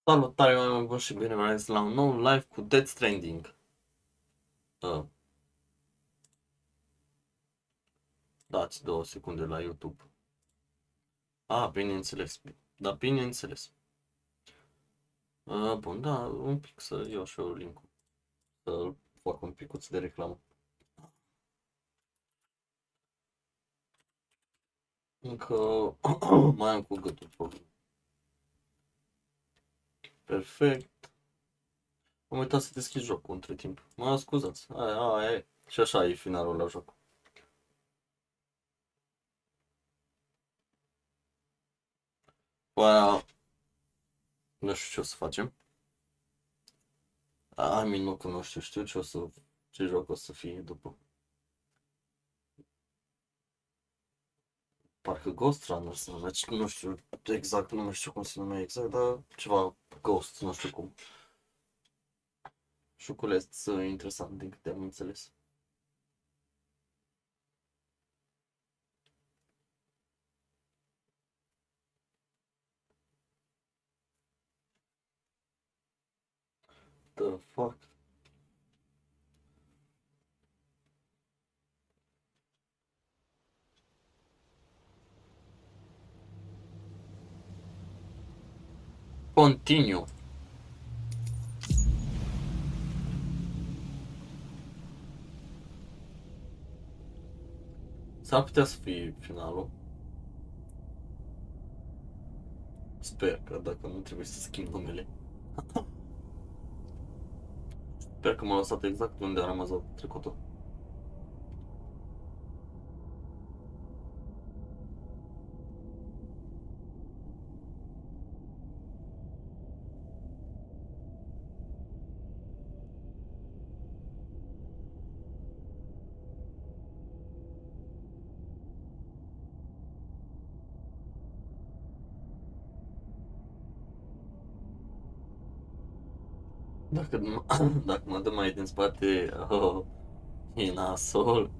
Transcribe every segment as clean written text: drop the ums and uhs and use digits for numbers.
Salutare, oameni buni și bine v-am la un nou live cu Death Stranding. Dați 2 secunde la YouTube. Bineînțeles. Da, bineînțeles. Bun, da, un pic să iau și eu link-ul. Să fac un picuț de reclamă. Încă mai am cu gâtul problem. Perfect. Am uitat să deschid jocul între timp. Mă scuzați. Aia e. Și așa e finalul la joc. Aia, nu știu ce o să facem. Minut, nu știu ce joc o să fie după. Parcă Ghost Runner se numește, nu știu exact, nu știu cum se numește exact, dar ceva Ghost, nu știu cum. Șuculeț interesant din câte am înțeles. The fuck? Continue. S-ar putea să fie finalul. Sper că dacă nu trebuie să schimb numele. Sper că m-a lăsat exact unde a rămas trecutul. Dacă mă dă mai din spate, e nasol.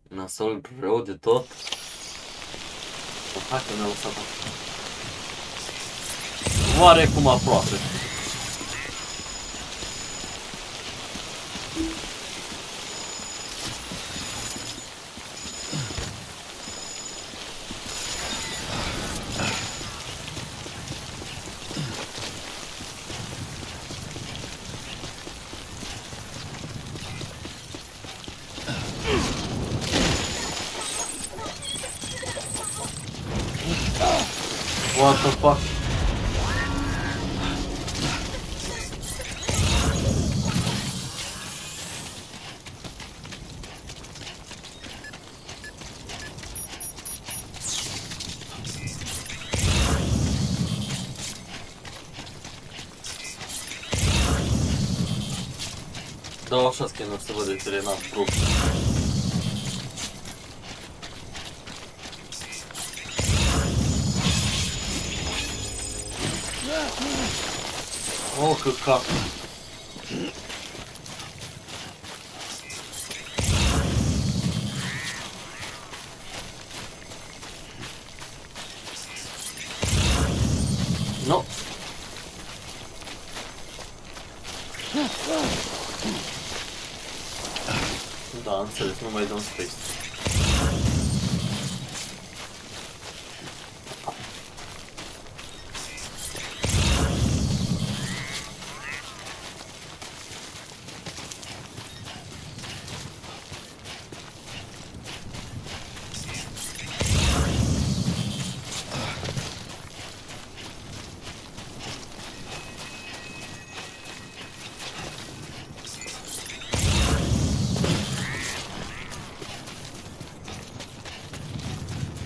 Nasol rău de tot. Hai că mi-a lăsat. Oarecum aproape. What the fuck? Da, așa scanul să văd de terenat trup. Oh, căcat. No. Da, înțeles, nu mai dăm space.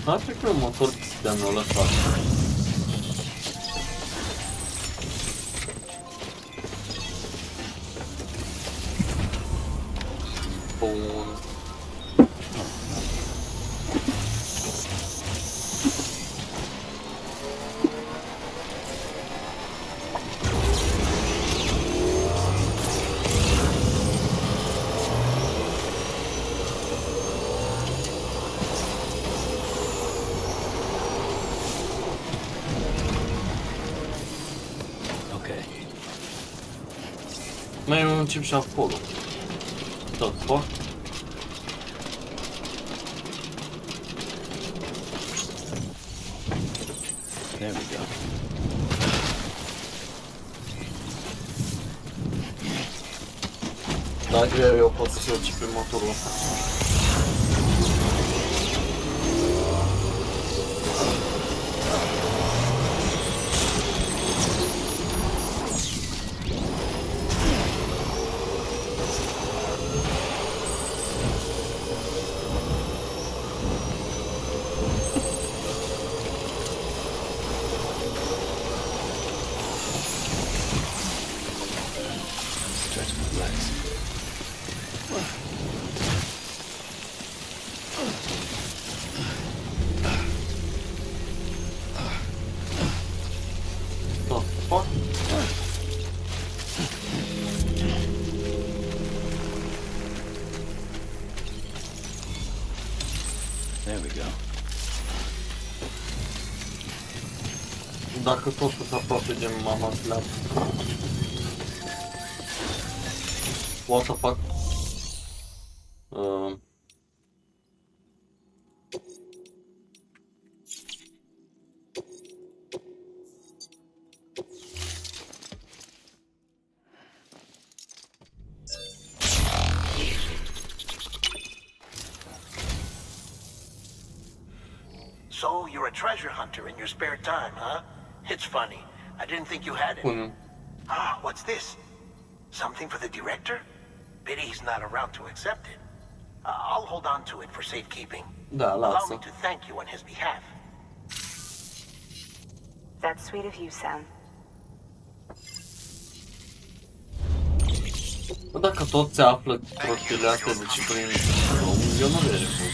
Ar fi că un motor de-a meu lăsat. Bun. Mai e un chip și acolo. Tot, fuck? There we go. Dacă eu pot să eu chip în motorul ăsta. Stretch my legs. The fuck? There we go. Dacă tot sunt aproape de mama slab. What the fuck? So, you're a treasure hunter in your spare time, huh? It's funny. I didn't think you had it. Ah, what's this? Something for the director? Pity he's not around to accept it. I'll hold on to it for safekeeping. Da, Allow lasă. me to thank you on his behalf. That's sweet of you, Sam. Bă, dacă tot se află chestiile astea de și prin om, eu nu le refuz.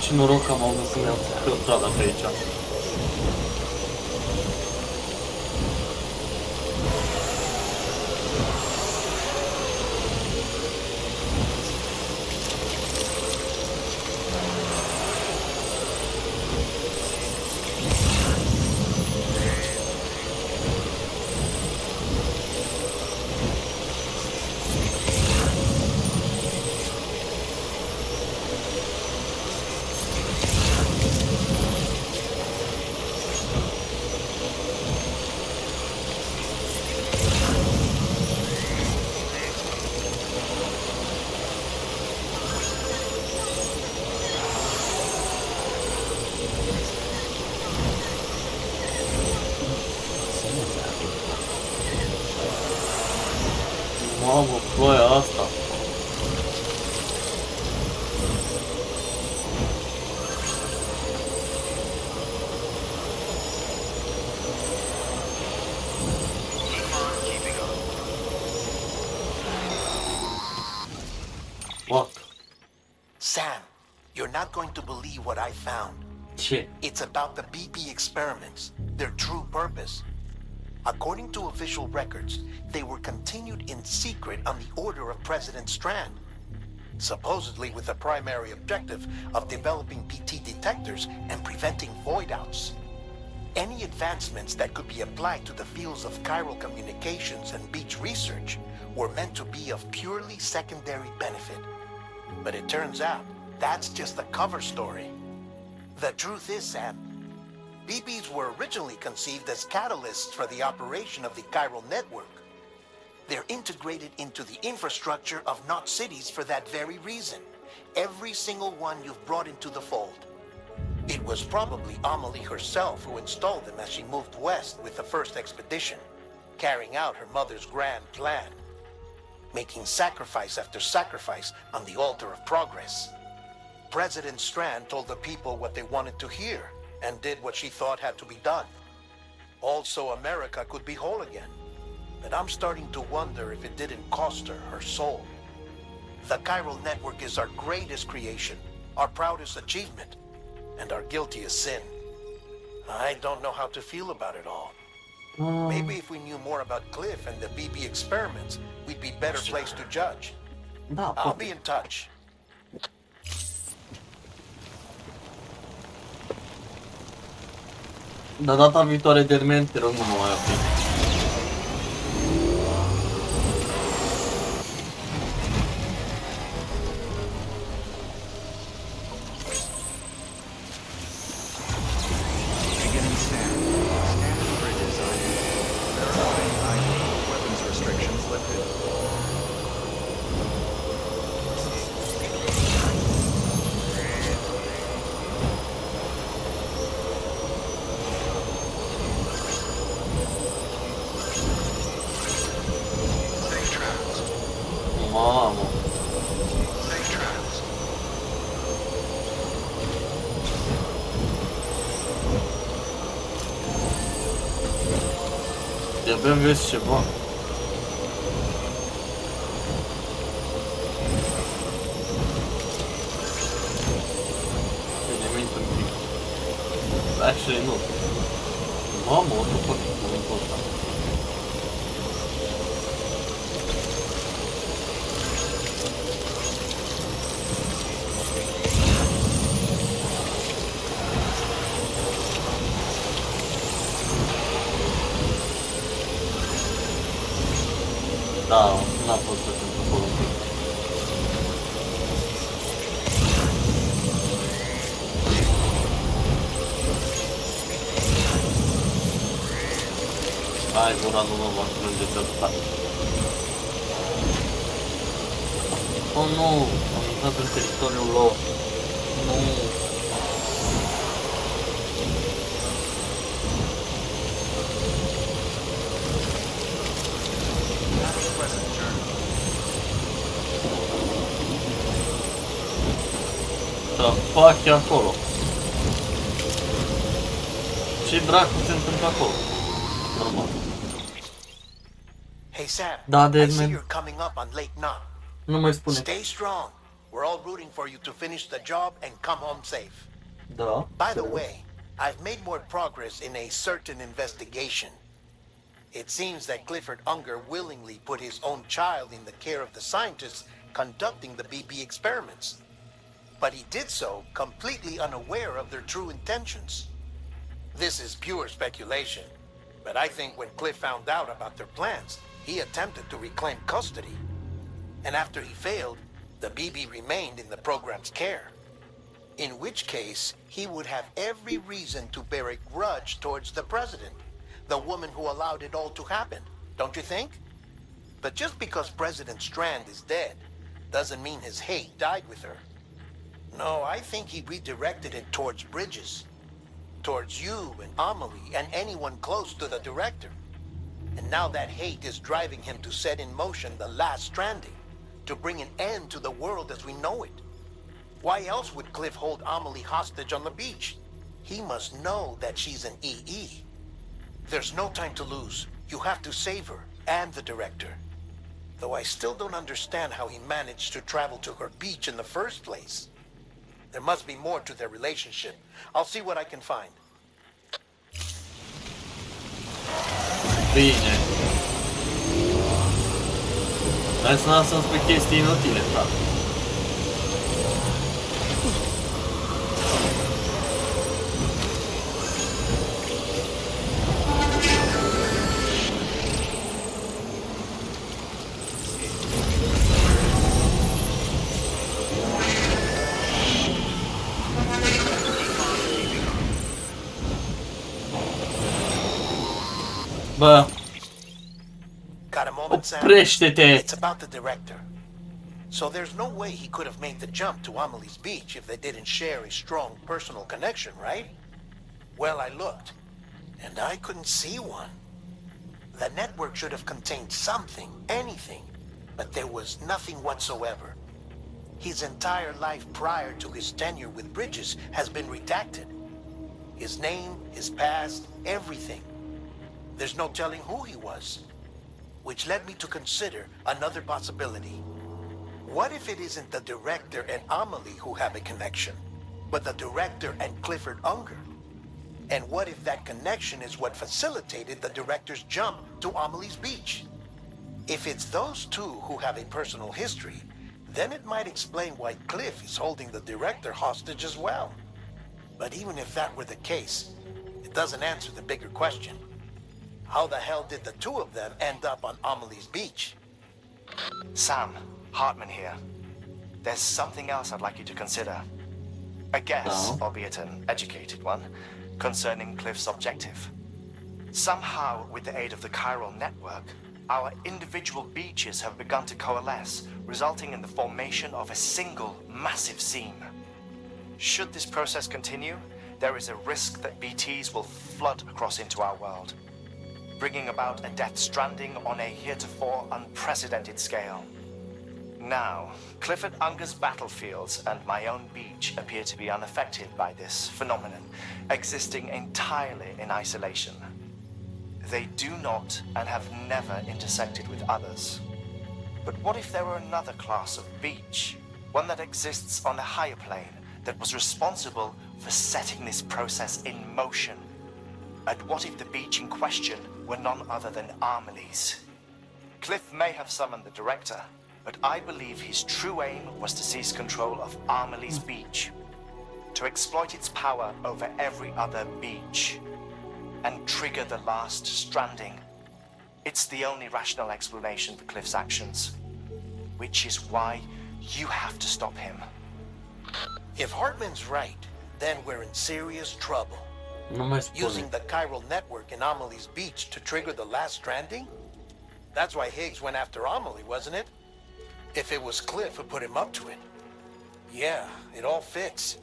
Ce noroc că am avut să-mi iau strada pe aici. Mamă, ploaia asta. What? Sam, you're not going to believe what I found. Ce? It's about the BP experiments, their true purpose. According to official records, they were continued in secret on the order of President Strand, supposedly with the primary objective of developing BT detectors and preventing voidouts. Any advancements that could be applied to the fields of chiral communications and beach research were meant to be of purely secondary benefit. But it turns out, that's just the cover story. The truth is, Sam, BBs were originally conceived as catalysts for the operation of the chiral network. They're integrated into the infrastructure of not cities for that very reason. Every single one you've brought into the fold. It was probably Amelie herself who installed them as she moved west with the first expedition, carrying out her mother's grand plan, making sacrifice after sacrifice on the altar of progress. President Strand told the people what they wanted to hear, and did what she thought had to be done. Also, America could be whole again. But I'm starting to wonder if it didn't cost her soul. The chiral network is our greatest creation, our proudest achievement, and our guiltiest sin. I don't know how to feel about it all. Maybe if we knew more about Cliff and the BB experiments, we'd be better placed to judge. Da, I'll poate. be in touch. Dar data viitoare, Dermen, te rog, nu mă mai opri. Beginning scan. Scanning bridges on you. Verifying ID. Weapons restrictions lifted. Safe travels. Mamă. Safe travels. De-abia vezi ceva. Bine, mint un pic. Actually, nu. Mamă, o după cuvântul ăsta. Da, n-a fost să sunt acolo. Hai, gura, nu mă va plângeți atâta. Oh, nu! Am intrat în teritoriul lor. Nu! Present journal. Da, fuck e acolo. Ce dracu se întâmplă acolo? Normal. Hey Sam, Da, I Dead see Man. you're coming up on Lake Knot. Nu mai spune. Stay strong. We're all rooting for you to finish the job and come home safe. Da. By the way, I've made more progress in a certain investigation. It seems that Clifford Unger willingly put his own child in the care of the scientists conducting the BB experiments. But he did so completely unaware of their true intentions. This is pure speculation, but I think when Cliff found out about their plans, he attempted to reclaim custody. And after he failed, the BB remained in the program's care. In which case, he would have every reason to bear a grudge towards the president, the woman who allowed it all to happen, don't you think? But just because President Strand is dead, doesn't mean his hate died with her. No, I think he redirected it towards Bridges, towards you and Amelie and anyone close to the director. And now that hate is driving him to set in motion the last stranding, to bring an end to the world as we know it. Why else would Cliff hold Amelie hostage on the beach? He must know that she's an EE. There's no time to lose. You have to save her and the director. Though I still don't understand how he managed to travel to her beach in the first place. There must be more to their relationship. I'll see what I can find. Bine. Hai să lasăm pe chestii inutile, frate. Bă, Got a moment, Sam? oprește-te! It's about the director. So there's no way he could have made the jump to Amelie's beach if they didn't share a strong personal connection, right? Well, I looked, and I couldn't see one. The network should have contained something, anything, but there was nothing whatsoever. His entire life prior to his tenure with Bridges has been redacted. His name, his past, everything. There's no telling who he was. Which led me to consider another possibility. What if it isn't the director and Amelie who have a connection, but the director and Clifford Unger? And what if that connection is what facilitated the director's jump to Amelie's beach? If it's those two who have a personal history, then it might explain why Cliff is holding the director hostage as well. But even if that were the case, it doesn't answer the bigger question. How the hell did the two of them end up on Amelie's beach? Sam, Hartman here. There's something else I'd like you to consider. A guess, albeit an educated one, concerning Cliff's objective. Somehow, with the aid of the chiral network, our individual beaches have begun to coalesce, resulting in the formation of a single massive seam. Should this process continue, there is a risk that BTs will flood across into our world, bringing about a death stranding on a heretofore unprecedented scale. Now, Clifford Unger's battlefields and my own beach appear to be unaffected by this phenomenon, existing entirely in isolation. They do not and have never intersected with others. But what if there were another class of beach, one that exists on a higher plane, that was responsible for setting this process in motion? And what if the beach in question were none other than Amelie's? Cliff may have summoned the director, but I believe his true aim was to seize control of Amelie's beach, to exploit its power over every other beach, and trigger the last stranding. It's the only rational explanation for Cliff's actions, which is why you have to stop him. If Hartman's right, then we're in serious trouble. Nu mai spune. Using the chiral network in Amelie's beach to trigger the last stranding? That's why Higgs went after Amelie, wasn't it? If it was Cliff who put him up to it. Yeah, it all fits.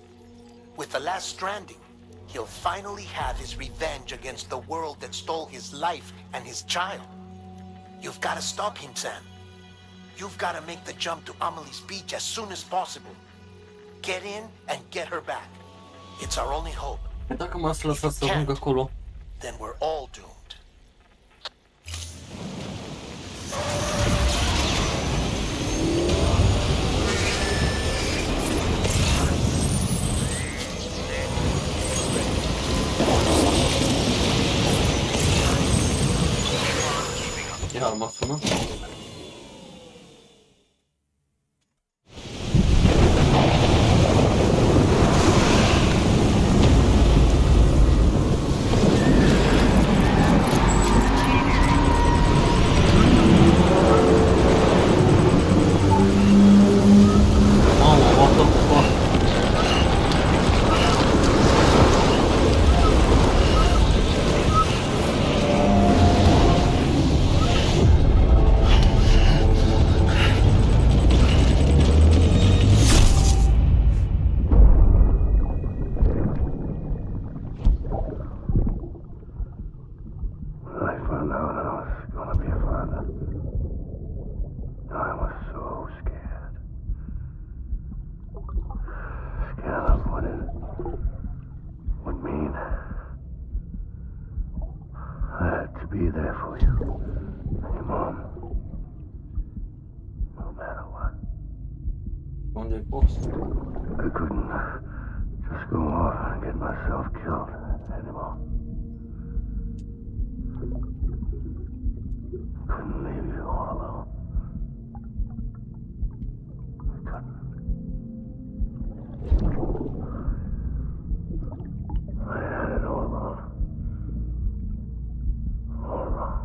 With the last stranding, he'll finally have his revenge against the world that stole his life and his child. You've got to stop him, Sam. You've got to make the jump to Amelie's beach as soon as possible. Get in and get her back. It's our only hope. Păi dacă m-ați lăsat să ajung acolo. Then we're all doomed. Iar mă sună. Be there for you. Your mom. No matter what. Unde e boss? I couldn't just go off and get myself killed anymore. Couldn't leave you all alone. I couldn't. I had it all wrong. All wrong.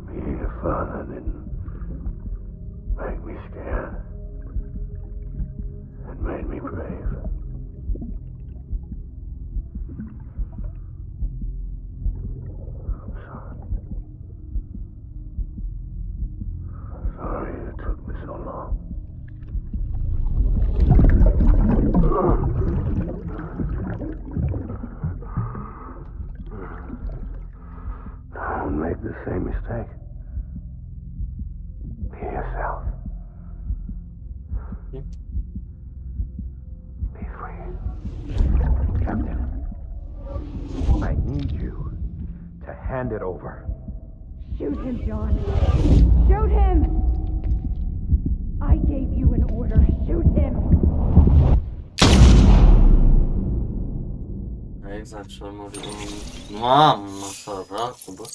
Being a father didn't make me scared. It made me brave. I'm sorry. Sorry it took me so long. Don't make the same mistake. Be yourself. Captain, I need you to hand it over. Shoot him, John. Shoot him! I gave you an order. Shoot him! Exact, și am murit. Mamă, săracu, bă.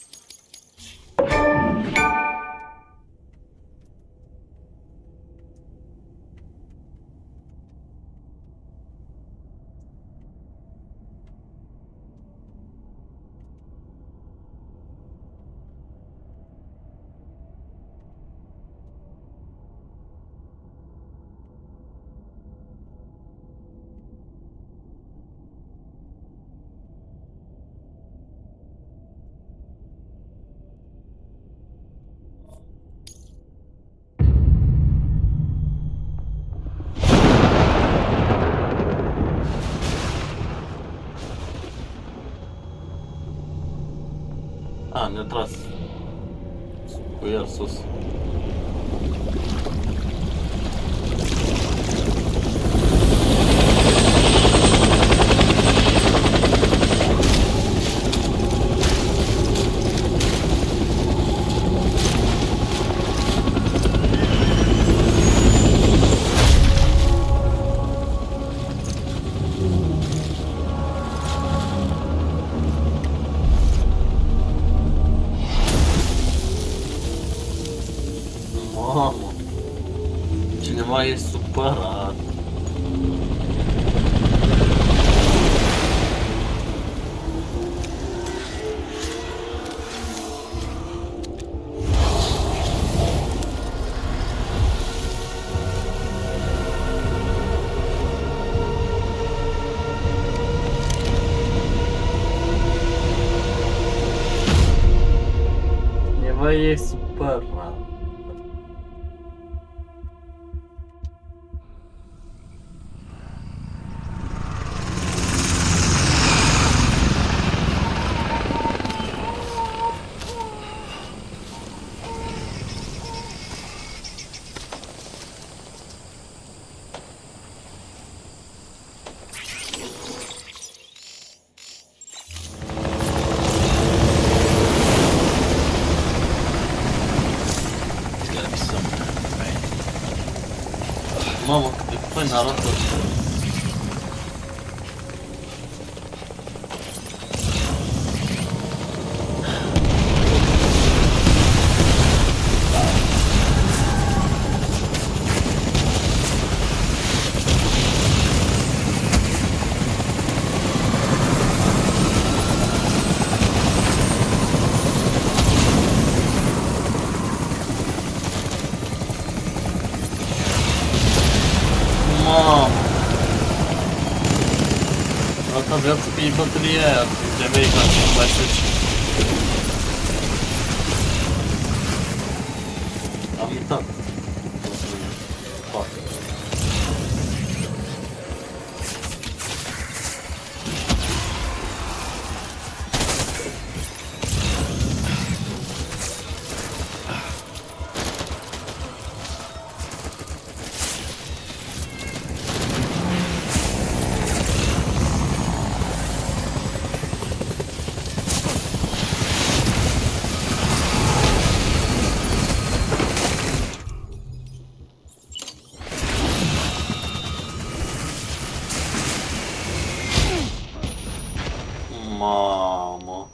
A, ne-a tras cu el sus. Mamă, cineva e supărat. Cineva e supărat. Mamă, cât de fain arată asta. Mamă! Asta vreau să fie bătălia aia, de vei ca să nu mai treci. Am uitat. Fuck. Mamă.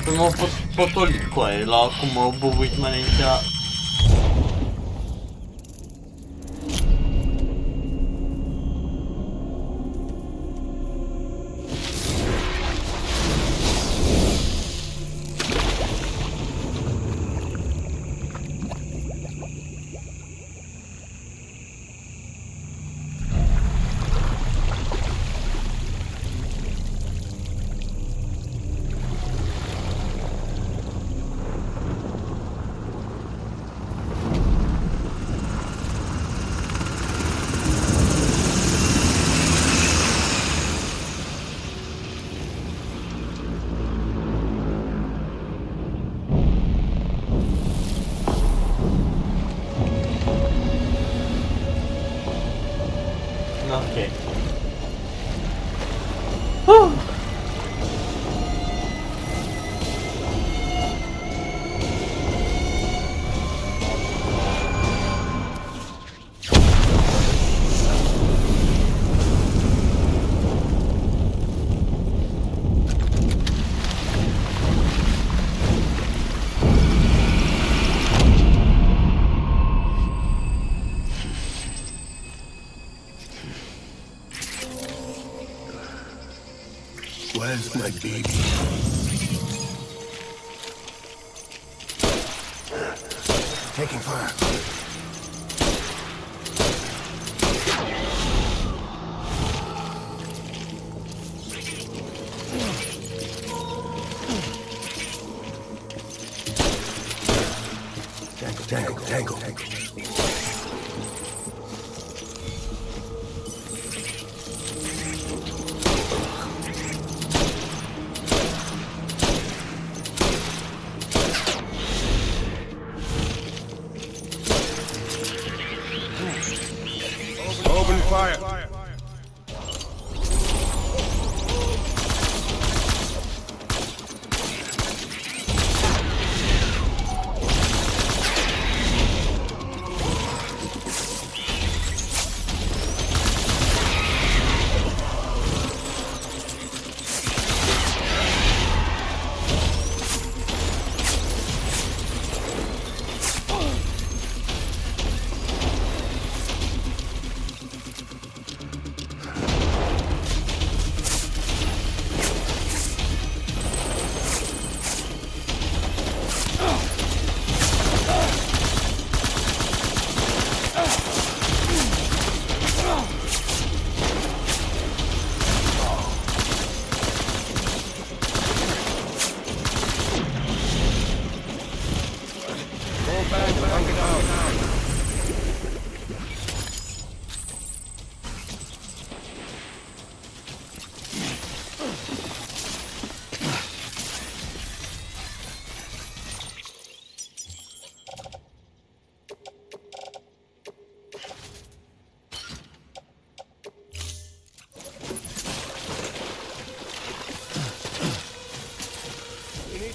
Păi m-au potolit cu aia, la acum m-au bubuit mai înaintea. Where's my baby? Taking fire. Tango. Open fire.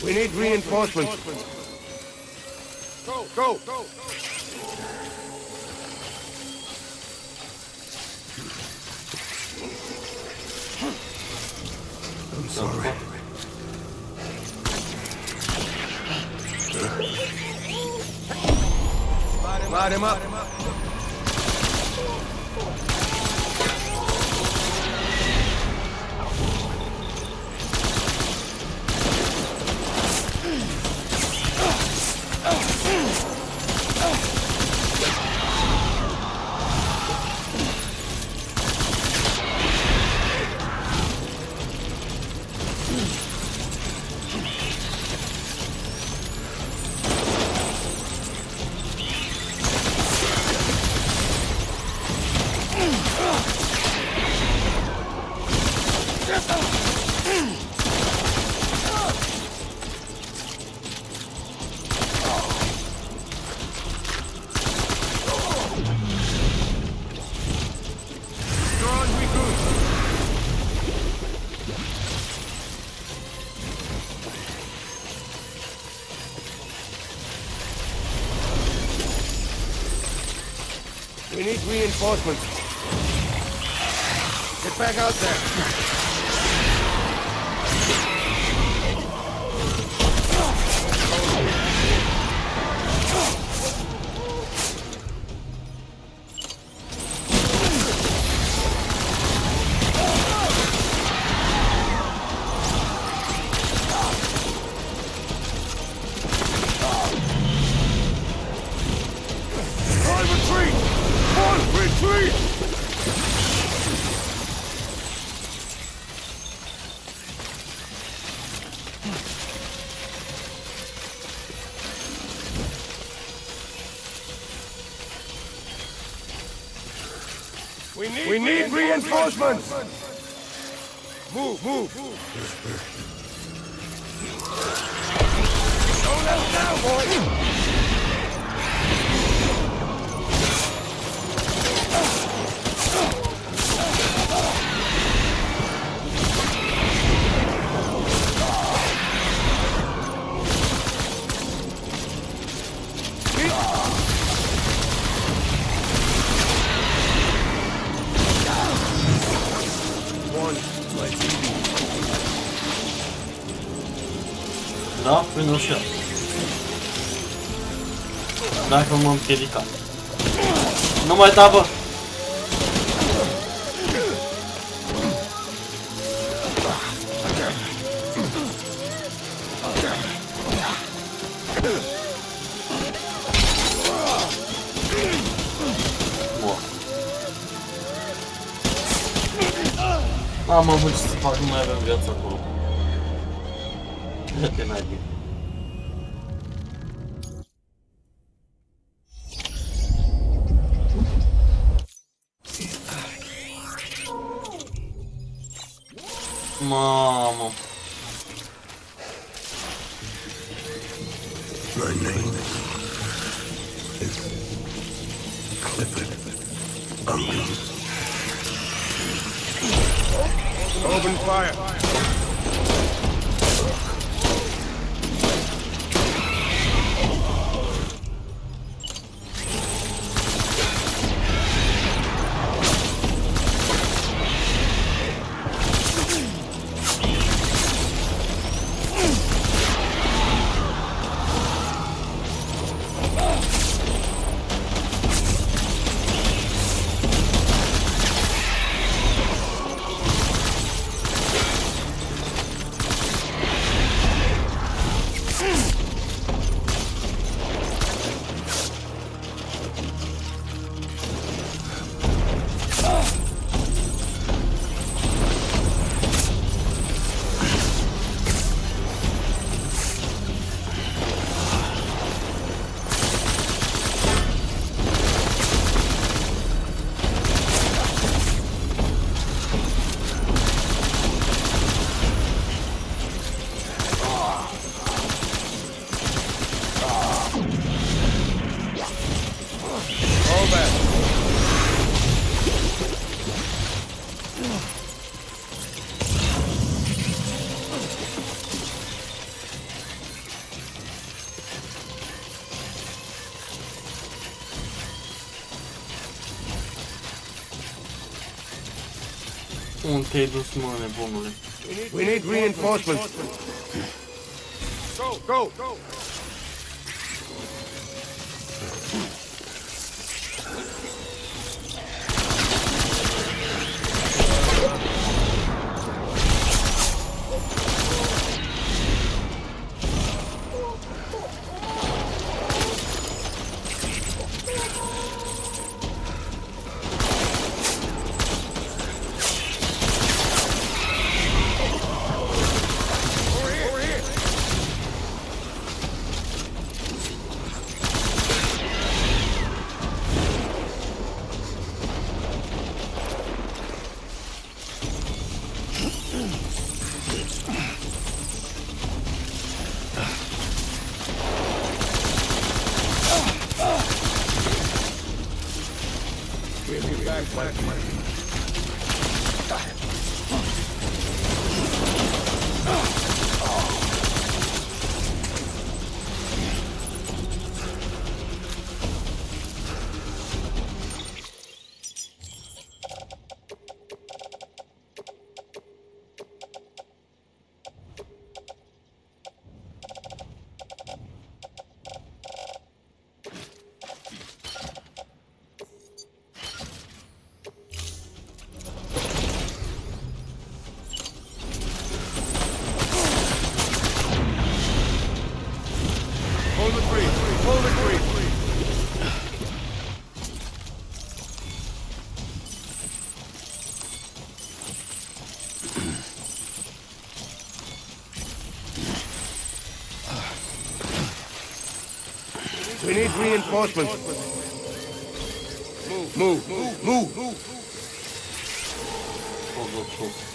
We need reinforcements. Go. I'm sorry. Light him up. We need reinforcements. Get back out there. We need reinforcements! Move! Don't let us down, boys! Da, prin ușă. Dacă m-am împiedicat. Nu mai da, bă! Am avut ce să fac, nu mai avem viață acolo. Te naibii. Mamă. My name is Clifford Unleashed. Open fire. Unde te-ai dus, mă, nebunule? We need reinforcements. Go! We need reinforcements. Move. Sus.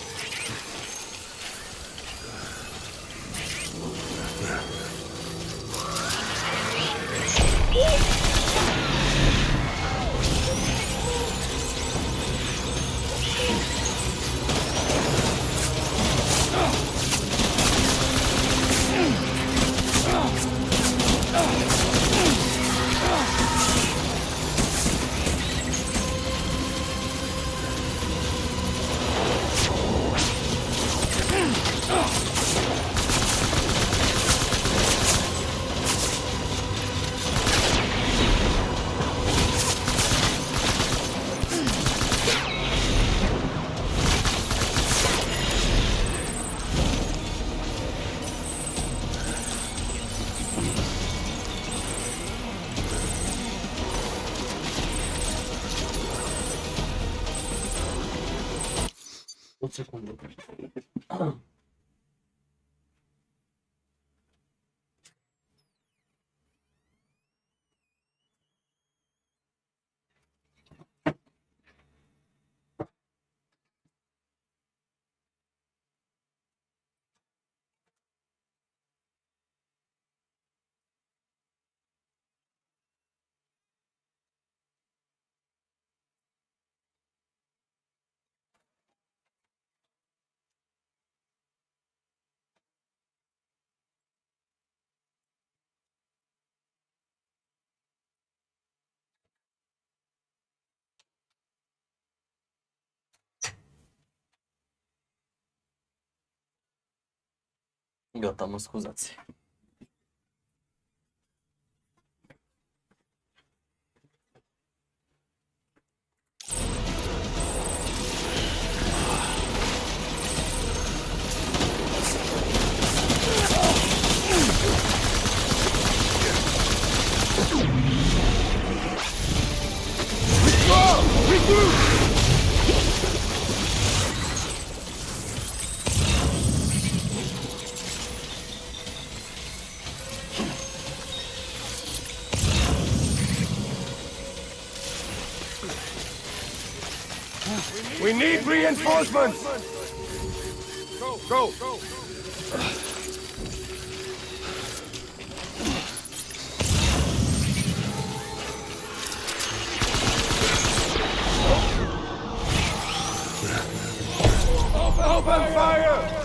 secundă. Gata, mă scuzați. We need reinforcements! Go! Open fire!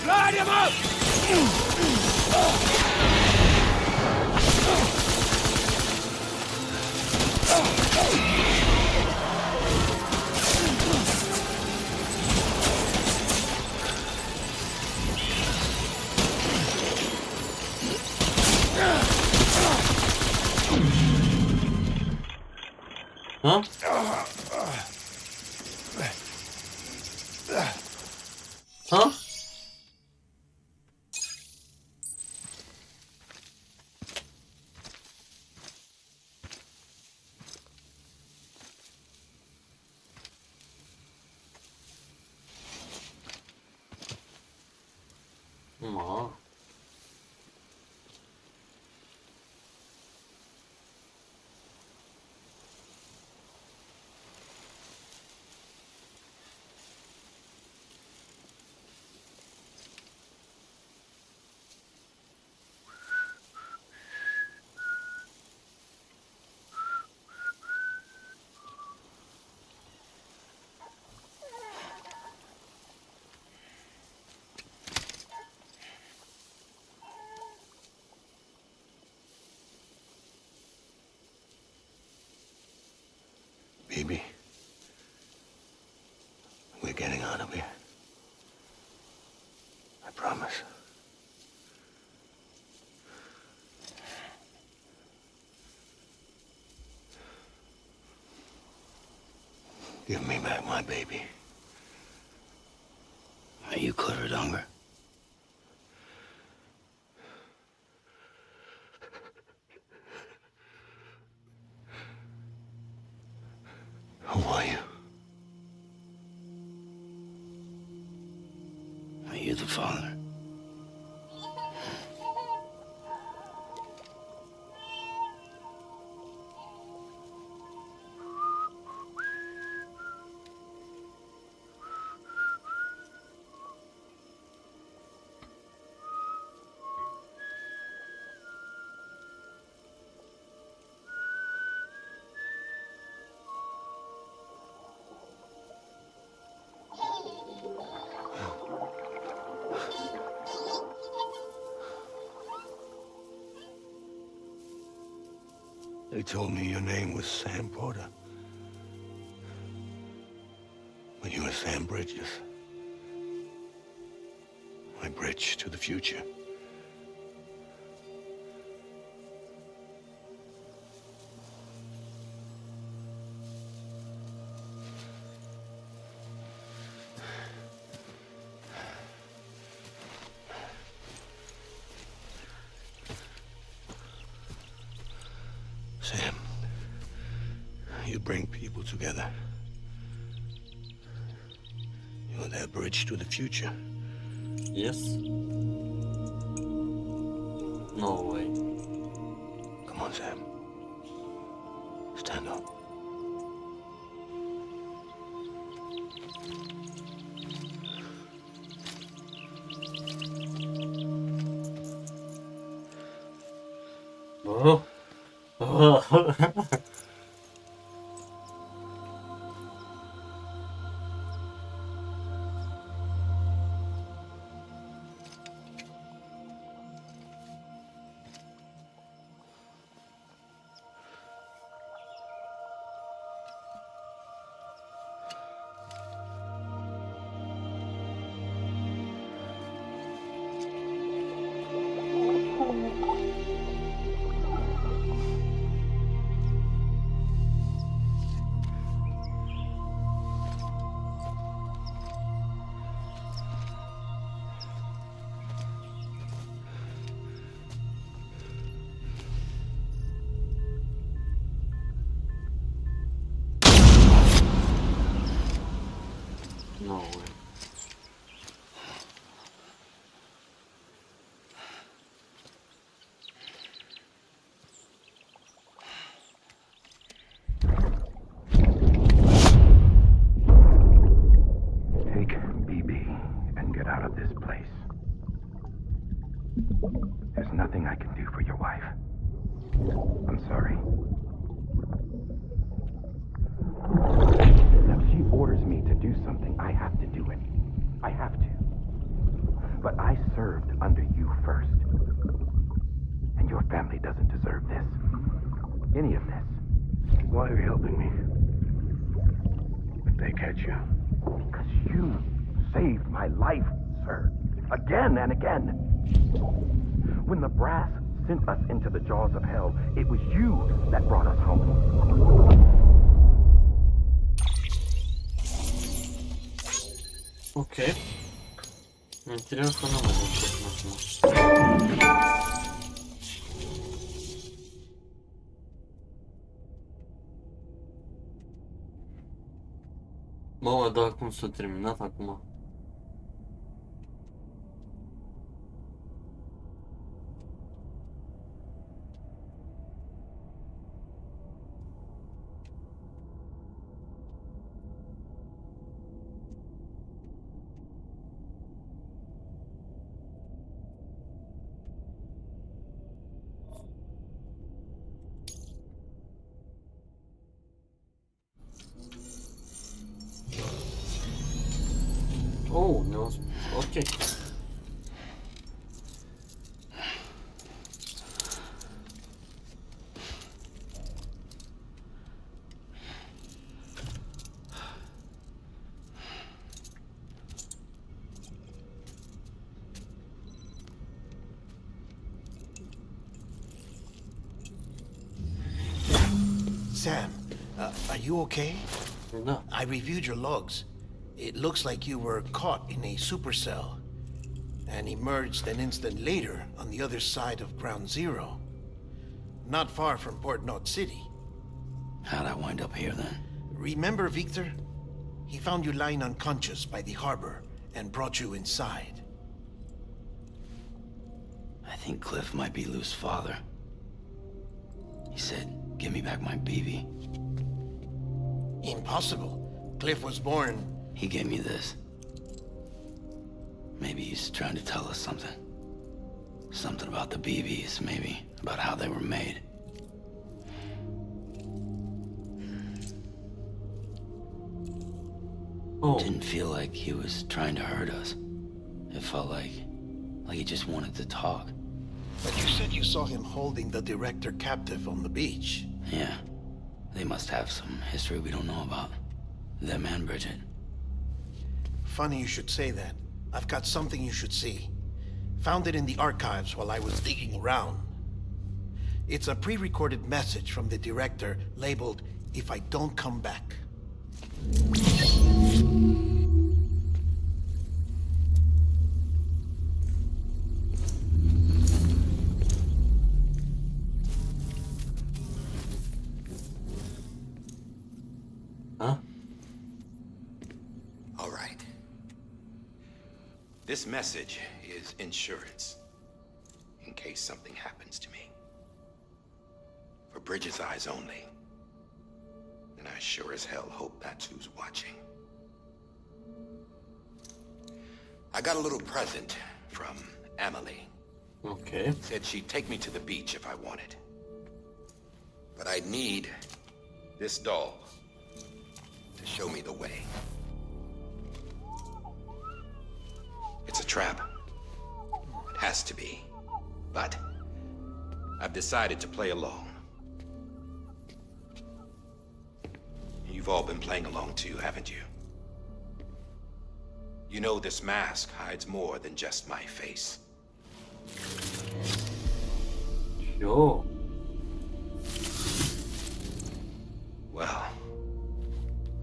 Light him up! Huh? Huh? Ma. Baby, we're getting out of here. I promise. Give me back my baby. Are you cleared, hunger? the father. They told me your name was Sam Porter. But you were Sam Bridges. My bridge to the future. Sam, you bring people together. You're their bridge to the future. Yes. No way. Come on, Sam. Stand up. Oh. Oh. No way. Take BB and get out of this place. There's nothing I can do for your wife. I'm sorry. If she orders me to do something, I have to do it. I have to. But I served under you first. And your family doesn't deserve this. Any of this. Why are you helping me? If they catch you. Because you saved my life, sir. Again and again. When the brass sent us into the jaws of hell, it was you that brought us home. Ok. Интересно, но можно. Mamă, dar cum s-a terminat acum? Oh, no. Ok. Sam, are you okay? Da. I reviewed your logs. It looks like you were caught in a supercell and emerged an instant later on the other side of Ground Zero. Not far from Port Knot City. How'd I wind up here then? Remember Victor? He found you lying unconscious by the harbor and brought you inside. I think Cliff might be Lou's father. He said, give me back my BB. Impossible. Cliff was born... He gave me this. Maybe he's trying to tell us something. Something about the BBs, maybe. About how they were made. Oh. Didn't feel like he was trying to hurt us. It felt like he just wanted to talk. But you said you saw him holding the director captive on the beach. Yeah. They must have some history we don't know about. Them and Bridget. Funny you should say that. I've got something you should see. Found it in the archives while I was digging around. It's a pre-recorded message from the director labeled, "If I don't come back." Huh? All right. This message is insurance. In case something happens to me. For Bridget's eyes only. And I sure as hell hope that's who's watching. I got a little present from Emily. Okay. Said she'd take me to the beach if I wanted. But I'd need this doll to show me the way. It's a trap. It has to be. But I've decided to play along. You've all been playing along too, haven't you? You know this mask hides more than just my face. Yo. Well,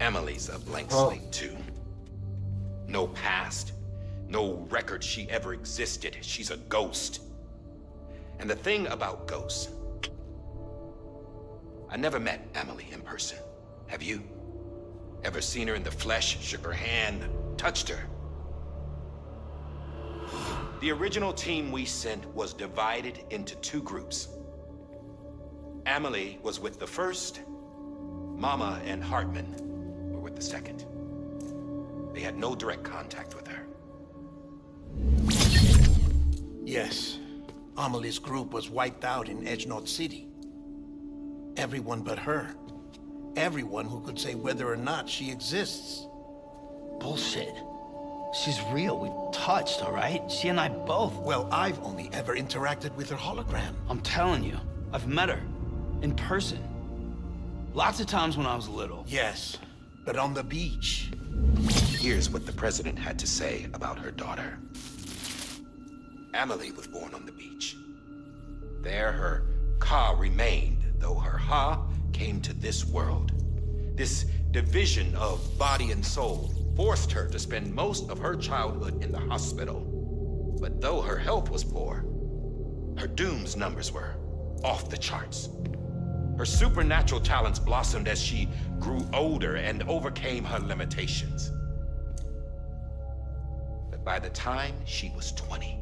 Emily's a blank slate too. No past, no record she ever existed. She's a ghost. And the thing about ghosts, I never met Emily in person. Have you? Ever seen her in the flesh, shook her hand, touched her? The original team we sent was divided into two groups. Emily was with the first. Mama and Hartman were with the second. They had no direct contact with her. Yes. Amelie's group was wiped out in Edgenot City. Everyone but her. Everyone who could say whether or not she exists. Bullshit. She's real. We've touched, all right? She and I both. Well, I've only ever interacted with her hologram. I'm telling you, I've met her. In person. Lots of times when I was little. Yes, but on the beach. Here's what the president had to say about her daughter. Emily was born on the beach. There her Ka remained, though her Ha came to this world. This division of body and soul forced her to spend most of her childhood in the hospital. But though her health was poor, her Doom's numbers were off the charts. Her supernatural talents blossomed as she grew older and overcame her limitations. But by the time she was 20,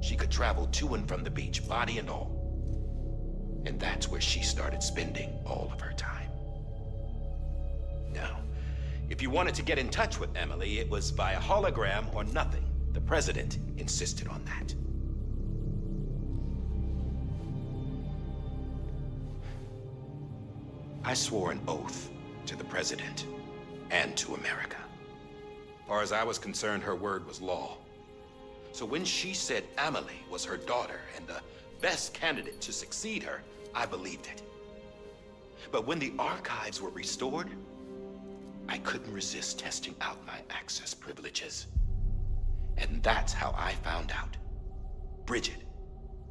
she could travel to and from the beach, body and all. And that's where she started spending all of her time. Now, if you wanted to get in touch with Emily, it was via hologram or nothing. The president insisted on that. I swore an oath to the president and to America. As far as I was concerned, her word was law. So when she said Emily was her daughter and the best candidate to succeed her, I believed it. But when the archives were restored, I couldn't resist testing out my access privileges. And that's how I found out. Bridget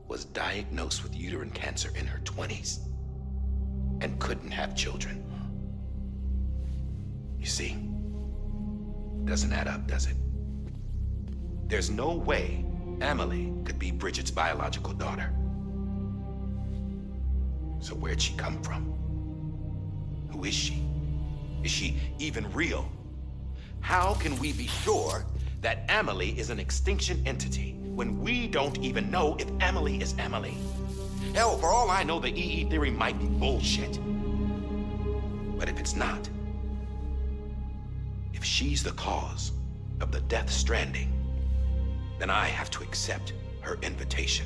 was diagnosed with uterine cancer in her 20s and couldn't have children. You see, doesn't add up, does it? There's no way Emily could be Bridget's biological daughter. So where'd she come from? Who is she? Is she even real? How can we be sure that Emily is an extinction entity when we don't even know if Emily is Emily. Hell, for all I know, the EE theory might be bullshit. But if it's not, if she's the cause of the death stranding, then I have to accept her invitation.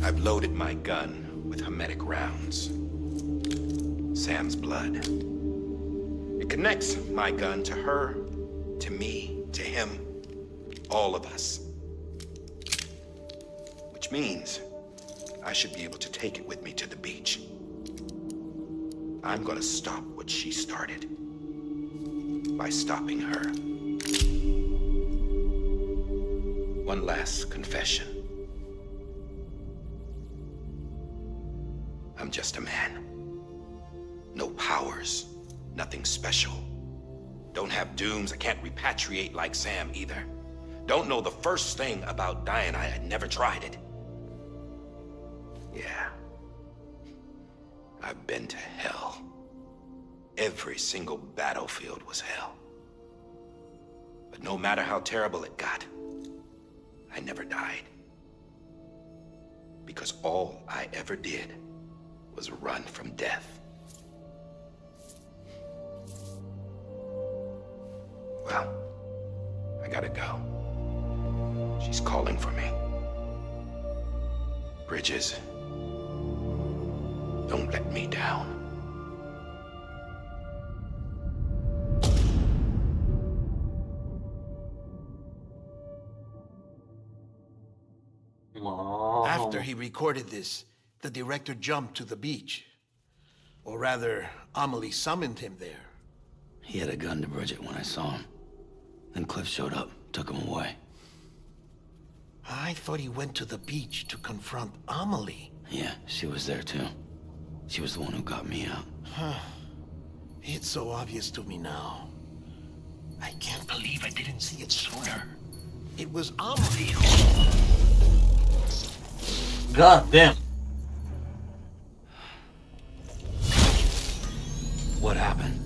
I've loaded my gun with hermetic rounds. Sam's blood. It connects my gun to her, to me, to him, all of us. Which means I should be able to take it with me to the beach. I'm gonna stop what she started by stopping her. One last confession. I'm just a man. No powers, nothing special. Don't have dooms, I can't repatriate like Sam either. Don't know the first thing about dying, I had never tried it. Yeah. I've been to hell. Every single battlefield was hell. But no matter how terrible it got, I never died. Because all I ever did was run from death. Well, I gotta go. She's calling for me. Bridges, don't let me down. Wow. After he recorded this, the director jumped to the beach. Or rather, Amelie summoned him there. He had a gun to Bridget when I saw him. Then Cliff showed up, took him away. I thought he went to the beach to confront Amelie. Yeah, she was there too. She was the one who got me out. It's so obvious to me now. I can't believe I didn't see it sooner. It was Amelie who... God damn. What happened?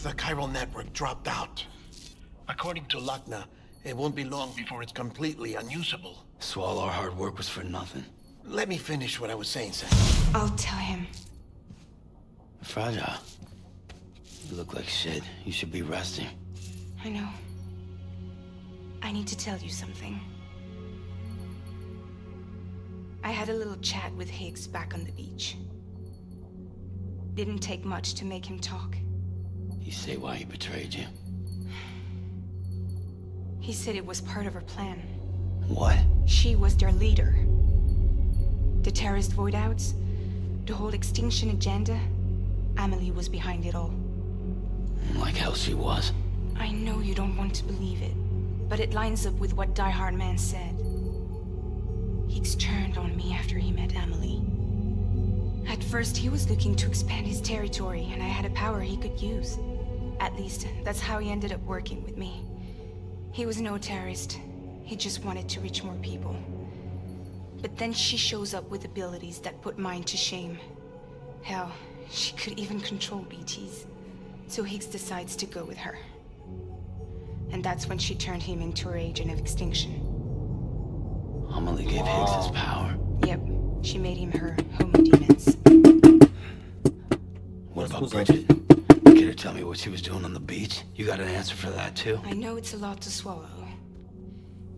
The chiral network dropped out. According to Lachna, it won't be long before it's completely unusable. So all our hard work was for nothing. Let me finish what I was saying, Sam. I'll tell him. Fragile. You look like shit. You should be resting. I know. I need to tell you something. I had a little chat with Higgs back on the beach. Didn't take much to make him talk. You say why he betrayed you? He said it was part of her plan. What? She was their leader. The terrorist voidouts, the whole extinction agenda, Amelie was behind it all. Like hell she was. I know you don't want to believe it, but it lines up with what Die Hard Man said. Higgs turned on me after he met Amelie. At first, he was looking to expand his territory, and I had a power he could use. At least, that's how he ended up working with me. He was no terrorist. He just wanted to reach more people. But then she shows up with abilities that put mine to shame. Hell, she could even control BTs. So Higgs decides to go with her. And that's when she turned him into her agent of extinction. Amelie gave Higgs his power. Yep, she made him her homodemons. What about Bridget? Get her tell me what she was doing on the beach? You got an answer for that too? I know it's a lot to swallow.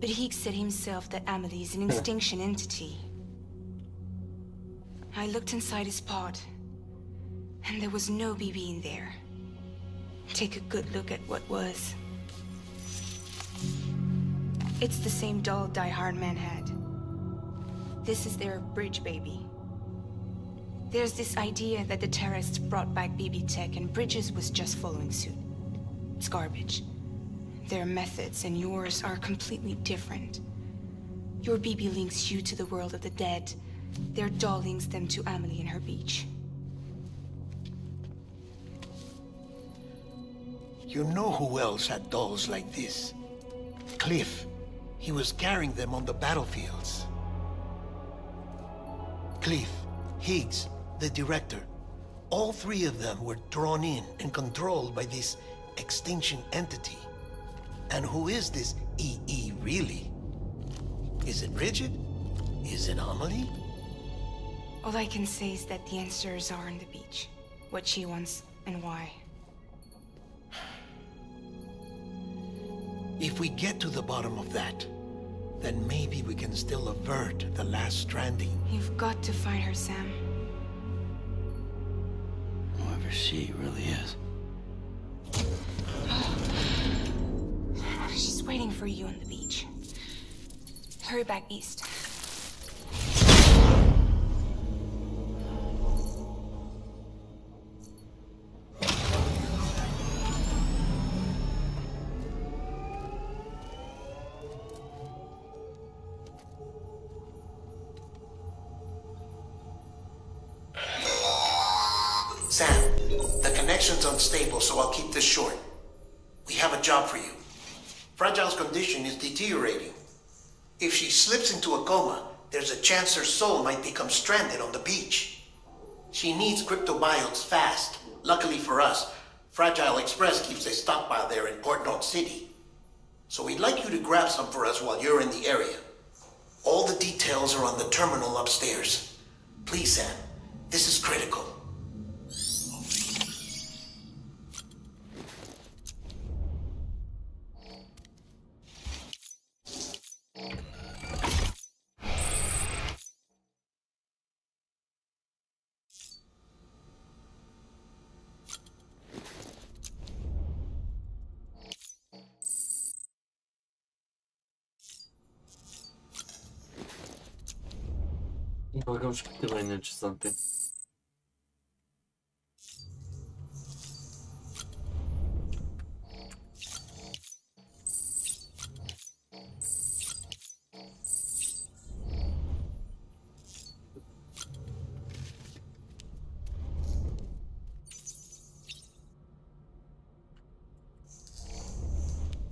But Higgs said himself that Amelie is an extinction entity. I looked inside his pod, and there was no BB in there. Take a good look at what was. It's the same doll Die Hard Man had. This is their bridge baby. There's this idea that the terrorists brought back BB tech and Bridges was just following suit. It's garbage. Their methods and yours are completely different. Your BB links you to the world of the dead. Their doll links them to Amelie and her beach. You know who else had dolls like this? Cliff. He was carrying them on the battlefields. Cliff, Higgs, the director. All three of them were drawn in and controlled by this extinction entity. And who is this EE really? Is it Bridget? Is it Amelie? All I can say is that the answers are on the beach. What she wants and why. If we get to the bottom of that, then maybe we can still avert the last stranding. You've got to find her, Sam. Whoever she really is. She's waiting for you on the beach. Hurry back east. Sam, the connection's unstable, so I'll keep this short. We have a job for you. Fragile's condition is deteriorating. If she slips into a coma, there's a chance her soul might become stranded on the beach. She needs cryptobiotes fast. Luckily for us, Fragile Express keeps a stockpile there in Port North City. So we'd like you to grab some for us while you're in the area. All the details are on the terminal upstairs. Please, Sam, this is critical. Băgăm și câteva energizante.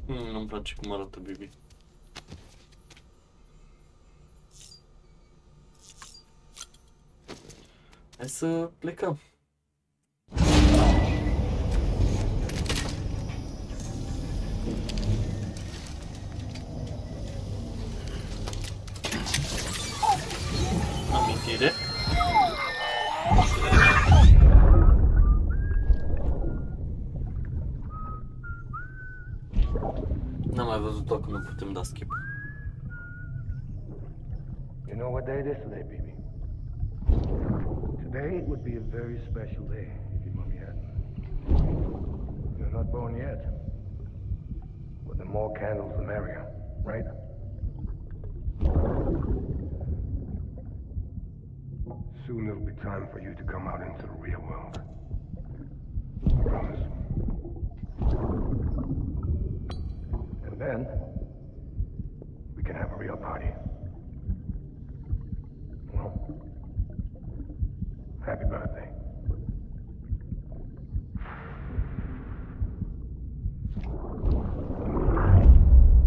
Nu-mi place cum arată Bibi. Hai să plecăm. Amintire. N-am mai văzut-o că nu putem da skip. You know what day it is today, baby? Today would be a very special day if your mommy hadn't. You're not born yet. But the more candles, the merrier, right? Soon it'll be time for you to come out into the real world. Promise. And then, we can have a real party. Well, happy birthday.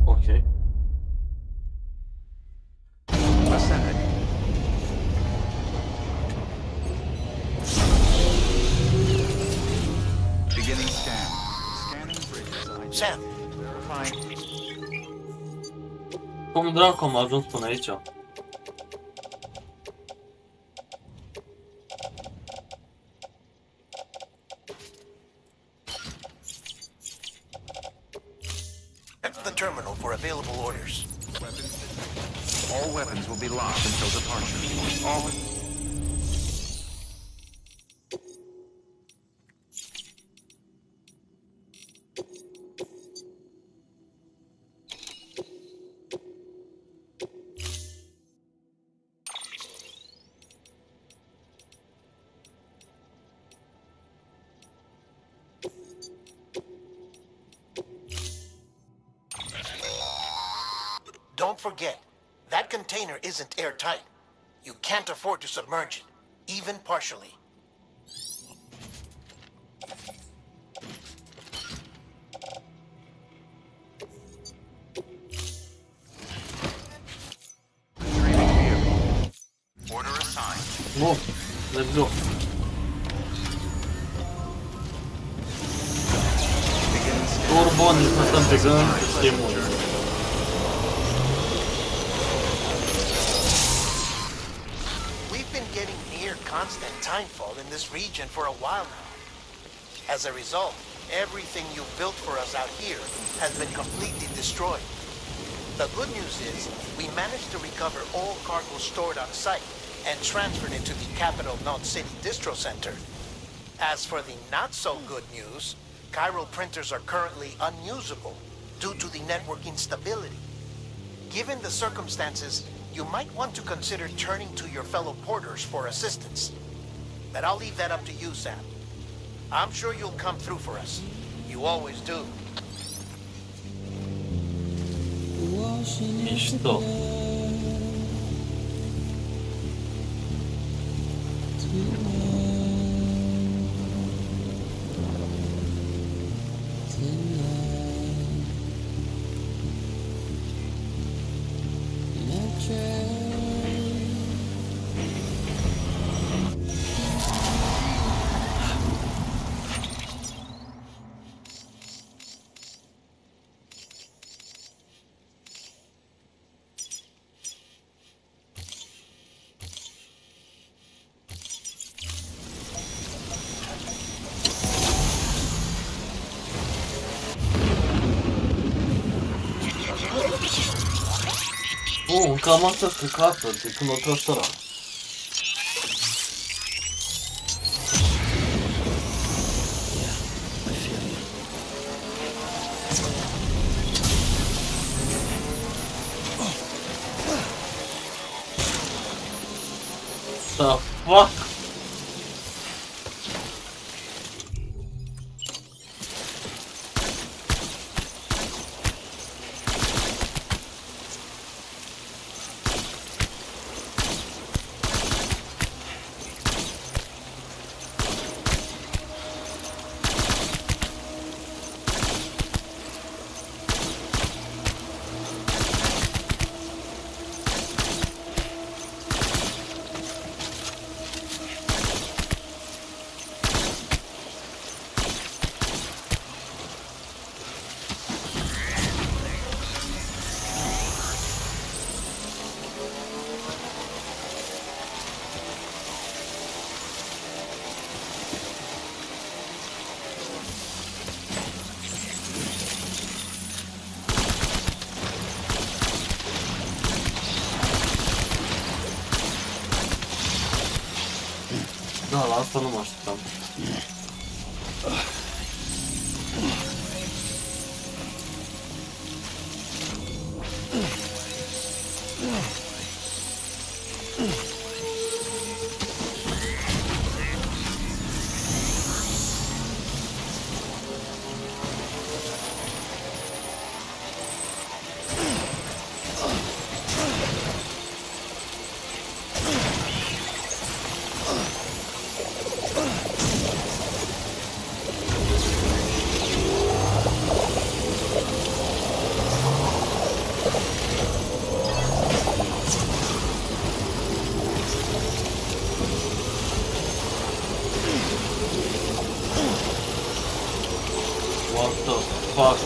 Ok. Ascending. Beginning scan. Scanning bridges. Sam, Verifying. Cum dracu am ajuns până aici? at the terminal for available orders. All weapons will be locked until departure. All. Don't forget, that container isn't airtight. You can't afford to submerge it, even partially. Retrieving vehicle. Order assigned. Move, let's go. Beginning scan. Turbon, nici nu stăm pe gând, știm unde. We've been getting near constant timefall in this region for a while now. As a result, everything you've built for us out here has been completely destroyed. The good news is, we managed to recover all cargo stored on site and transferred it to the Capital Knot City Distro Center. As for the not-so-good news, chiral printers are currently unusable due to the network instability. Given the circumstances, you might want to consider turning to your fellow porters for assistance. But I'll leave that up to you, Sam. I'm sure you'll come through for us. You always do. Mișto. Cam asta căcată, de când o tragi ăla. The fuck? Da, la asta nu mă așteptam. What the fuck?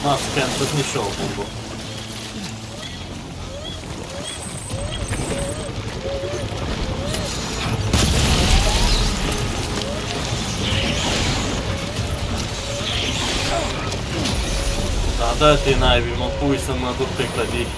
Masz piętro zniszczyło bombo. Da, dă-te naibii, mă pui să mă duc pe clădiri.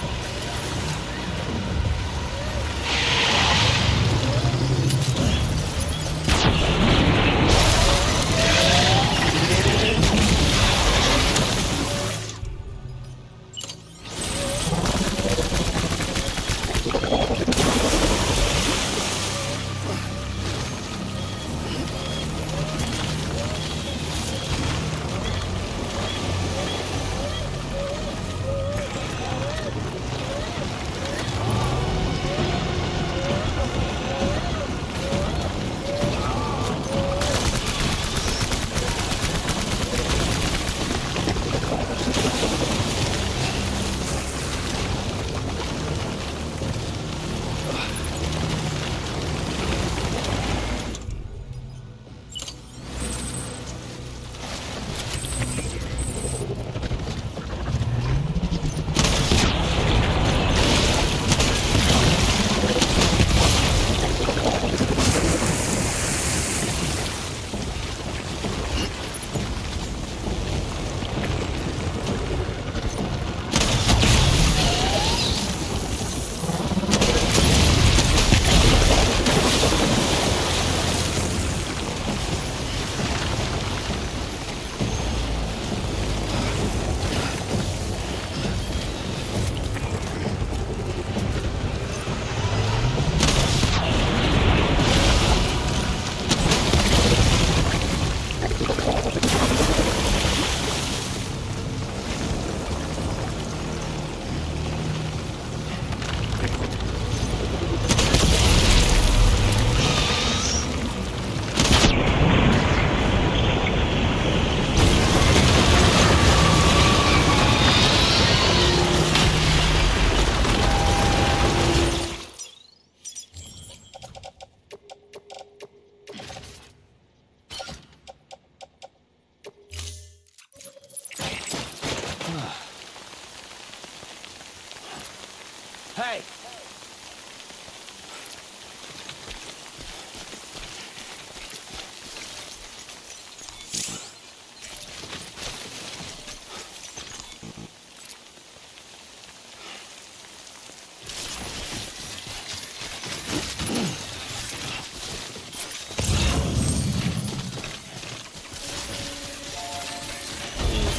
Hey!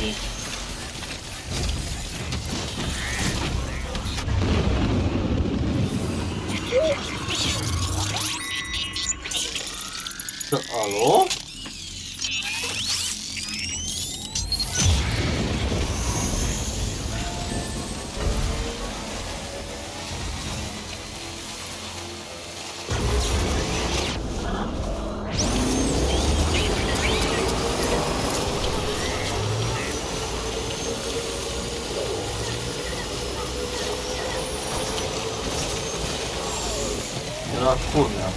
Easy. Alo? Era culmea.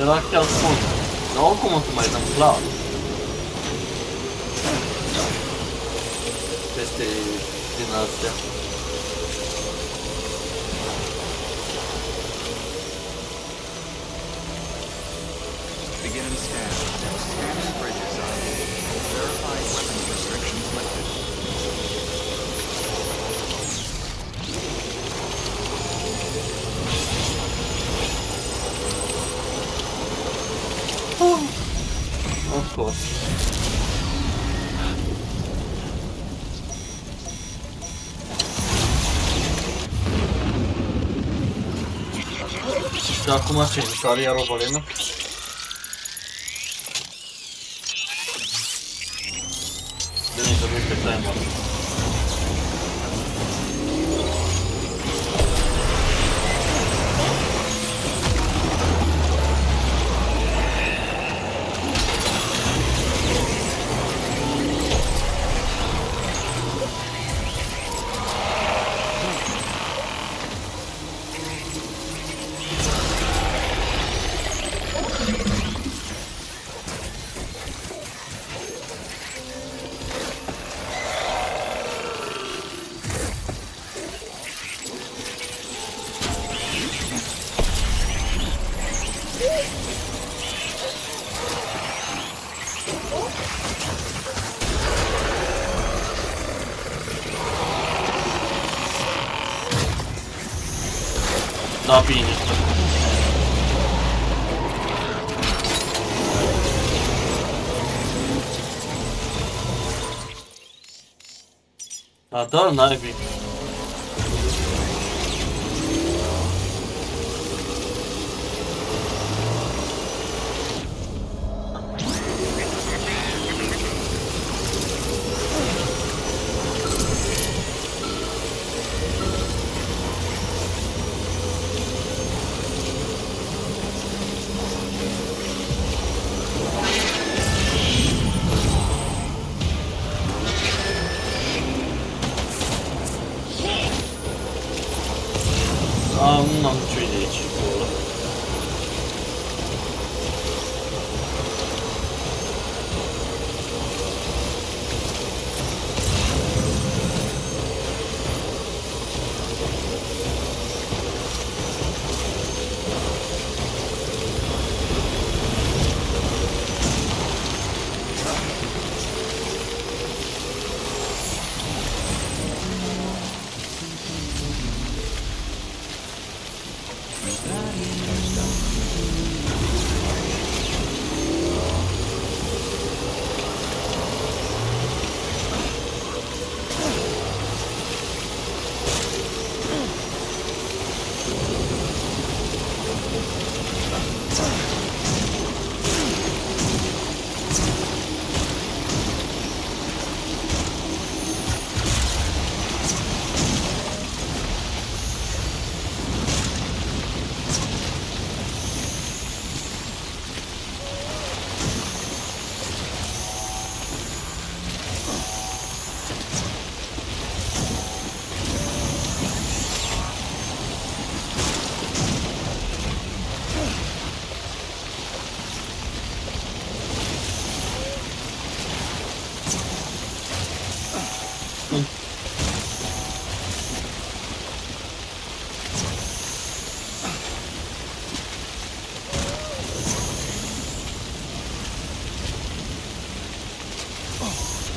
Era chiar fun. Dar oricum o să mai dăm clar. Peste din astea. Beginning scan. Scanning bridges on. Verified weapons restrictions lifted. Of course. Și acum ce? Sare iar o balenă? Bine că nu pe timer. Da bine. A da, naibii.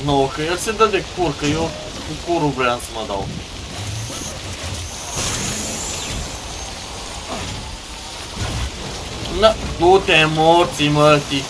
Nu, că el se dă de cur, că eu cu curul vreau să mă dau. Na, du-te morții, mătii.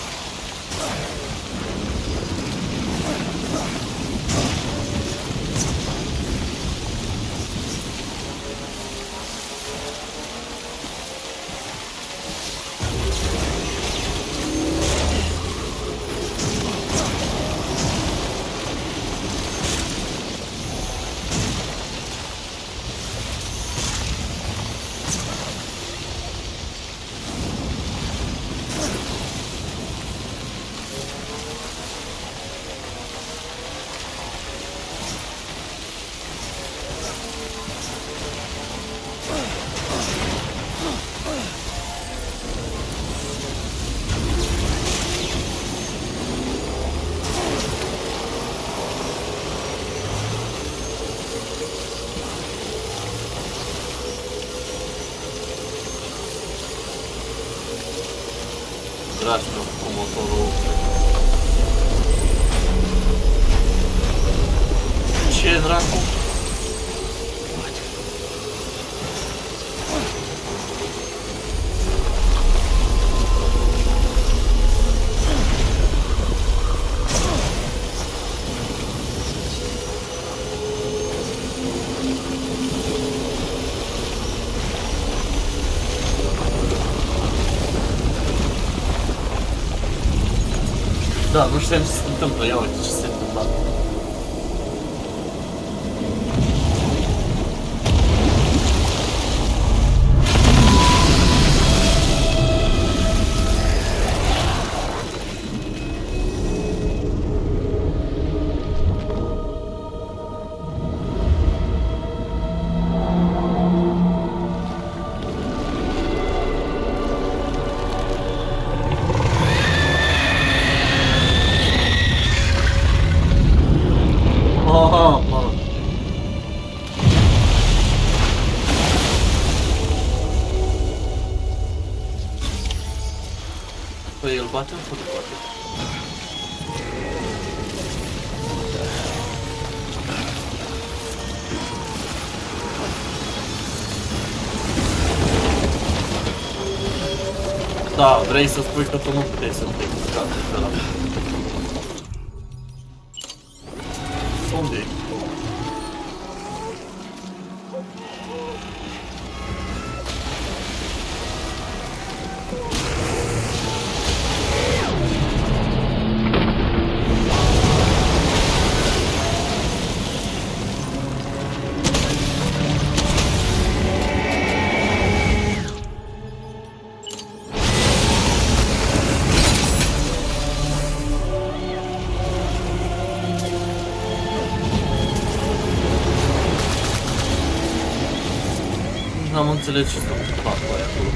Dragi mei, cu motorul. Ce dracu? Da, nu știam ce se întâmplă, ia uite ce se întâmplă. Păi îl bate sau nu bate? Da, vrei să spui că tu nu puteai să pleci pe ăla. Unde e? N-am înțeles ce s-a întâmplat cu aia acolo.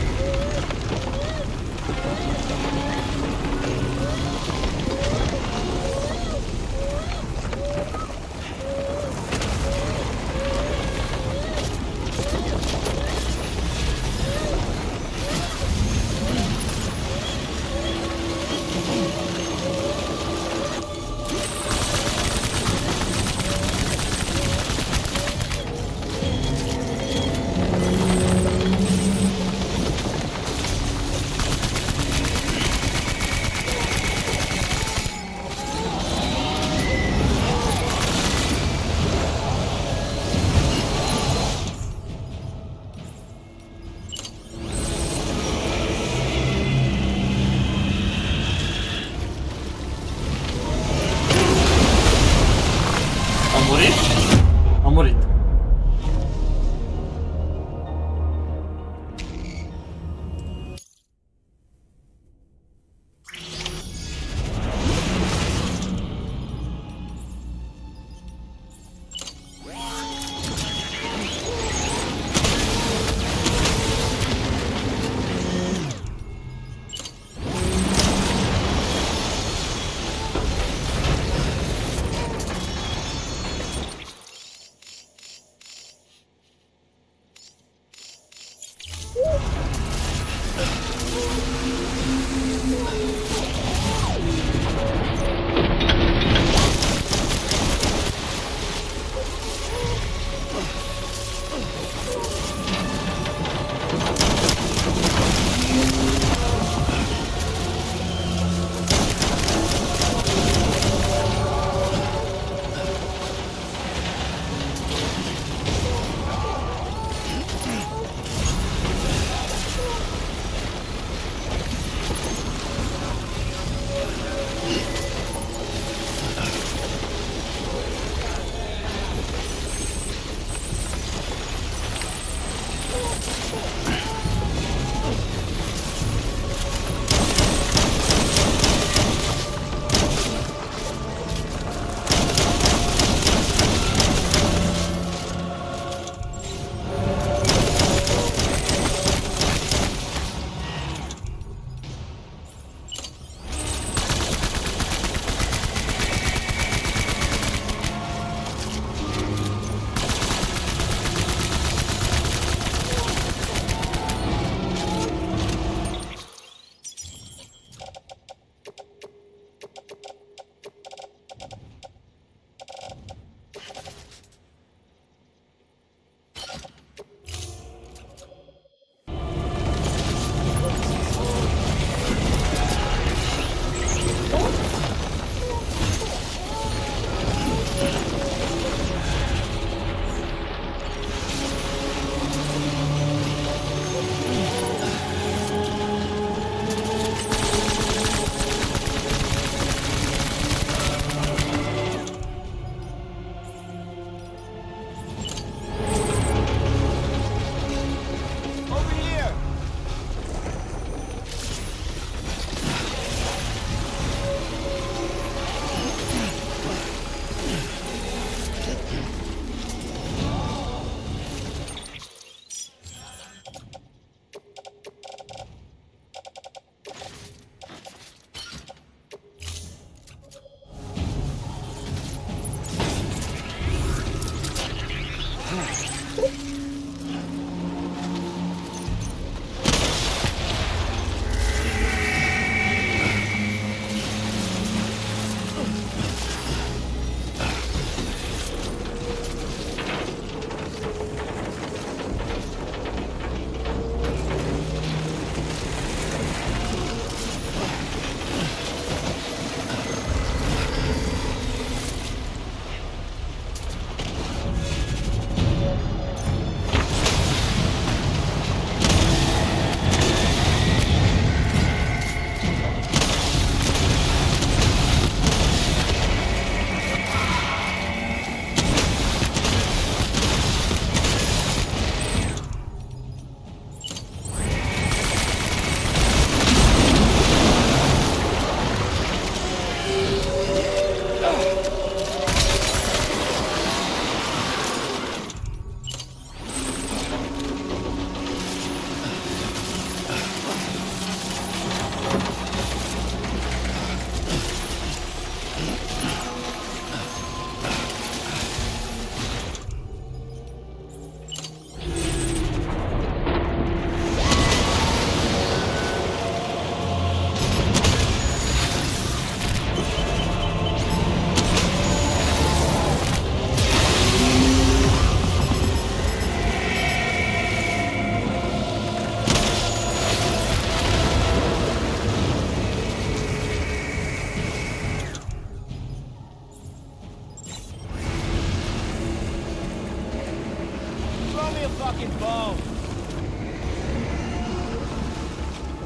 A murit.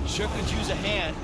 Sure could use a hand.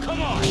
Come on!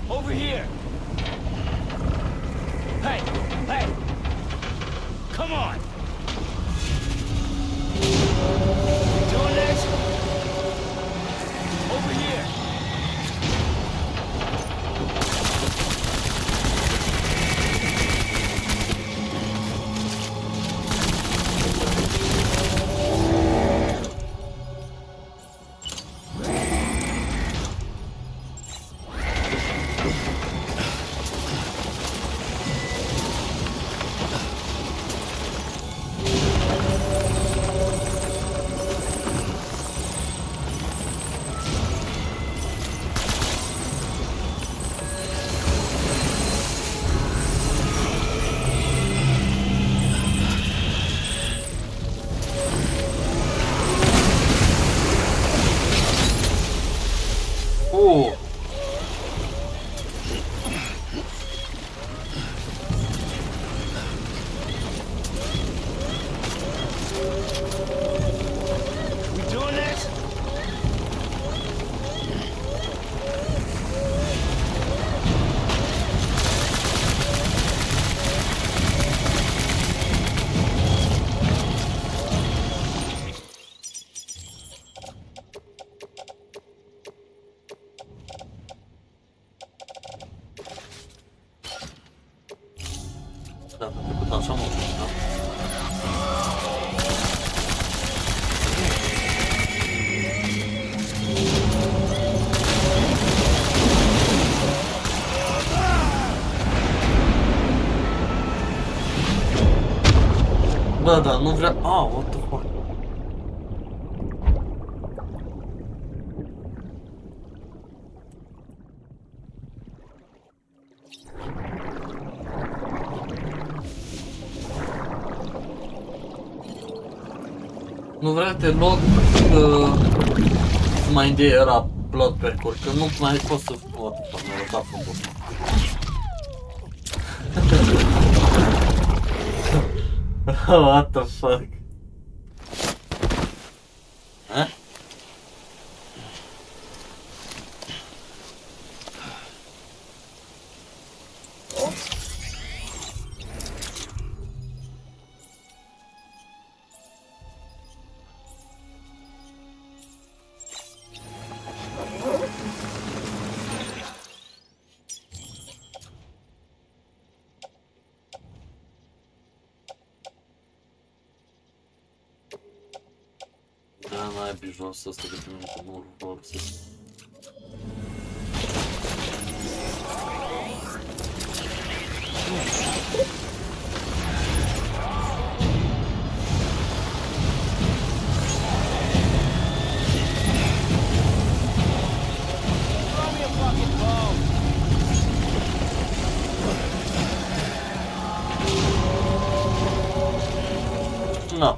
Over here! Hey! Hey! Come on! You doing this? Over here! Oh! We doing this? Data trecută așa mă da? Bă, da, nu vrea... Ah, what the fuck? Nu vreau să te log să mai îndie era plot pack-uri, că nu mai pot să... What the fuck, mi-a lăsat fundul. What the fuck? Eh? Da, mai bijos ăsta de pe mine că nu-l folosesc. No.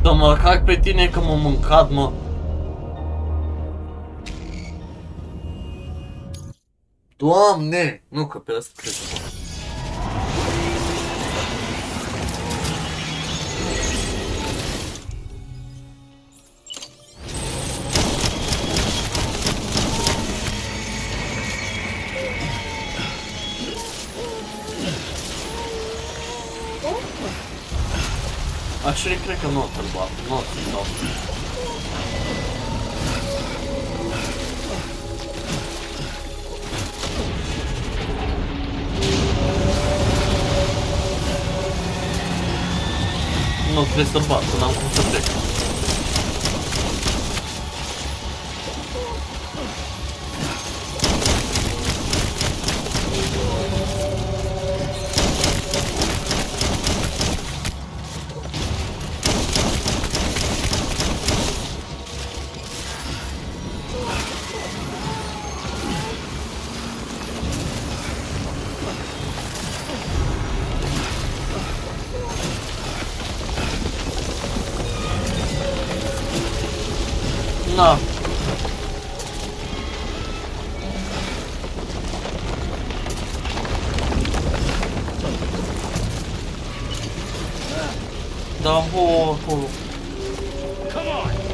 Să mă cac pe tine că m-a mâncat, mă. Doamne! Nu, că pe ăsta crezi. Actually, cred că nu o să-l bat, nu o să-l dau. Nu, trebuie să bat, că n-am cum să plec. Na. Da, acolo. Come on.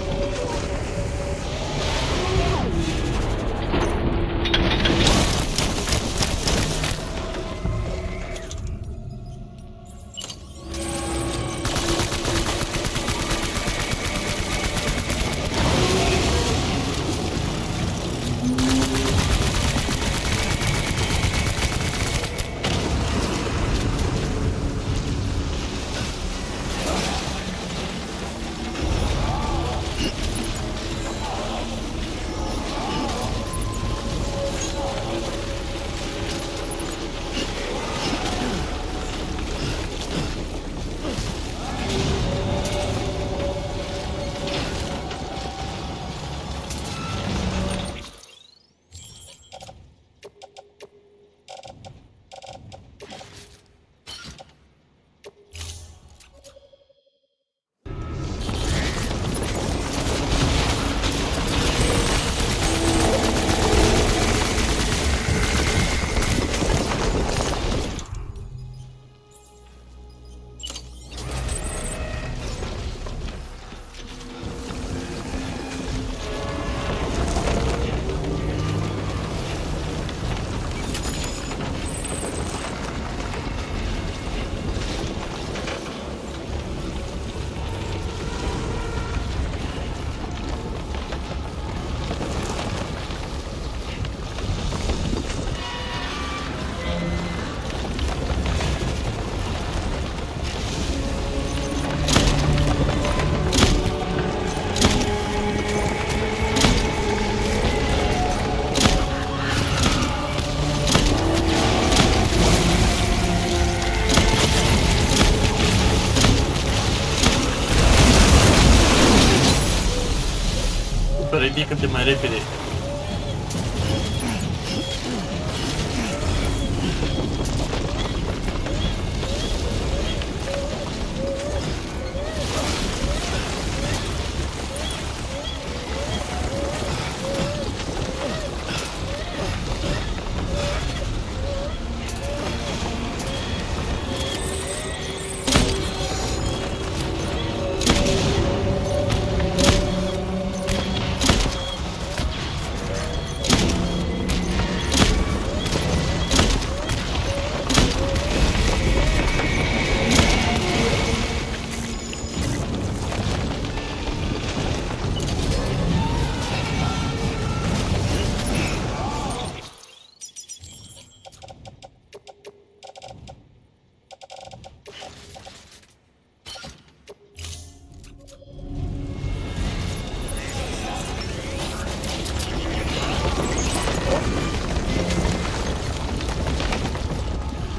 Ridică-te mai repede.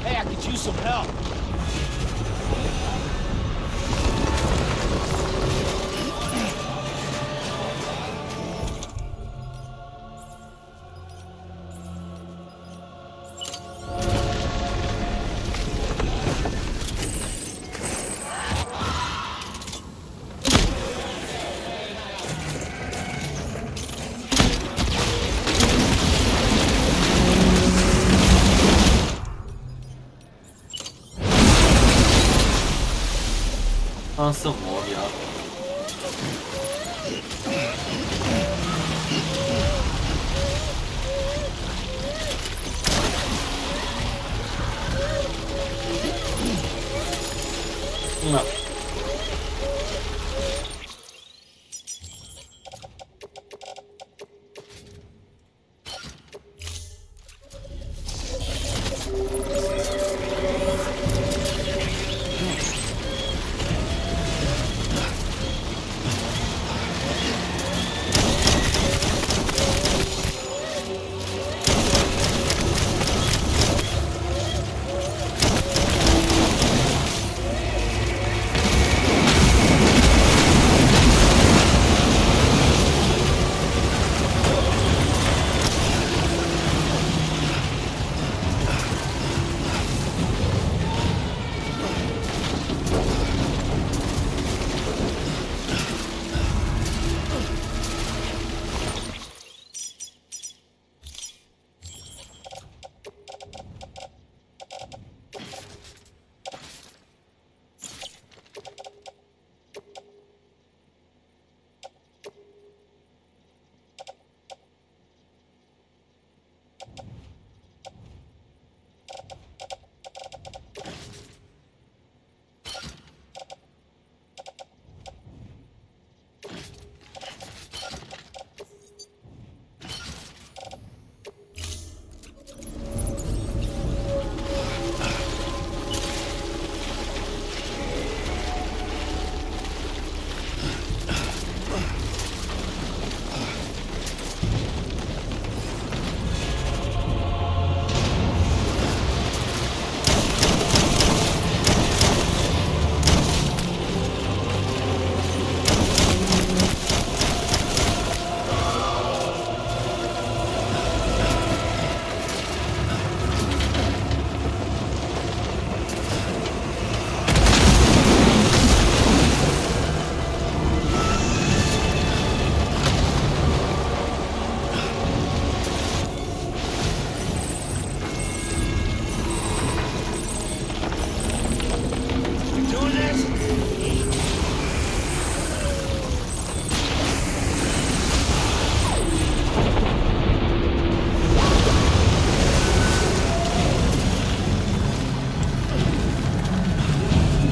Hey, I could use some help. Am să mor, ia. Na.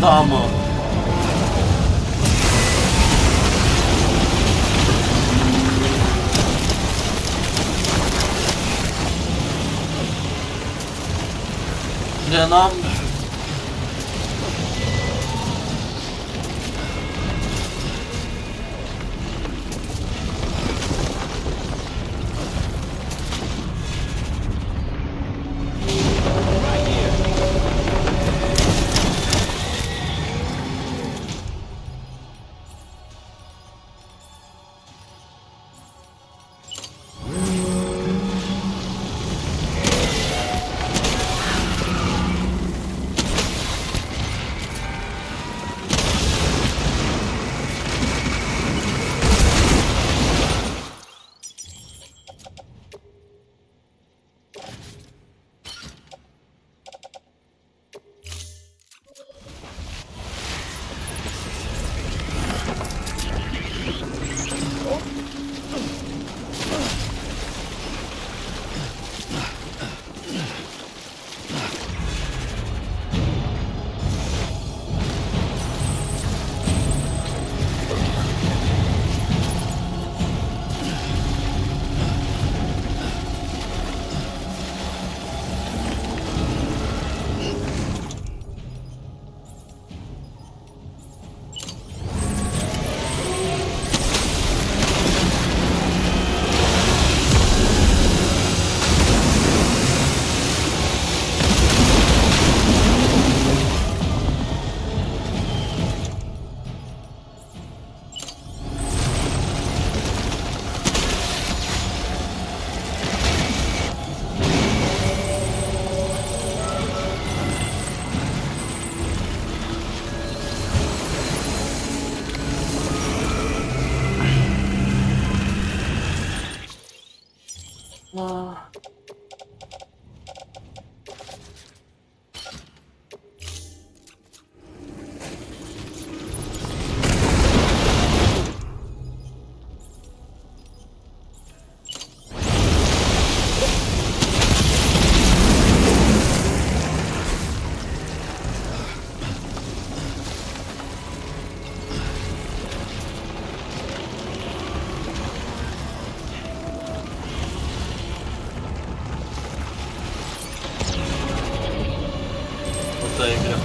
Da, mă. De n-am... Asta e grea.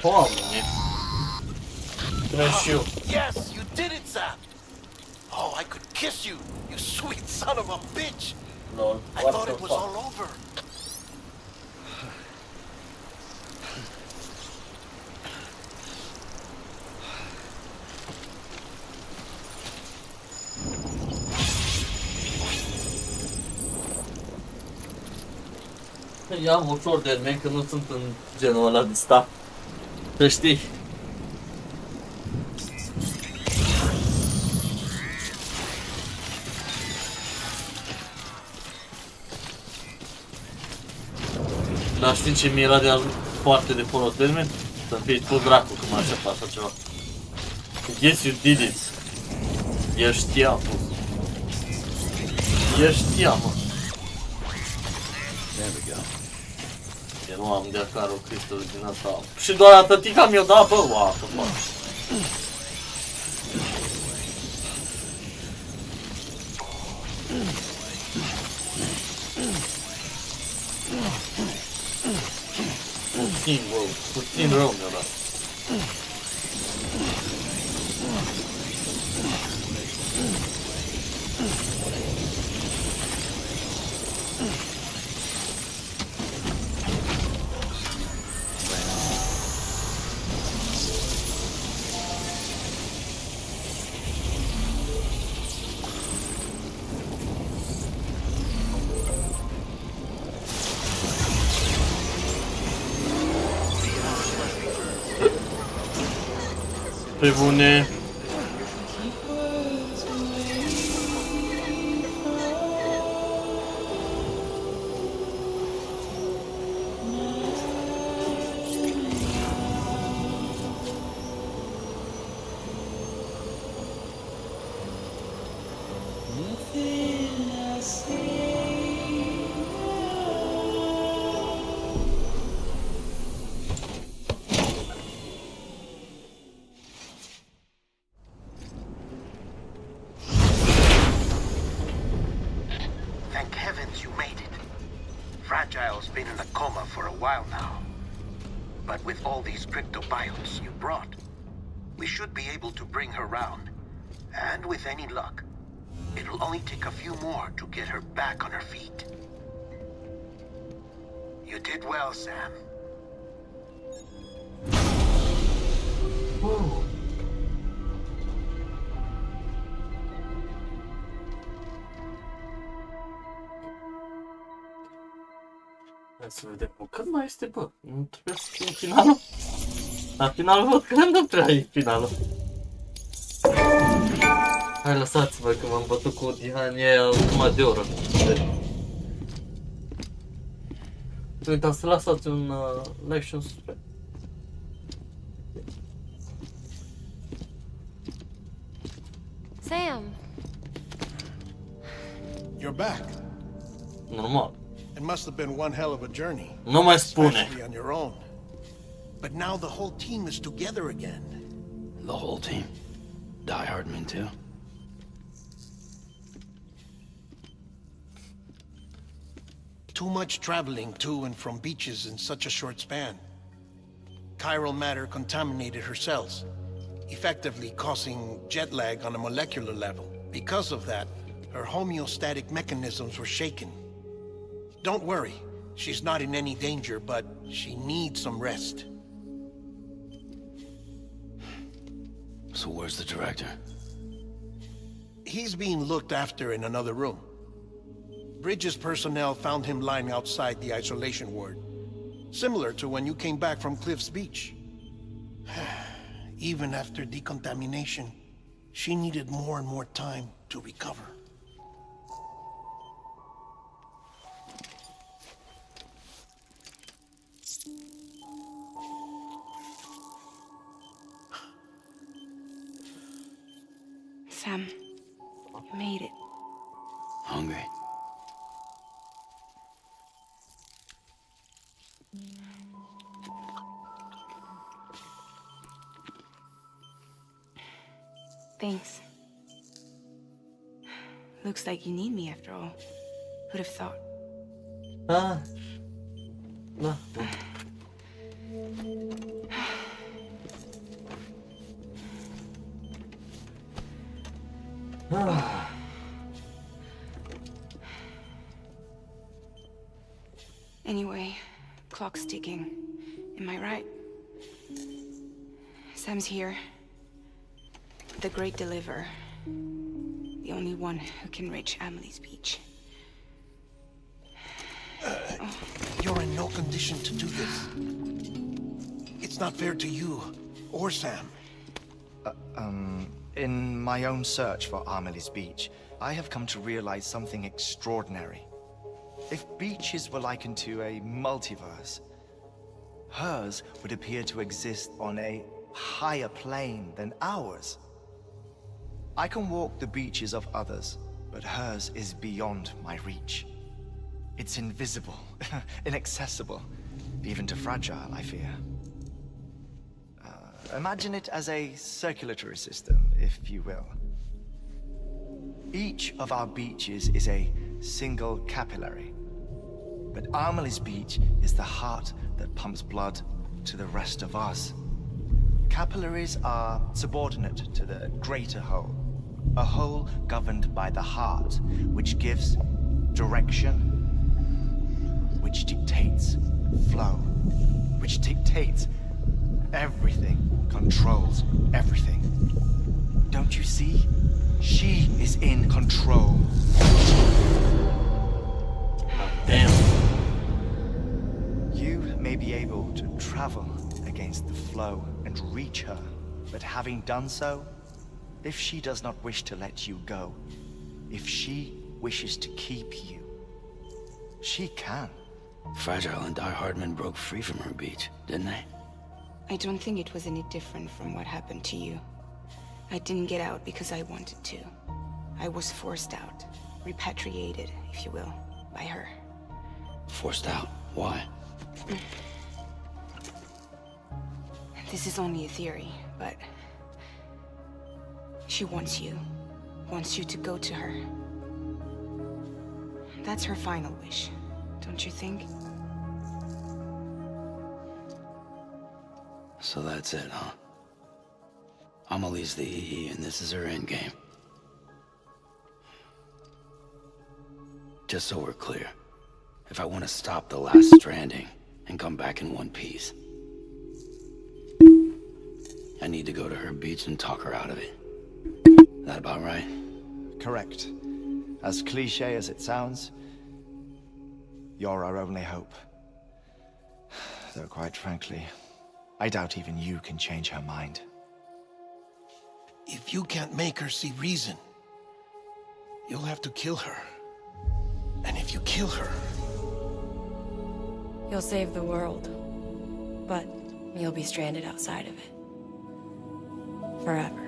Doamne! Trășiu! Yes, you did it, Sam! Oh, I could kiss you, you sweet son of a bitch! Lol, I thought it was all over. Ia-mi ușor de men, că nu sunt în genul ăla de sta. Să știi. Dar știi ce mi era de foarte de folos de men? Să-mi fii tu dracu că mă aștept așa ceva. Yes, you did it. El știa, mă. El știa, mă. There we go. Eu nu am de acar o cristală din asta. Și doar atâtica mi-o dat, bă, what the fuck. Puțin rău mi-o dat. Pe bune. while now. But with all these cryptobiotes you brought, we should be able to bring her round. And with any luck, it'll only take a few more to get her back on her feet. You did well, Sam. Woo. Hai să vedem. Cât mai este, bă? Nu trebuie să fie finalul? La final văd că nu prea e finalul. Hai, lăsați-vă că m-am bătut cu dihania jumătate de oră. Nu uitați să lăsați un like și un subscribe. Sam. You're back. Normal. It must have been one hell of a journey. Nu mai spune. Especially on your own. But now the whole team is together again. The whole team? Die Hardman too? Too much traveling to and from beaches in such a short span. Chiral matter contaminated her cells, effectively causing jet lag on a molecular level. Because of that, her homeostatic mechanisms were shaken. Don't worry, she's not in any danger, but she needs some rest. So where's the director? He's being looked after in another room. Bridges personnel found him lying outside the isolation ward. Similar to when you came back from Cliff's Beach. Even after decontamination, she needed more and more time to recover. Sam, you made it. Hungry? Thanks. Looks like you need me after all. Who'd have thought? Ah. Da. Ah. Anyway, clock's ticking. Am I right? Sam's here. The great deliverer. The only one who can reach Amelie's beach. You're in no condition to do this. It's not fair to you or Sam. In my own search for Amelie's beach, I have come to realize something extraordinary. If beaches were likened to a multiverse, hers would appear to exist on a higher plane than ours. I can walk the beaches of others, but hers is beyond my reach. It's invisible, inaccessible, even to fragile, I fear. Imagine it as a circulatory system, if you will. Each of our beaches is a single capillary, but Amelie's beach is the heart that pumps blood to the rest of us. Capillaries are subordinate to the greater whole, a whole governed by the heart, which gives direction, which dictates flow, which dictates everything, controls everything. Don't you see? She is in control. Damn. You may be able to travel against the flow and reach her, but having done so, if she does not wish to let you go, if she wishes to keep you, she can. Fragile and Die Hardman broke free from her beach, didn't they? I don't think it was any different from what happened to you. I didn't get out because I wanted to. I was forced out, repatriated, if you will, by her. Forced out? Why? This is only a theory, but she wants you to go to her. That's her final wish, don't you think? So that's it, huh? Amelie's the EE and this is her endgame. Just so we're clear, if I want to stop the last stranding and come back in one piece, I need to go to her beach and talk her out of it. That about right? Correct. As cliche as it sounds, you're our only hope. Though quite frankly, I doubt even you can change her mind. If you can't make her see reason, you'll have to kill her. And if you kill her... You'll save the world, but you'll be stranded outside of it. Forever.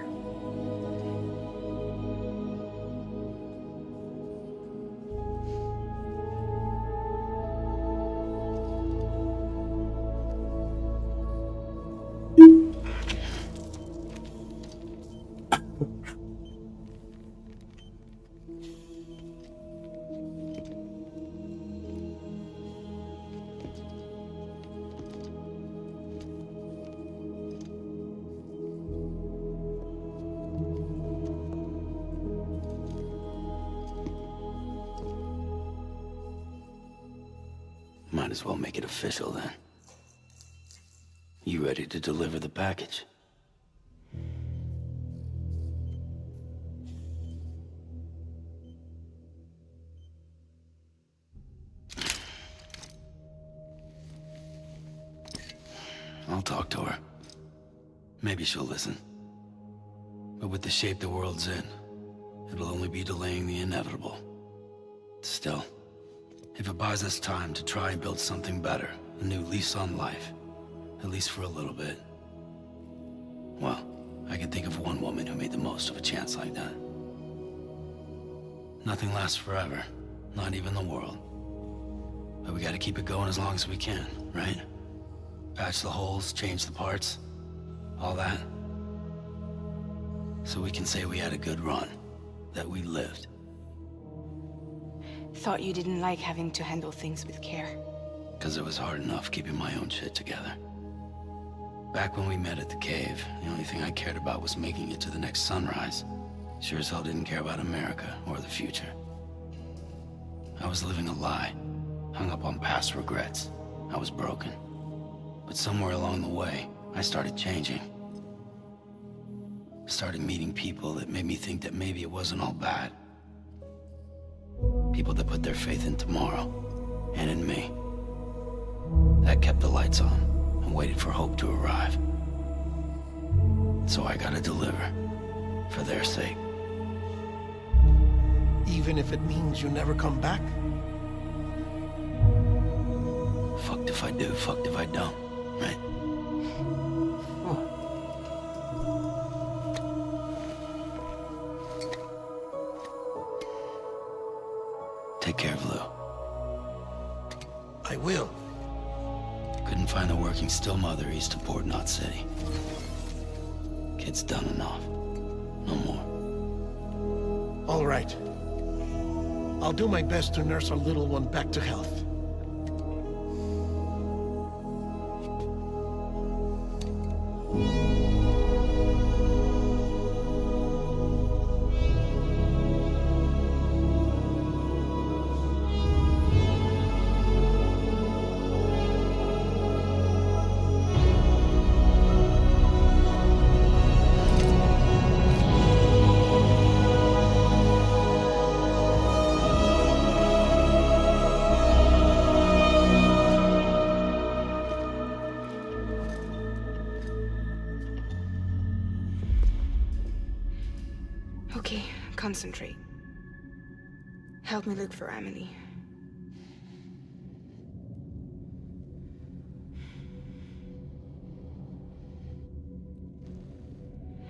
Might as well make it official then. You ready to deliver the package? I'll talk to her. Maybe she'll listen. But with the shape the world's in, it'll only be delaying the inevitable. Still, if it buys us time to try and build something better, a new lease on life, at least for a little bit, well, I can think of one woman who made the most of a chance like that. Nothing lasts forever, not even the world. But we gotta keep it going as long as we can, right? Patch the holes, change the parts, all that. So we can say we had a good run, that we lived. Thought you didn't like having to handle things with care. Because it was hard enough keeping my own shit together. Back when we met at the cave, the only thing I cared about was making it to the next sunrise. Sure as hell didn't care about America or the future. I was living a lie, hung up on past regrets. I was broken. But somewhere along the way, I started changing. Started meeting people that made me think that maybe it wasn't all bad. People that put their faith in tomorrow, and in me. That kept the lights on, and waited for hope to arrive. So I gotta deliver, for their sake. Even if it means you never come back? Fucked if I do, fucked if I don't, right? Take care of Lou. I will. Couldn't find a working still mother east of Port Knot City. Kid's done enough. No more. All right. I'll do my best to nurse our little one back to health. Okay, concentrate. Help me look for Emily.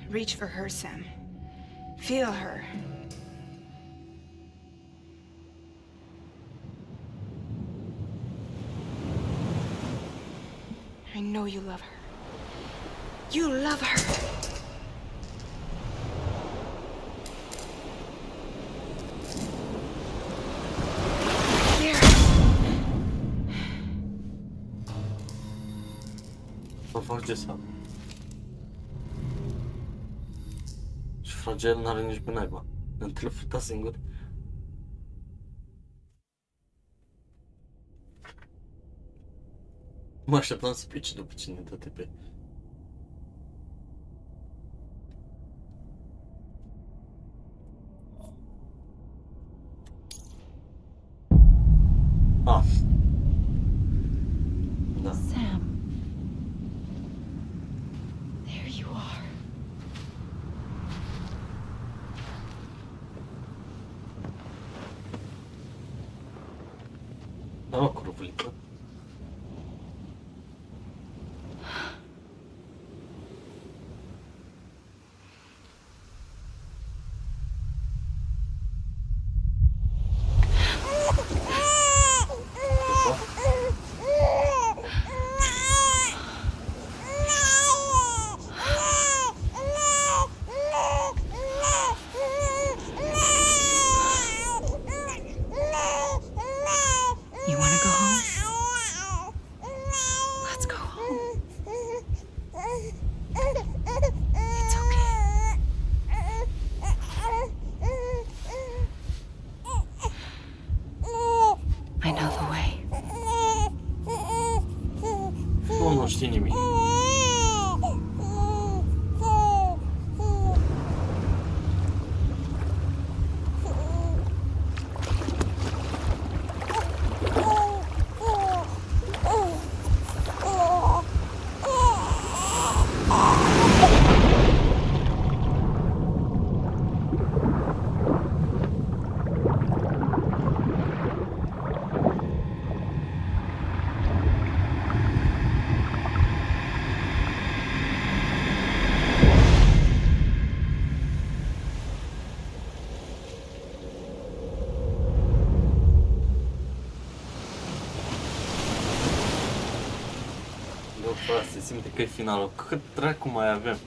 Reach for her, Sam. Feel her. I know you love her. You love her! Să fac de sau. Și fragil n-are nici pe naiba. În telefonul singur. Mă așteptam să pice după cine dă TP. Ah. Da. Sam. There you are. Da, mă, curuvulică. You want to go home? Let's go home. It's okay. I know the way. Nu știi nimic. Se simte că e finalul. Cât dracu mai avem?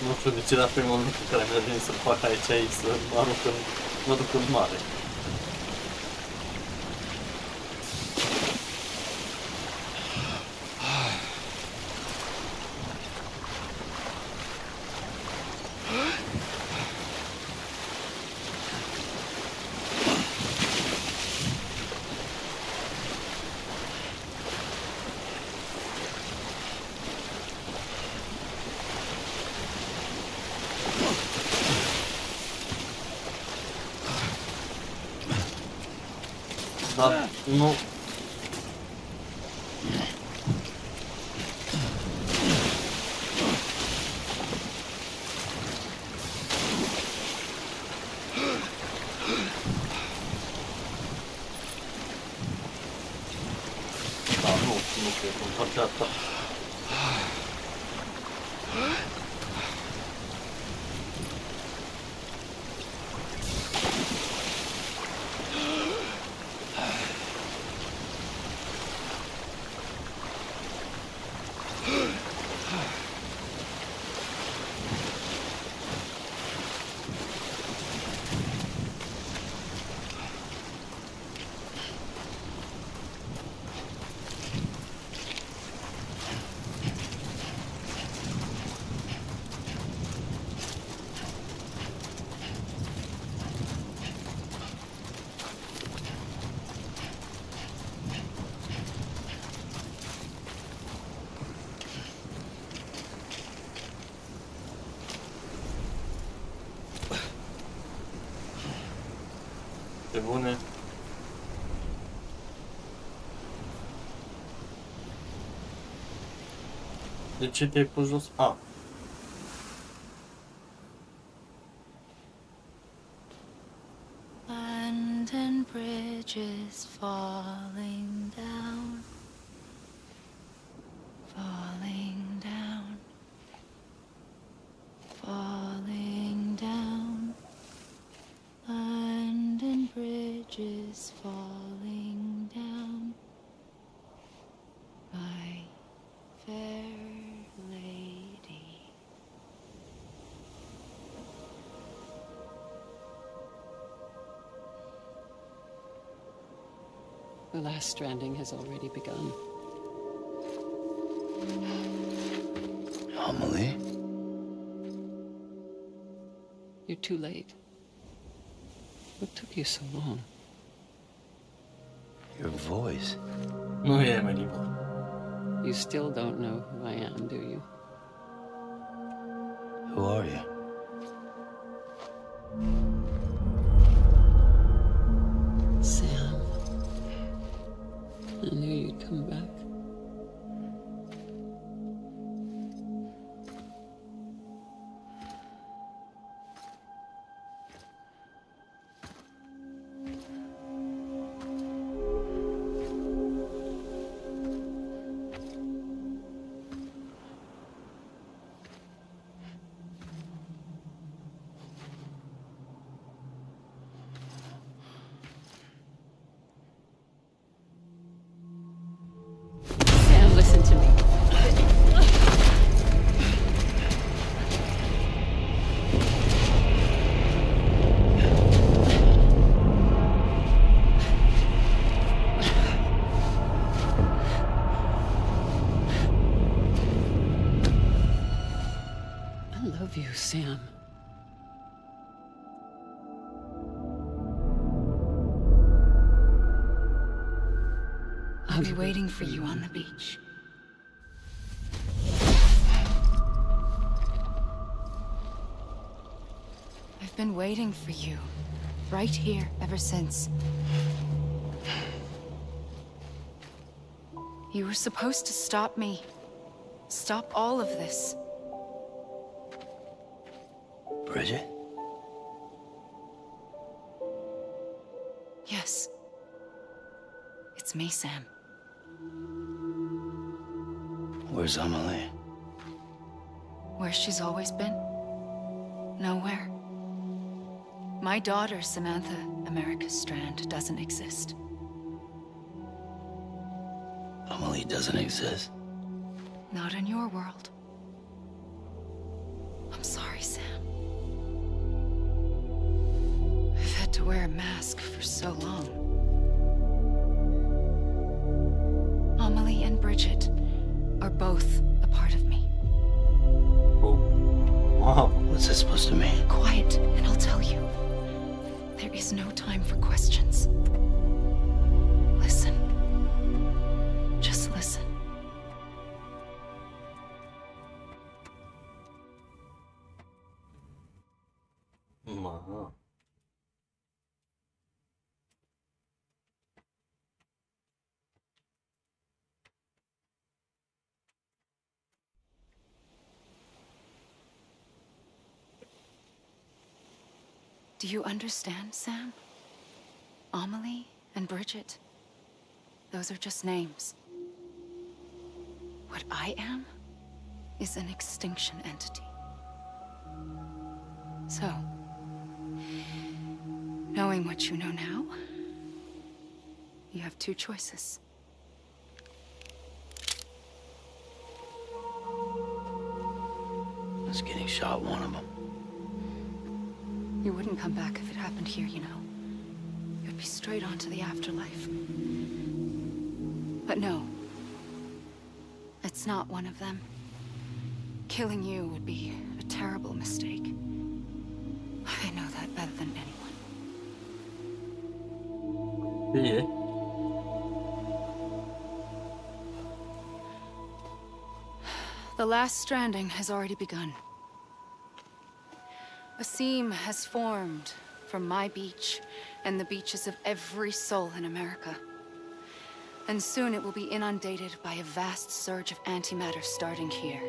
Nu știu de ce, dar primul lucru care mi-a venit să-l fac aici e să mă duc în mare. Dar nu... Da, nu cred că îmi face asta. Pe bune. De ce te-ai pus jos? A. bridges falling down, falling down, falling down. London Bridge is falling down, my fair lady. The last stranding has already begun. Amelie? You're too late. What took you so long? Your voice. Nu e Emily, bă. You still don't know who I am, do you? Who are you? Sam. I knew you'd come back. Sam, listen to me. I love you, Sam. I'll be waiting for you on the beach. I've been waiting for you, right here, ever since. You were supposed to stop me. Stop all of this. Bridget? Yes. It's me, Sam. Where's Amelie? Where she's always been? Nowhere. My daughter, Samantha America Strand, doesn't exist. Amelie doesn't exist. Not in your world. I'm sorry, Sam. I've had to wear a mask for so long. Amelie and Bridget are both a part of me. Oh. Wow. What's that supposed to mean? Quiet, and I'll tell you. There is no time for questions. Listen. Just listen. Aha. Do you understand, Sam? Amelie and Bridget, those are just names. What I am is an extinction entity. So, knowing what you know now, you have two choices. Was getting shot one of them. You wouldn't come back if it happened here, you know. You'd be straight on to the afterlife. But no. It's not one of them. Killing you would be a terrible mistake. I know that better than anyone. Yeah. The last stranding has already begun. A seam has formed from my beach and the beaches of every soul in America. And soon it will be inundated by a vast surge of antimatter starting here.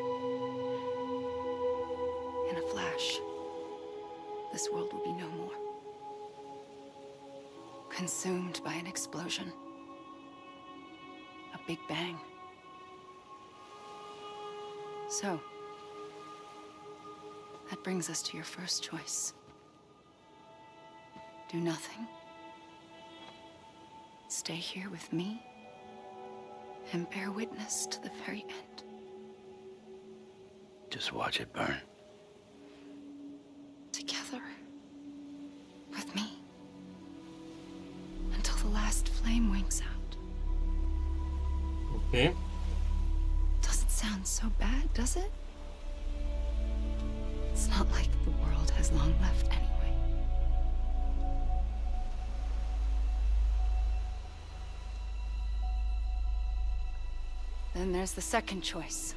In a flash, this world will be no more. consumed by an explosion. A big bang. So, that brings us to your first choice. Do nothing. Stay here with me and bear witness to the very end. Just watch it burn. Together. With me. Until the last flame winks out. Okay. Doesn't sound so bad, does it? It's not like the world has long left anyway. Then there's the second choice.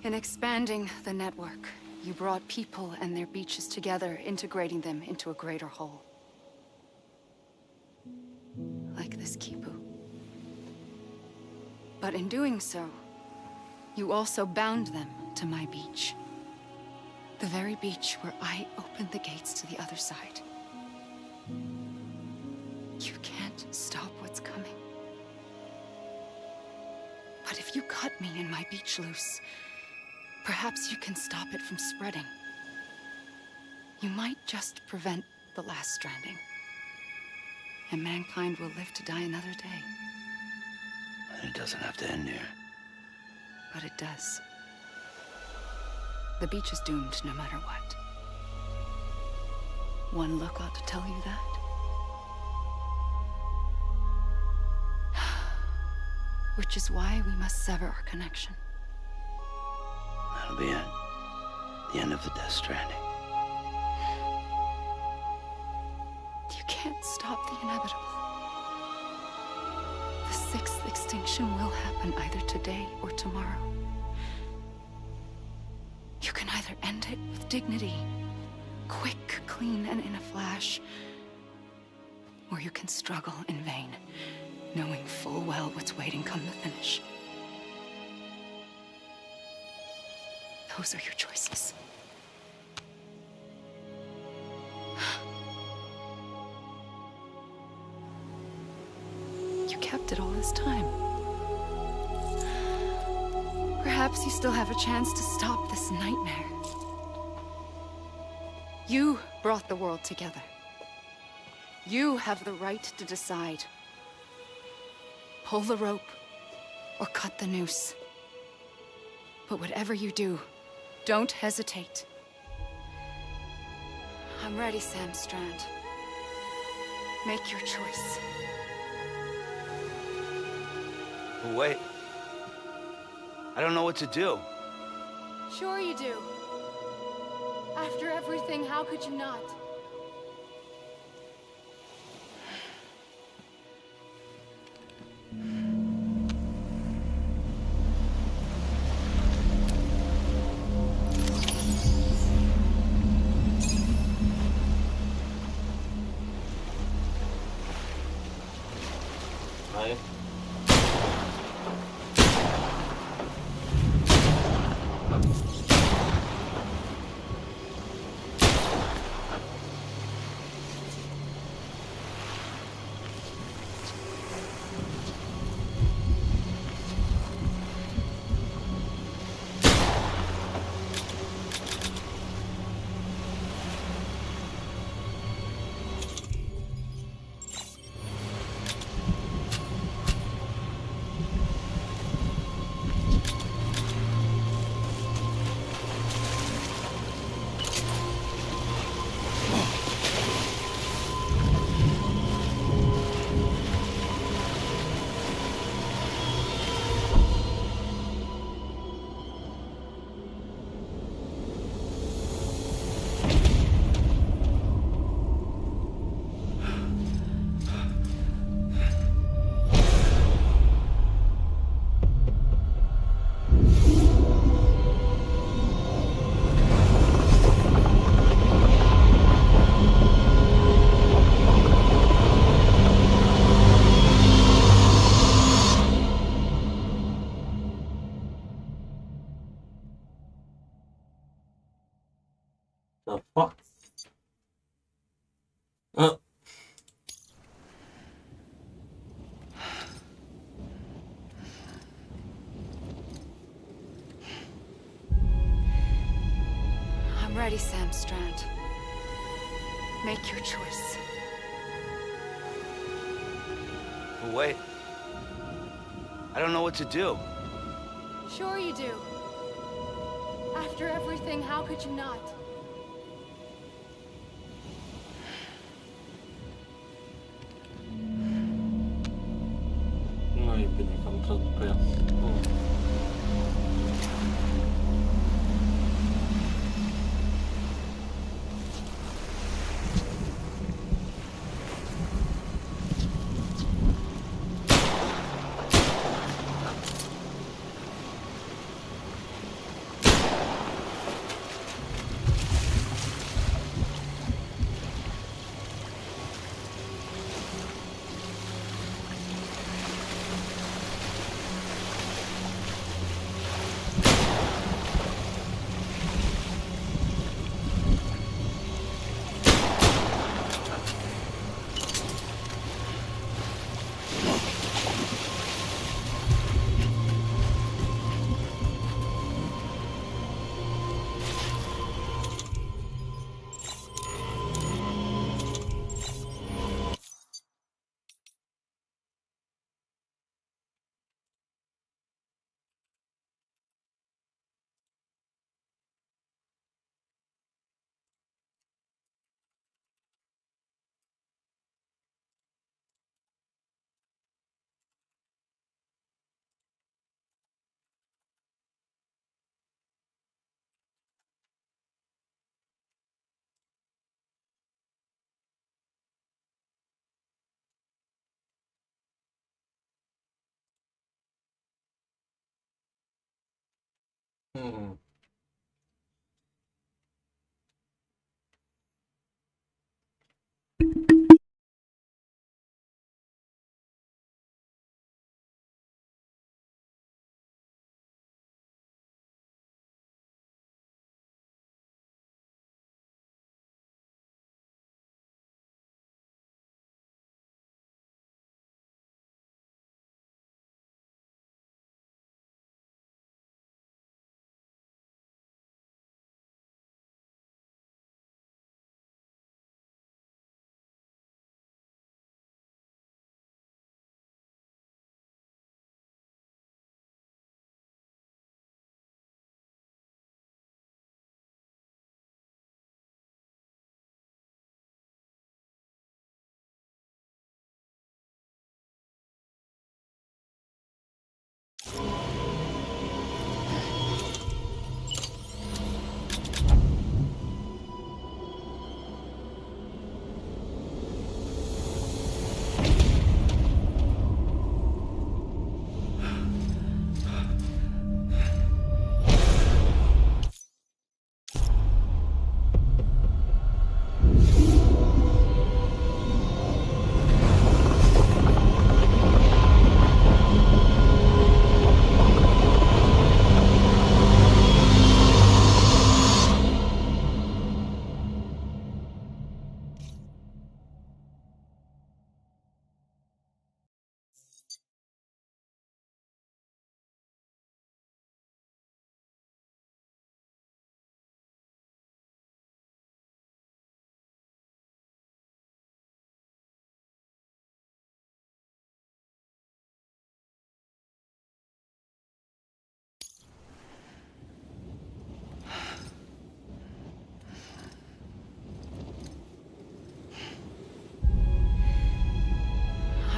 In expanding the network, you brought people and their beaches together, integrating them into a greater whole. Like this Kipu. But in doing so, you also bound them to my beach. The very beach where I opened the gates to the other side. You can't stop what's coming. But if you cut me and my beach loose, perhaps you can stop it from spreading. You might just prevent the last stranding. And mankind will live to die another day. It doesn't have to end here. But it does. The beach is doomed no matter what. One look ought to tell you that. Which is why we must sever our connection. That'll be it. The end of the Death Stranding. You can't stop the inevitable. The sixth extinction will happen either today or tomorrow. You can either end it with dignity, quick, clean, and in a flash, or you can struggle in vain, knowing full well what's waiting come the finish. Those are your choices. You kept it all this time. Perhaps you still have a chance to stop this nightmare. You brought the world together. You have the right to decide. Pull the rope or cut the noose. But whatever you do, don't hesitate. I'm ready, Sam Strand. Make your choice. Wait. I don't know what to do. Sure you do. After everything, how could you not? Right. The fuck? I'm ready, Sam Strand. Make your choice. But wait. I don't know what to do. Sure you do. After everything, how could you not? Nu e bine că am tras după ea.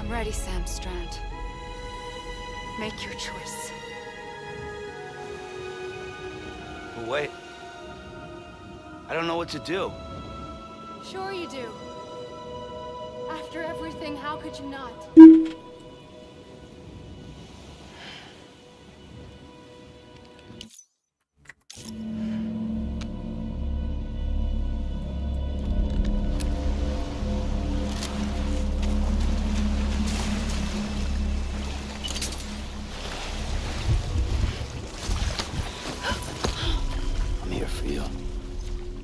I'm ready, Sam Strand. Make your choice. But wait. I don't know what to do. Sure you do. After everything, how could you not? I'm here for you.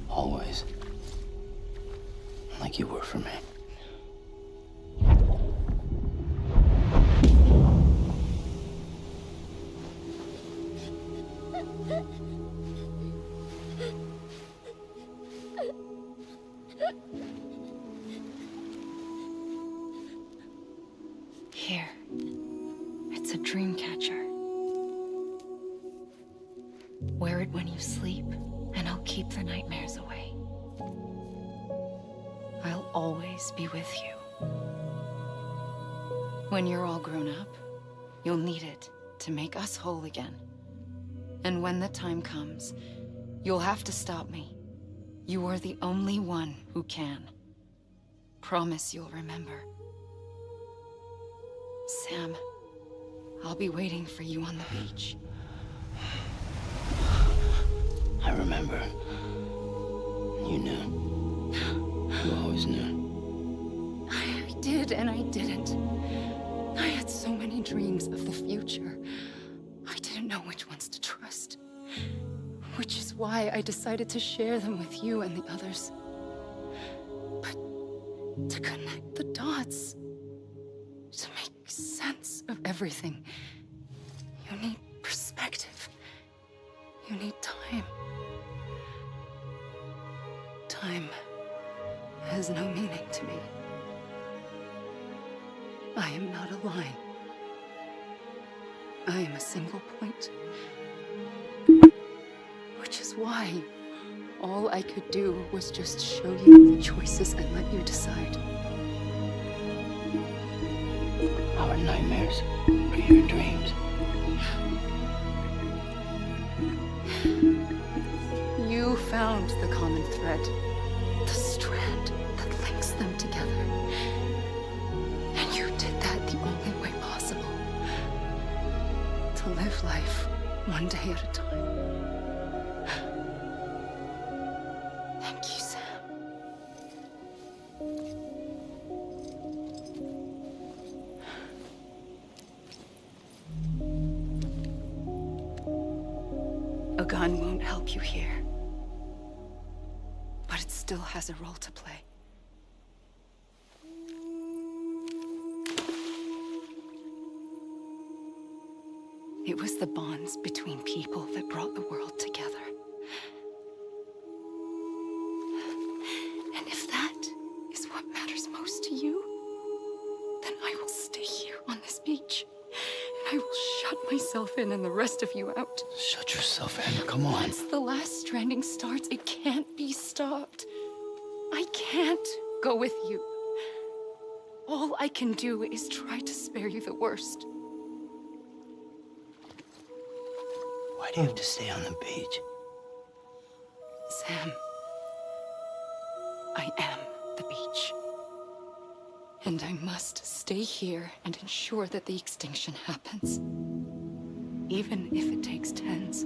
Always. Like you were for me. Here. It's a dream catcher. Wear it when you sleep, and I'll keep the nightmares away. I'll always be with you. When you're all grown up, you'll need it to make us whole again. And when the time comes, you'll have to stop me. You are the only one who can. Promise you'll remember. Sam, I'll be waiting for you on the beach. I remember. You knew. You always knew. I did and I didn't. I had so many dreams of the future. I didn't know which ones to trust. Which is why I decided to share them with you and the others. But to connect the dots, to make sense of everything, you need perspective. You need time. Time has no meaning to me. I am not a line. I am a single point. Which is why all I could do was just show you the choices and let you decide. Our nightmares are your dreams. You found the common thread, the strand that links them together. And you did that the only way possible. To live life one day at a time. Thank you, Sam. A gun won't help you here. But it still has a role to play. It was the bonds between people that brought the world together. And if that is what matters most to you, then I will stay here on this beach. And I will shut myself in and the rest of you out. Shut yourself in, come on. Once the last stranding starts, it can't be stopped. I can't go with you. All I can do is try to spare you the worst. Why do you have to stay on the beach? Sam, I am the beach. And I must stay here and ensure that the extinction happens. Even if it takes tens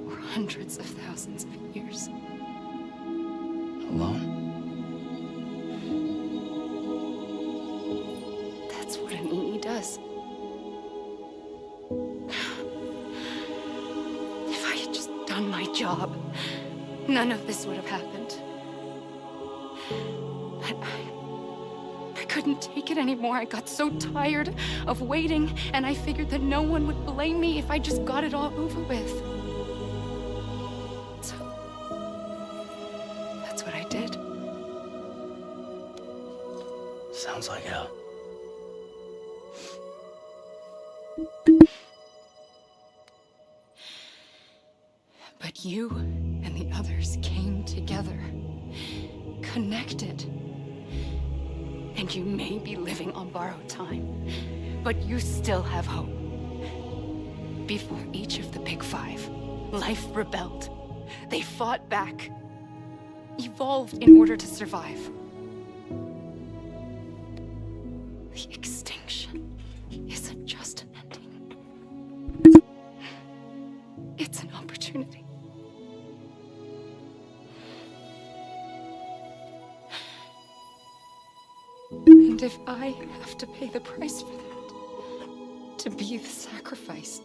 or hundreds of thousands of years. Alone? That's what an EE does. If I had just done my job, none of this would have happened. But I couldn't take it anymore. I got so tired of waiting, and I figured that no one would blame me if I just got it all over with. So, that's what I did. Sounds like hell. But you and the others came together, connected. And you may be living on borrowed time, but you still have hope. Before each of the Big Five, life rebelled. They fought back, evolved in order to survive. The extinction isn't just an ending. It's an opportunity. And if I have to pay the price for that, to be the sacrifice,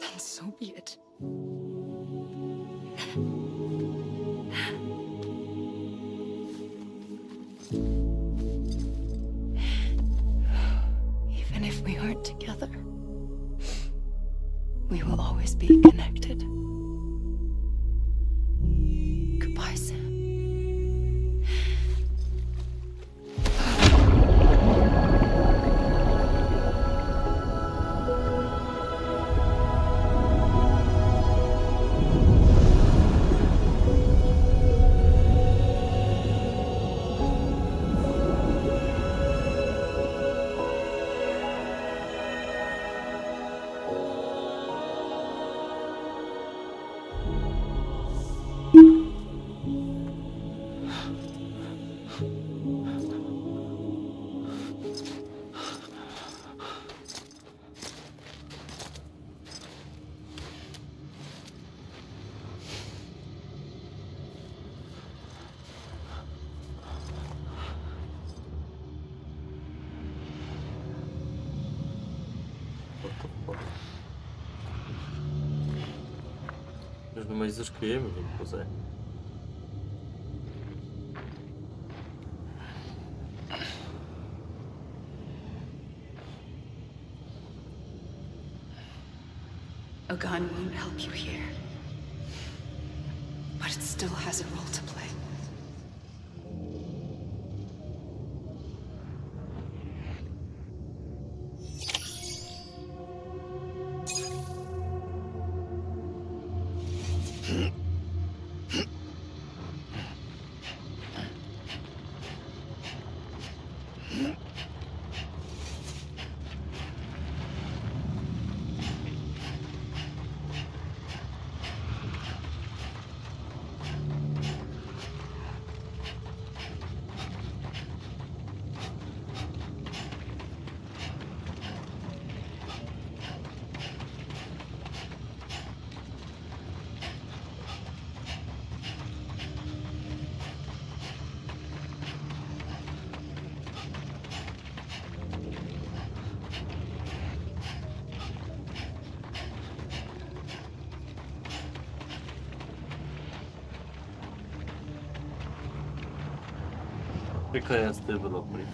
then so be it. Even if we aren't together, we will always be connected. Goodbye, Sam. Nu mai zici că e Emily, poza aia. A gun won't help you here. But it still has a role to play. Cred că aia sunt developeri.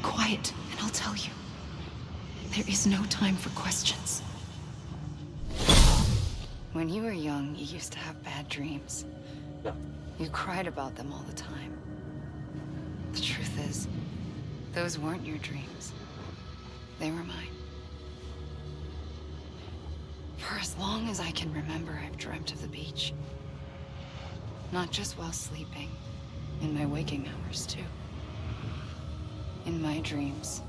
Quiet, and I'll tell you. There is no time for questions. When you were young, you used to have bad dreams. You cried about them all the time. The truth is, those weren't your dreams. They were mine. For as long as I can remember, I've dreamt of the beach. Not just while sleeping, in my waking hours too. In my dreams,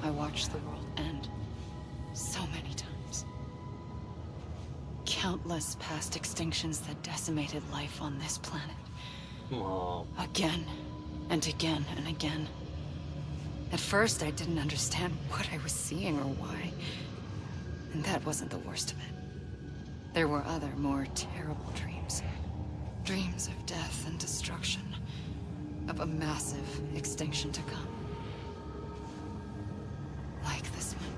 I watched the world end so many times. Countless past extinctions that decimated life on this planet. Wow. Again and again and again. At first, I didn't understand what I was seeing or why. And that wasn't the worst of it. There were other, more terrible dreams. Dreams of death and destruction. Of a massive extinction to come. Like this one.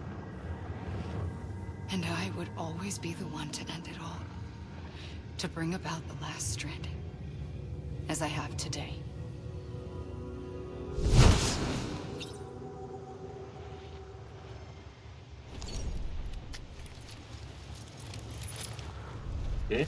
And I would always be the one to end it all. To bring about the last stranding. As I have today. Okay.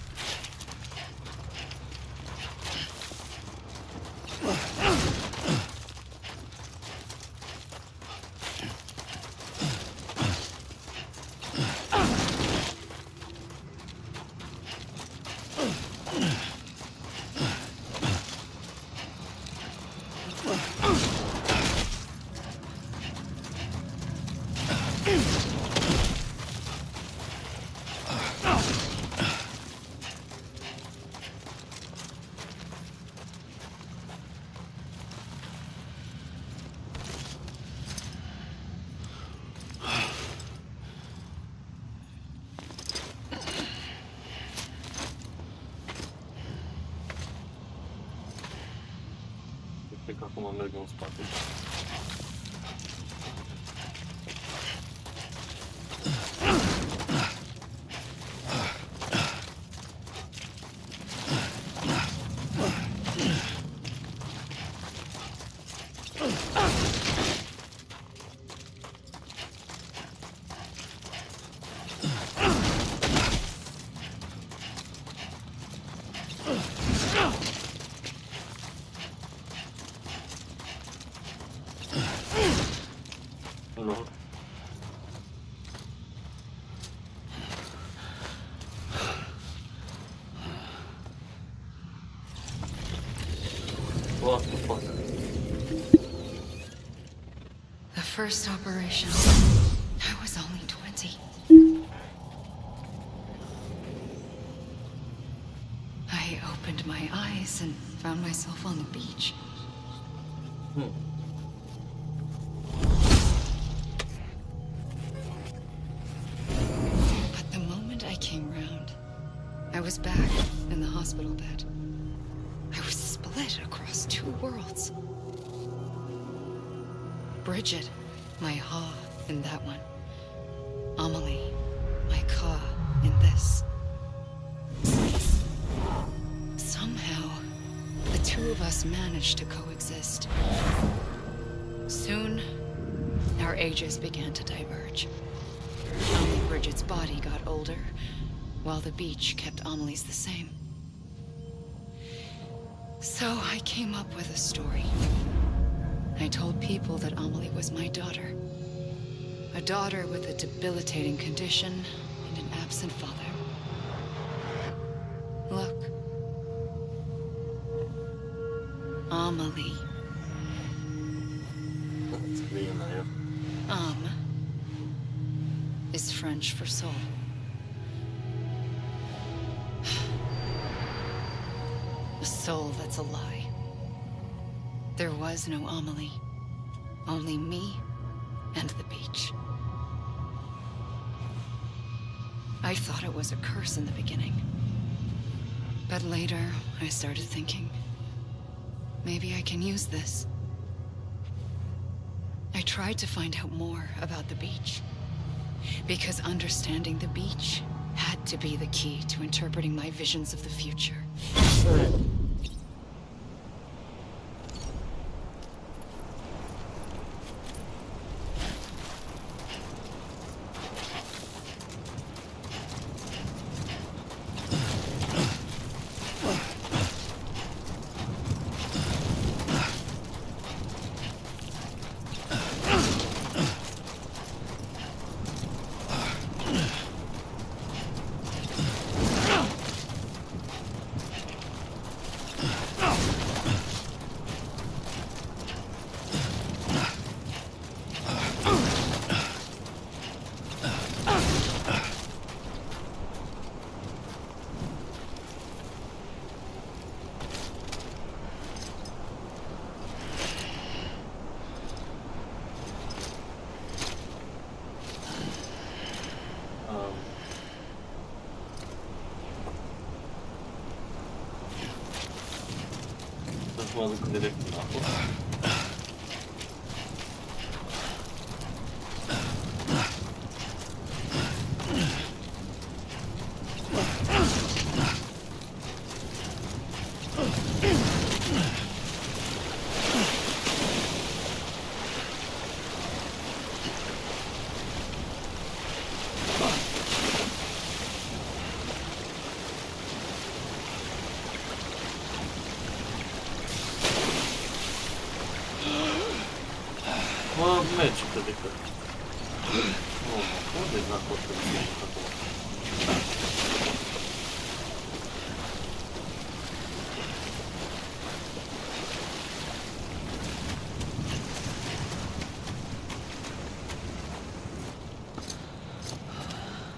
Cred că acum merg în spate. Lol. What the fuck? The first operation, I was only 20. I opened my eyes and found myself on the beach. But the moment I came round, I was back in the hospital bed. I was split across two worlds. Bridget, my Ha in that one. Amelie, my Ka in this. Somehow, the two of us managed to coexist. Soon, our ages began to diverge. Only Bridget's body got older, while the beach kept Amelie's the same. So I came up with a story. I told people that Amelie was my daughter. A daughter with a debilitating condition and an absent father. Look. Amelie. Is French for soul. A soul that's a lie. There was no Amelie. Only me and the beach. I thought it was a curse in the beginning. But later, I started thinking, maybe I can use this. I tried to find out more about the beach. Because understanding the beach had to be the key to interpreting my visions of the future. Mă duc direct în apă. Mă, mergi cât de cât. Nu, unde n-a fost să fie acolo?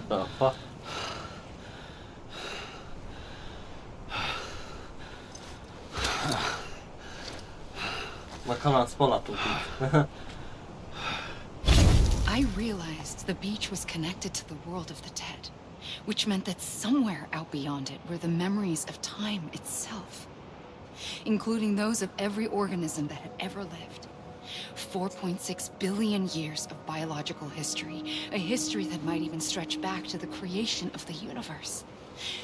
Da, pa. Măcar l-am spălat un pic. I realized the beach was connected to the world of the dead, which meant that somewhere out beyond it were the memories of time itself, including those of every organism that had ever lived. 4.6 billion years of biological history, a history that might even stretch back to the creation of the universe.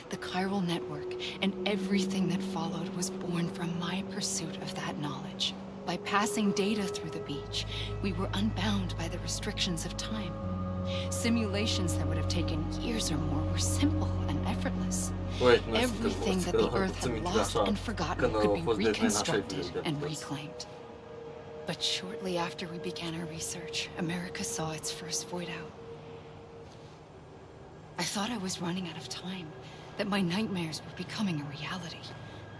The chiral network and everything that followed was born from my pursuit of that knowledge. By passing data through the beach, we were unbound by the restrictions of time. Simulations that would have taken years or more were simple and effortless. Everything that the Earth had lost and forgotten could be reconstructed and reclaimed. But shortly after we began our research, America saw its first void out. I thought I was running out of time, that my nightmares were becoming a reality.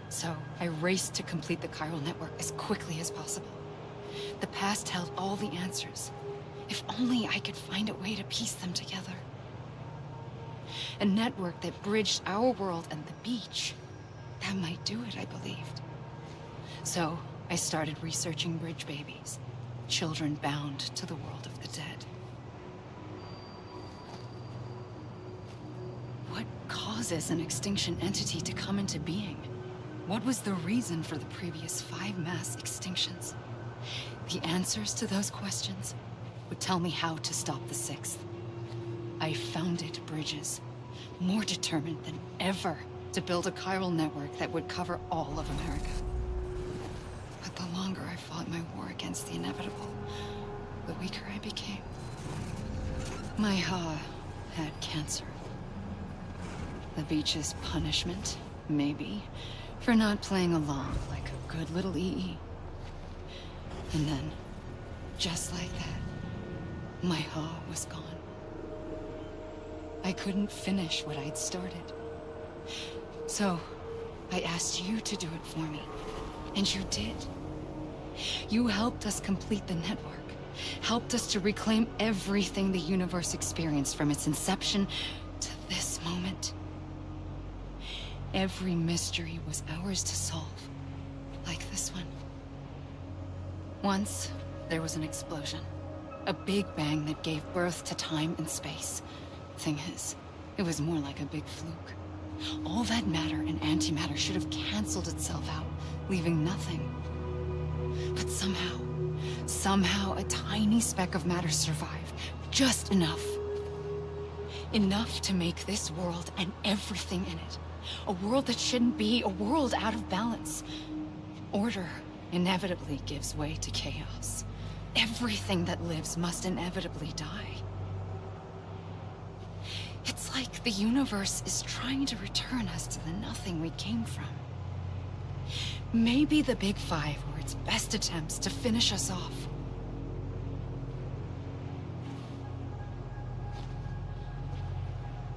So I raced to complete the chiral network as quickly as possible. The past held all the answers. If only I could find a way to piece them together. A network that bridged our world and the beach. That might do it, I believed. So I started researching bridge babies, children bound to the world of the dead. What causes an extinction entity to come into being? What was the reason for the previous 5 mass extinctions? The answers to those questions would tell me how to stop the 6th. I founded bridges, more determined than ever to build a chiral network that would cover all of America. But the longer I fought my war against the inevitable, the weaker I became. My Ha had cancer. The beach's punishment, maybe, for not playing along like a good little EE. And then, just like that, my Ha was gone. I couldn't finish what I'd started. So, I asked you to do it for me, and you did. You helped us complete the network, helped us to reclaim everything the universe experienced from its inception to this moment. Every mystery was ours to solve, like this one. Once, there was an explosion. A big bang that gave birth to time and space. Thing is, it was more like a big fluke. All that matter and antimatter should have canceled itself out, leaving nothing. But somehow a tiny speck of matter survived. Just enough. Enough to make this world and everything in it. A world that shouldn't be, a world out of balance. Order inevitably gives way to chaos. Everything that lives must inevitably die. It's like the universe is trying to return us to the nothing we came from. Maybe the Big Five were its best attempts to finish us off.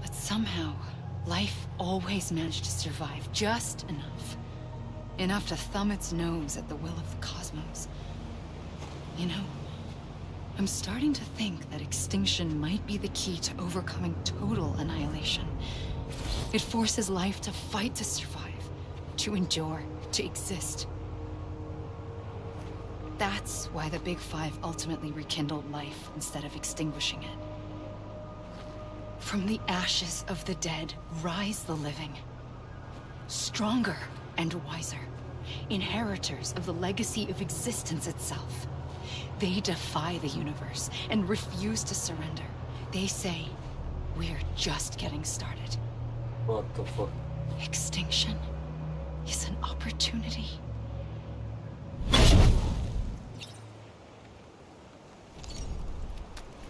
But somehow, life always managed to survive just enough. Enough to thumb its nose at the will of the cosmos. You know, I'm starting to think that extinction might be the key to overcoming total annihilation. It forces life to fight to survive, to endure, to exist. That's why the Big Five ultimately rekindled life instead of extinguishing it. From the ashes of the dead rise the living. Stronger and wiser. Inheritors of the legacy of existence itself. They defy the universe and refuse to surrender. They say, we're just getting started. What the fuck? Extinction is an opportunity.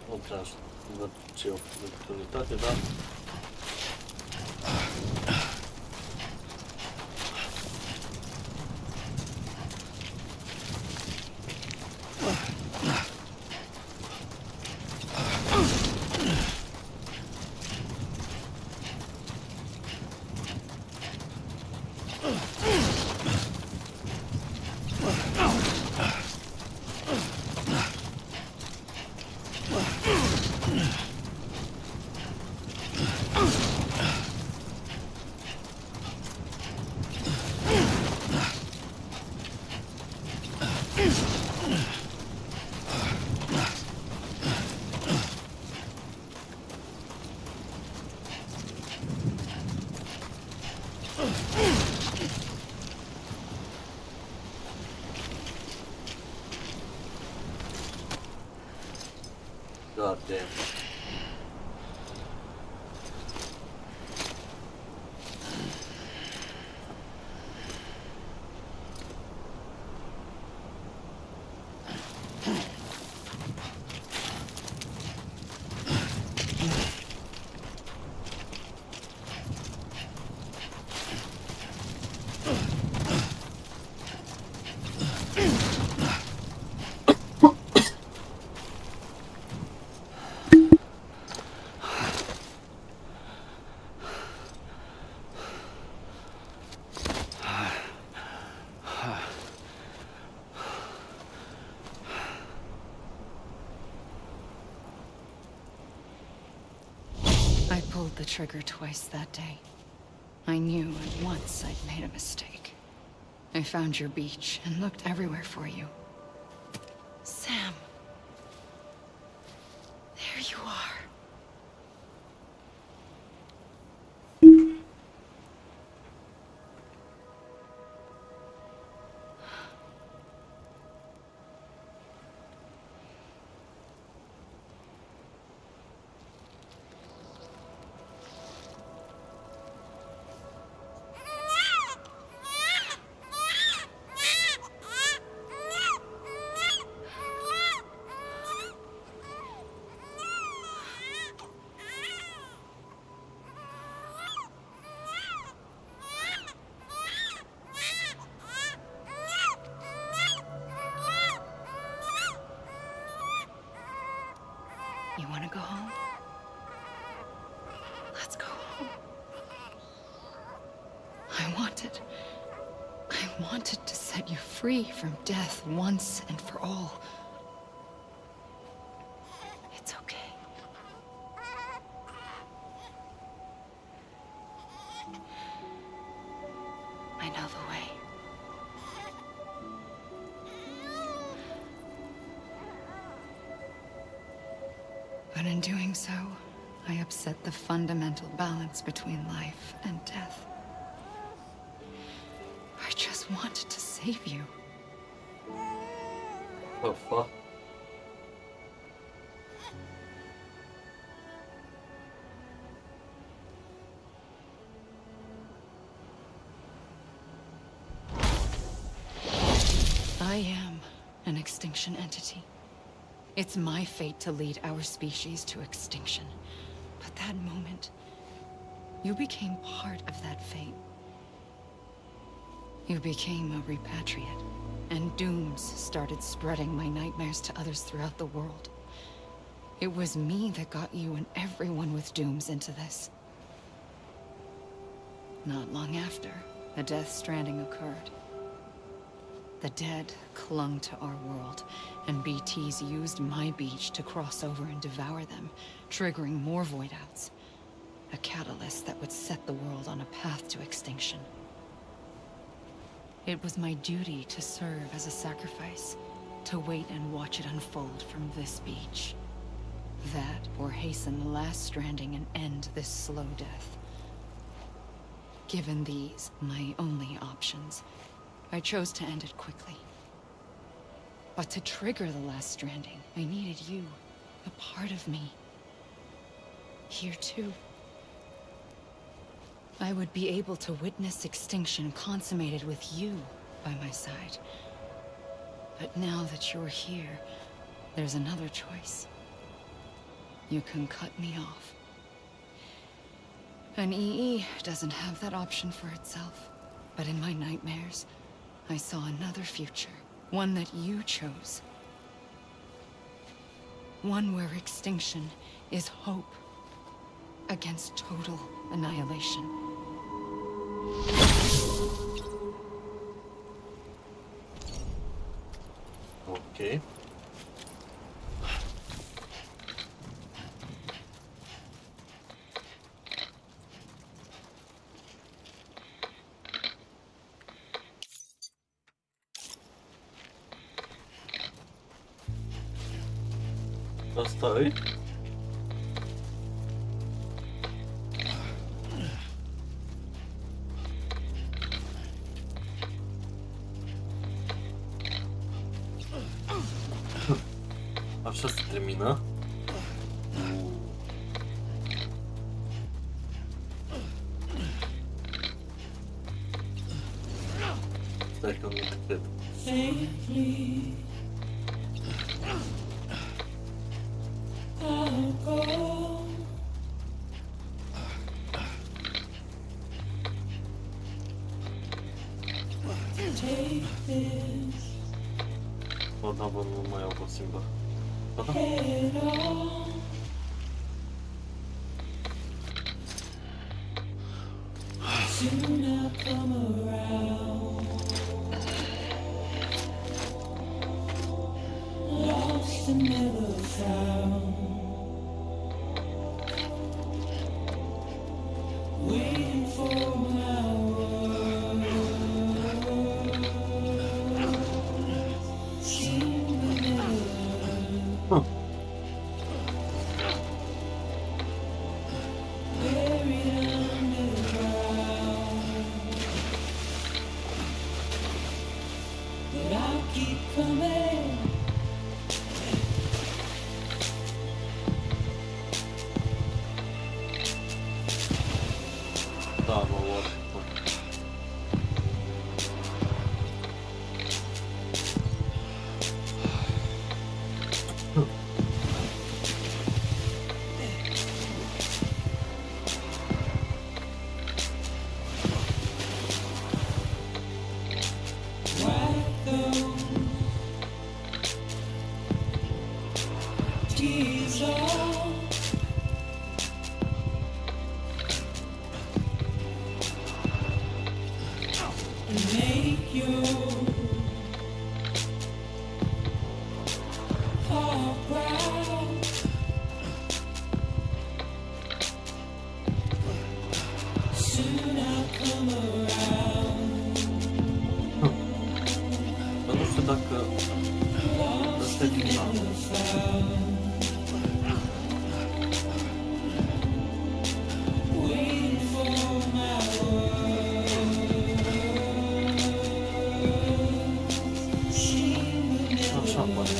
Nu trebuie să văd ce oportunitate, dar... God damn. pulled the trigger twice that day. I knew at once I'd made a mistake. I found your beach and looked everywhere for you. Sam. There you are. You want to go home? Let's go home. I wanted to set you free from death once and for all. It's okay. I know the way. But in doing so, I upset the fundamental balance between life and death. I just wanted to save you. Oh, fuck. I am an extinction entity. It's my fate to lead our species to extinction. But that moment, you became part of that fate. You became a repatriate, and dooms started spreading my nightmares to others throughout the world. It was me that got you and everyone with dooms into this. Not long after, a death stranding occurred. The dead clung to our world, and BTs used my beach to cross over and devour them, triggering more void outs. A catalyst that would set the world on a path to extinction. It was my duty to serve as a sacrifice, to wait and watch it unfold from this beach. That, or hasten the last stranding and end this slow death. Given these, my only options, I chose to end it quickly. But to trigger the last stranding, I needed you, a part of me. Here too. I would be able to witness extinction consummated with you by my side. But now that you're here, there's another choice. You can cut me off. An EE doesn't have that option for itself. But in my nightmares, I saw another future. One that you chose. One where extinction is hope against total annihilation. Okay. Asta e? Așa se termină. Stai că nu cred. O, da, bă, nu mai au o singură. Da, da. Da, mă, ori. Dar nu știu dacă ăsta e finalul. Așa poate.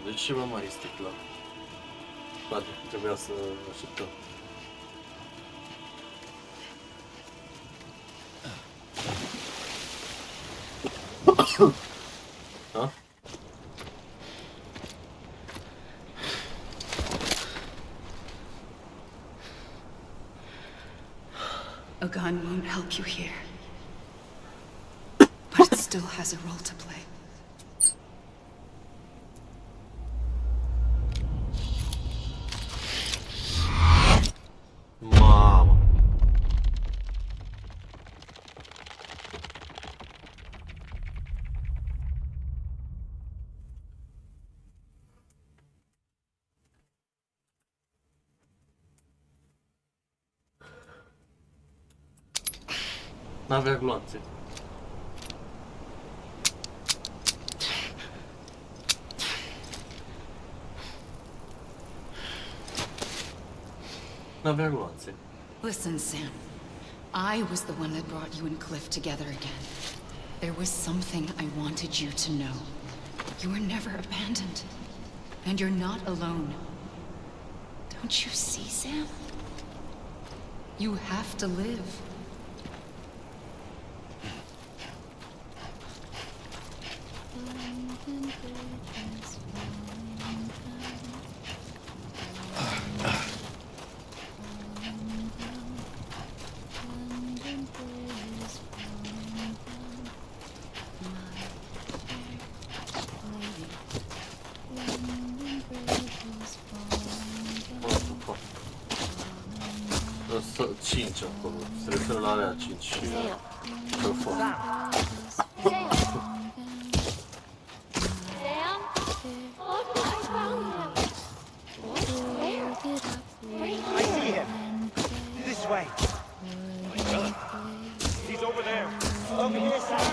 De ce mă mai este clar? Poate trebuia să așteptăm. Da? A gun won't help you here. But it still has a role to play. Mamă. N-avea gloanțe. N-avea gloanțe. Listen, Sam. I was the one that brought you and Cliff together again. There was something I wanted you to know. You were never abandoned. And you're not alone. Don't you see, Sam? You have to live. Să 5 acolo, se referă la alea 5 și telefon. I see him. This way. He's over there. Over here, Sam.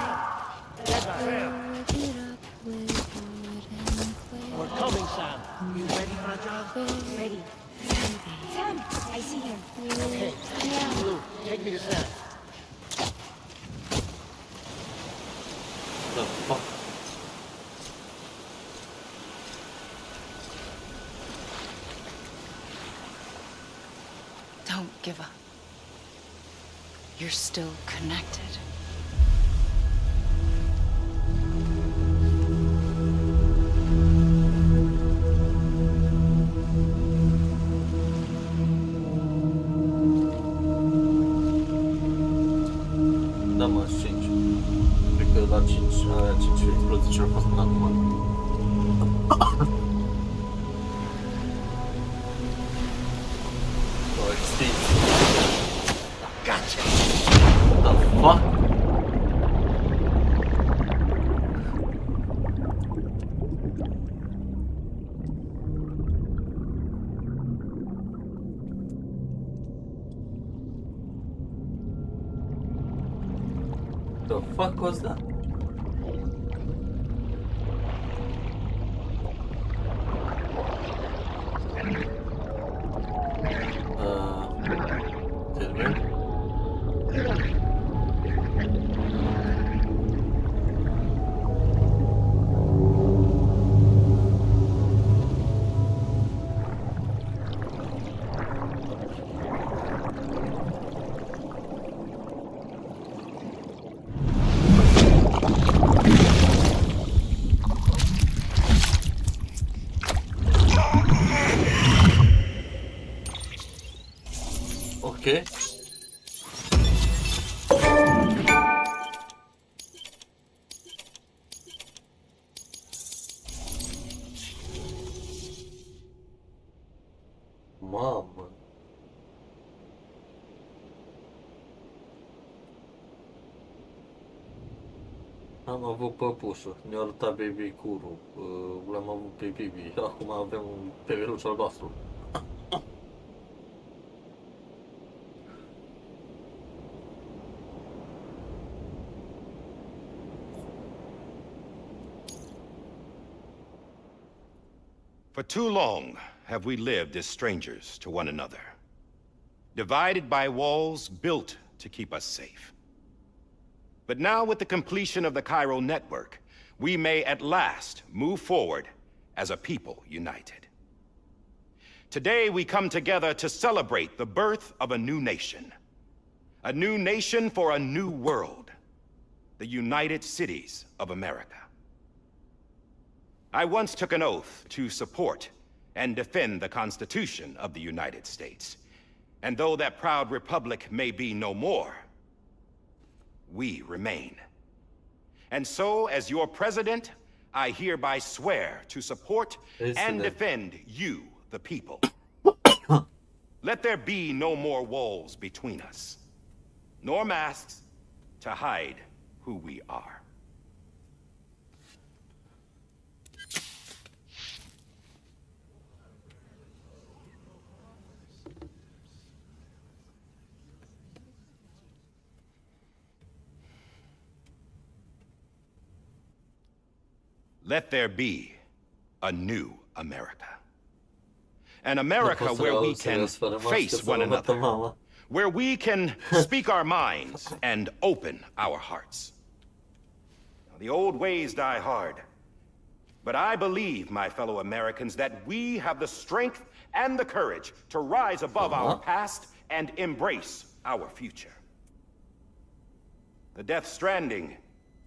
Sam. We're coming, Sam. You ready for a job? Ready. Sam, I see him. Okay. Blue, take me to Sam. The fuck? Don't give up. You're still connected. Da, mă, 5. Cred că la 5, aia 5 explozii ce au fost până acum. O extins. Gotcha. The fuck? The fuck was that? Termin. Okay. Mamă. Am avut păpușul, ne-a arătat baby curul, l-am avut pe Bibi, acum avem un peveluș albastru. For too long have we lived as strangers to one another, divided by walls built to keep us safe. But now, with the completion of the Chiral network, we may at last move forward as a people united. Today, we come together to celebrate the birth of a new nation for a new world, the United Cities of America. I once took an oath to support and defend the Constitution of the United States. And though that proud republic may be no more, we remain. And so, as your president, I hereby swear to support and defend you, the people. Let there be no more walls between us, nor masks to hide who we are. Let there be a new America. An America where we can face one another. Where we can speak our minds and open our hearts. The old ways die hard. But I believe, my fellow Americans, that we have the strength and the courage to rise above our past and embrace our future. The Death Stranding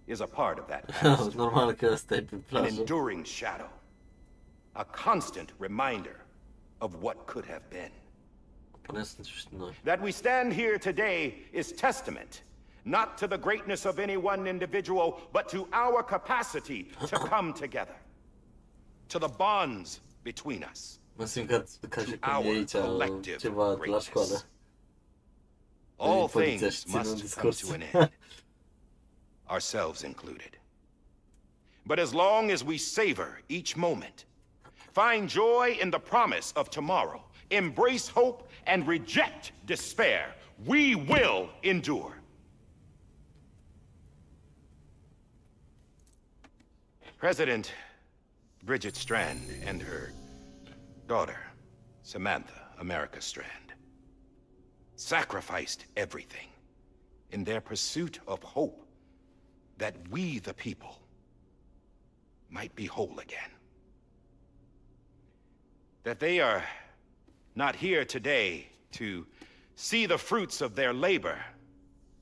is a part of that past. An enduring shadow. A constant reminder of what could have been. That we stand here today is testament, not to the greatness of any one individual, but to our capacity to come together. To the bonds between us. To our collective greatness. All things must come to an end. Ourselves included. But as long as we savor each moment, find joy in the promise of tomorrow, embrace hope, and reject despair, we will endure. President Bridget Strand and her daughter, Samantha America Strand, sacrificed everything in their pursuit of hope that we, the people, might be whole again. That they are not here today to see the fruits of their labor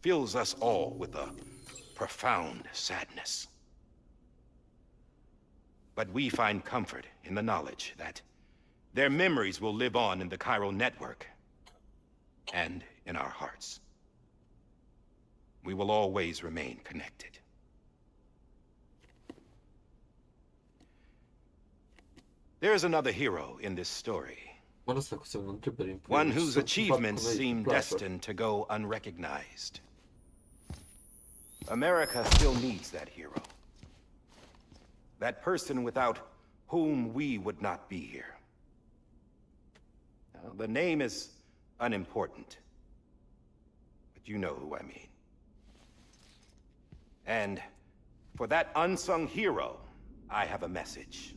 fills us all with a profound sadness. But we find comfort in the knowledge that their memories will live on in the chiral network and in our hearts. We will always remain connected. There is another hero in this story. One whose achievements seem destined to go unrecognized. America still needs that hero. That person without whom we would not be here. Now, the name is unimportant, but you know who I mean. And for that unsung hero, I have a message.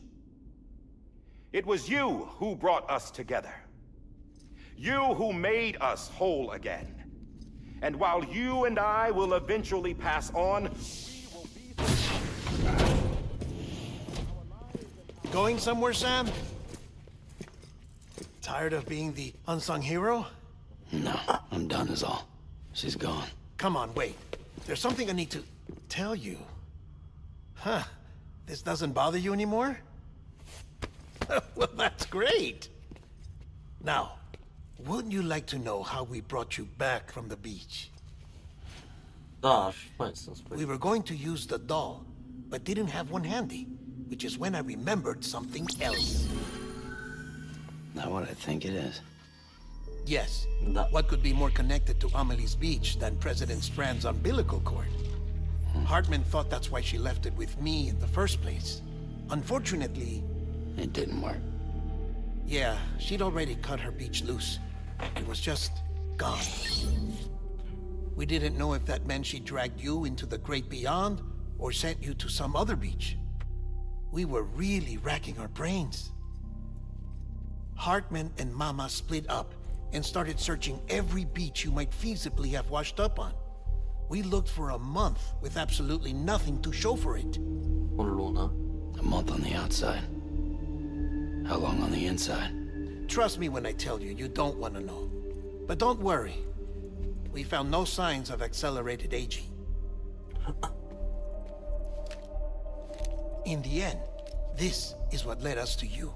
It was you who brought us together. You who made us whole again. And while you and I will eventually pass on, we will be... Going somewhere, Sam? Tired of being the unsung hero? No, I'm done is all. She's gone. Come on, wait. There's something I need to tell you. Huh. This doesn't bother you anymore? Well, that's great. Now, wouldn't you like to know how we brought you back from the beach? We were going to use the doll, but didn't have one handy, which is when I remembered something else. Not what I think it is. Yes. What could be more connected to Amelie's beach than President Strand's umbilical cord? Hartman thought that's why she left it with me in the first place. Unfortunately... It didn't work. Yeah, she'd already cut her beach loose. It was just gone. We didn't know if that meant she dragged you into the great beyond or sent you to some other beach. We were really racking our brains. Hartman and Mama split up and started searching every beach you might feasibly have washed up on. We looked for a month with absolutely nothing to show for it. A month on the outside. How long on the inside? Trust me when I tell you, you don't want to know. But don't worry. We found no signs of accelerated aging. In the end, this is what led us to you.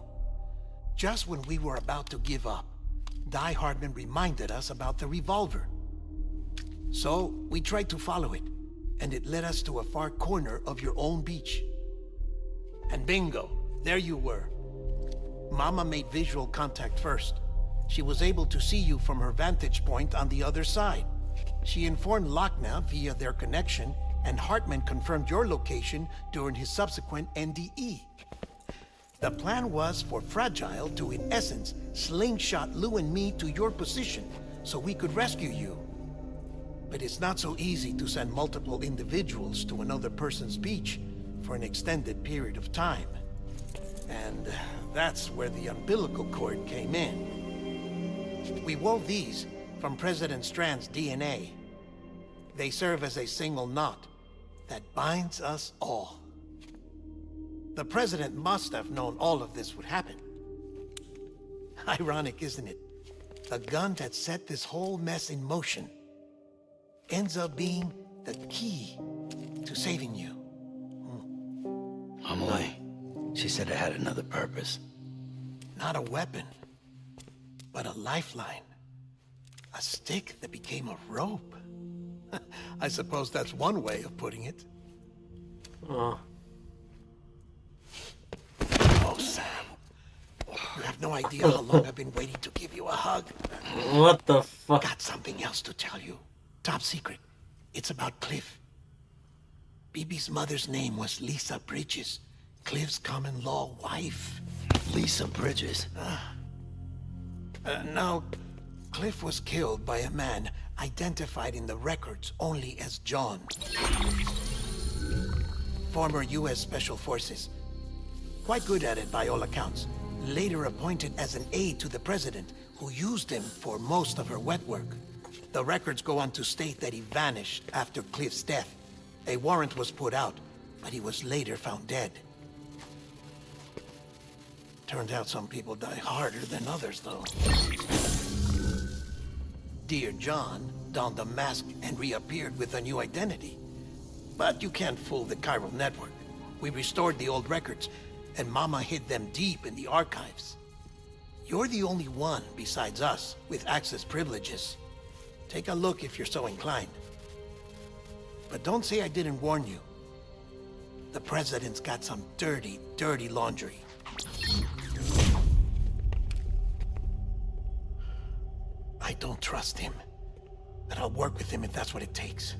Just when we were about to give up, Die Hardman reminded us about the revolver. So, we tried to follow it, and it led us to a far corner of your own beach. And bingo, there you were. Mama made visual contact first. She was able to see you from her vantage point on the other side. She informed Lochna via their connection, and Hartman confirmed your location during his subsequent NDE. The plan was for Fragile to, in essence, slingshot Lou and me to your position so we could rescue you. But it's not so easy to send multiple individuals to another person's beach for an extended period of time. And that's where the umbilical cord came in. We wove these from President Strand's DNA. They serve as a single knot that binds us all. The President must have known all of this would happen. Ironic, isn't it? The gun that set this whole mess in motion ends up being the key to saving you. Amelie, she said it had another purpose. Not a weapon, but a lifeline. A stick that became a rope. I suppose that's one way of putting it. Oh, Sam. You have no idea how long I've been waiting to give you a hug. What the fuck? Got something else to tell you. Top secret. It's about Cliff. BB's mother's name was Lisa Bridges, Cliff's common-law wife. Lisa Bridges? Now, Cliff was killed by a man identified in the records only as John. Former U.S. Special Forces. Quite good at it by all accounts. Later appointed as an aide to the president, who used him for most of her wet work. The records go on to state that he vanished after Cliff's death. A warrant was put out, but he was later found dead. Turns out some people die harder than others, though. Dear John donned a mask and reappeared with a new identity. But you can't fool the chiral network. We restored the old records, and Mama hid them deep in the archives. You're the only one besides us with access privileges. Take a look if you're so inclined. But don't say I didn't warn you. The president's got some dirty, dirty laundry. I don't trust him, but I'll work with him if that's what it takes.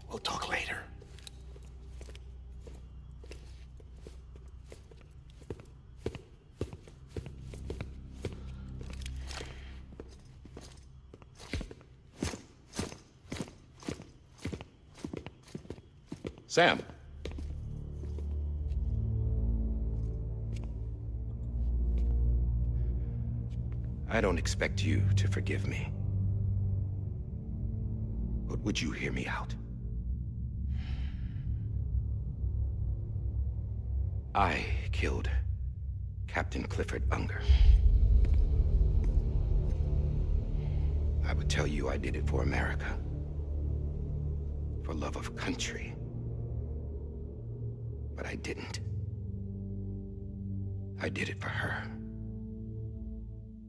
We'll talk later. Sam. I don't expect you to forgive me. But would you hear me out? I killed Captain Clifford Unger. I would tell you I did it for America. For love of country. But I didn't. I did it for her.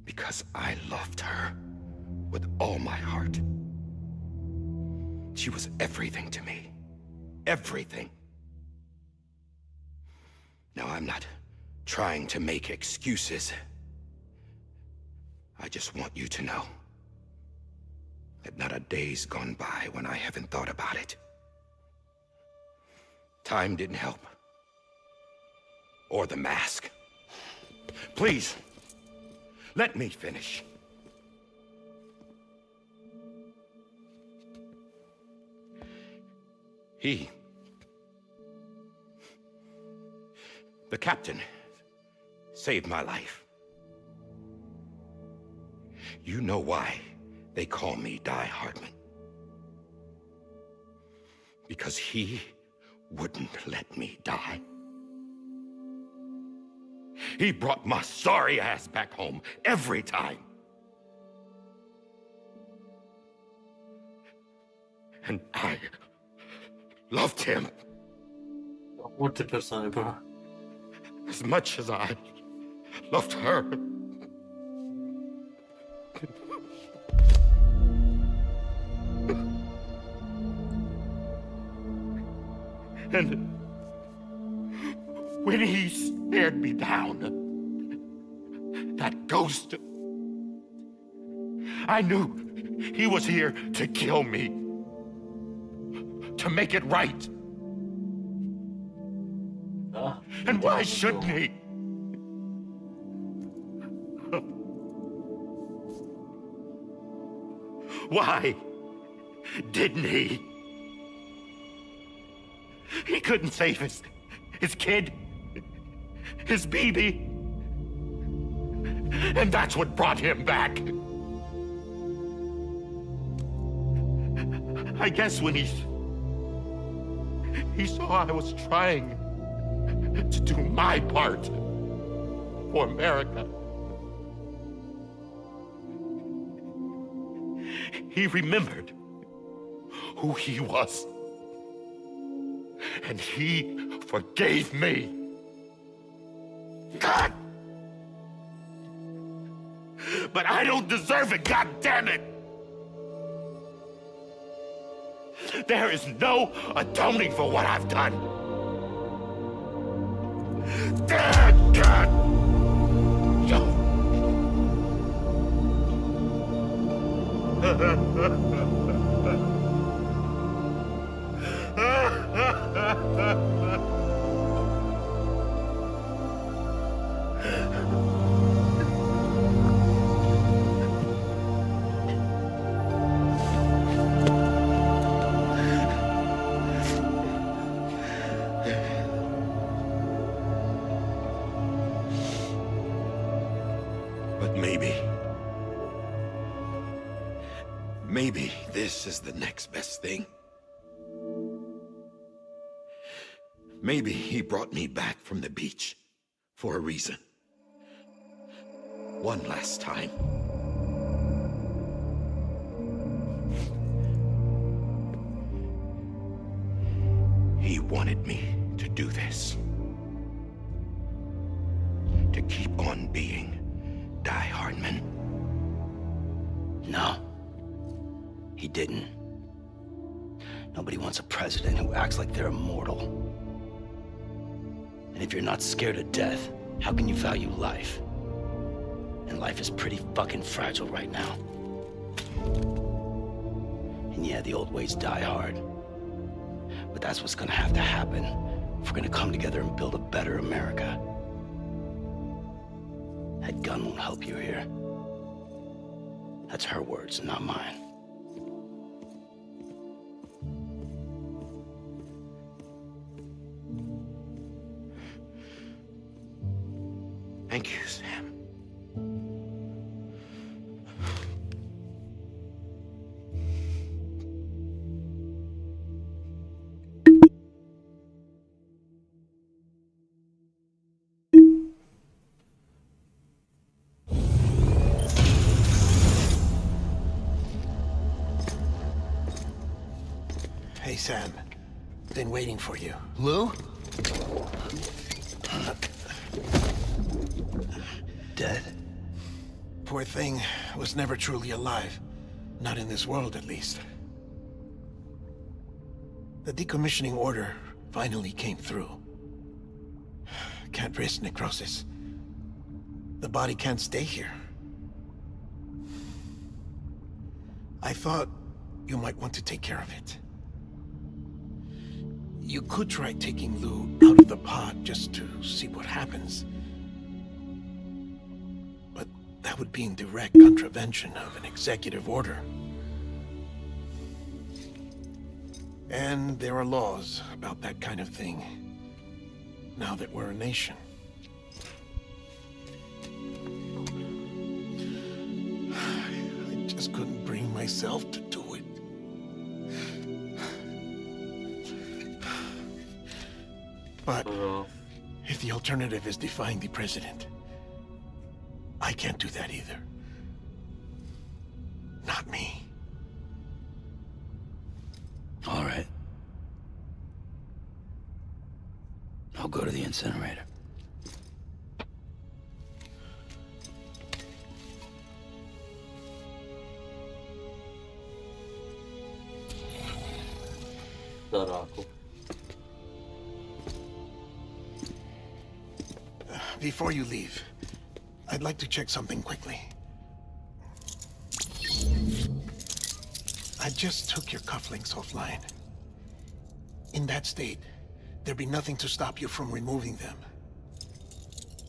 Because I loved her with all my heart. She was everything to me. Everything. Now, I'm not trying to make excuses. I just want you to know that not a day's gone by when I haven't thought about it. Time didn't help. Or the mask. Please, let me finish. The captain, saved my life. You know why they call me Die Hardman. Because he wouldn't let me die. He brought my sorry ass back home every time. And I loved him. Multe persoane, bro. As much as I loved her. And when he stared me down, that ghost, I knew he was here to kill me, to make it right. And why shouldn't he? Why didn't he? He couldn't save his kid, his baby. And that's what brought him back. I guess when he saw I was trying to do my part for America, he remembered who he was. And he forgave me. God! But I don't deserve it, God damn it! There is no atoning for what I've done. Damn God! But maybe this is the next best thing. Maybe he brought me back from the beach for a reason. One last time. He wanted me to do this. To keep on being Die Hardman. No. He didn't. Nobody wants a president who acts like they're immortal. And if you're not scared of death, how can you value life? And life is pretty fucking fragile right now. And yeah, the old ways die hard. But that's what's gonna have to happen if we're gonna come together and build a better America. That gun won't help you here. That's her words, not mine. Thank you, Sam. Hey, Sam. Been waiting for you. Lou? Dead? Poor thing was never truly alive. Not in this world, at least. The decommissioning order finally came through. Can't risk necrosis. The body can't stay here. I thought you might want to take care of it. You could try taking Lou out of the pod just to see what happens. But that would be in direct contravention of an executive order. And there are laws about that kind of thing, now that we're a nation. I just couldn't bring myself to do it. But if the alternative is defying the president, I can't do that either. Not me. All right. I'll go to the incinerator. Săracu. Before you leave, I'd like to check something quickly. I just took your cufflinks offline. In that state, there'd be nothing to stop you from removing them.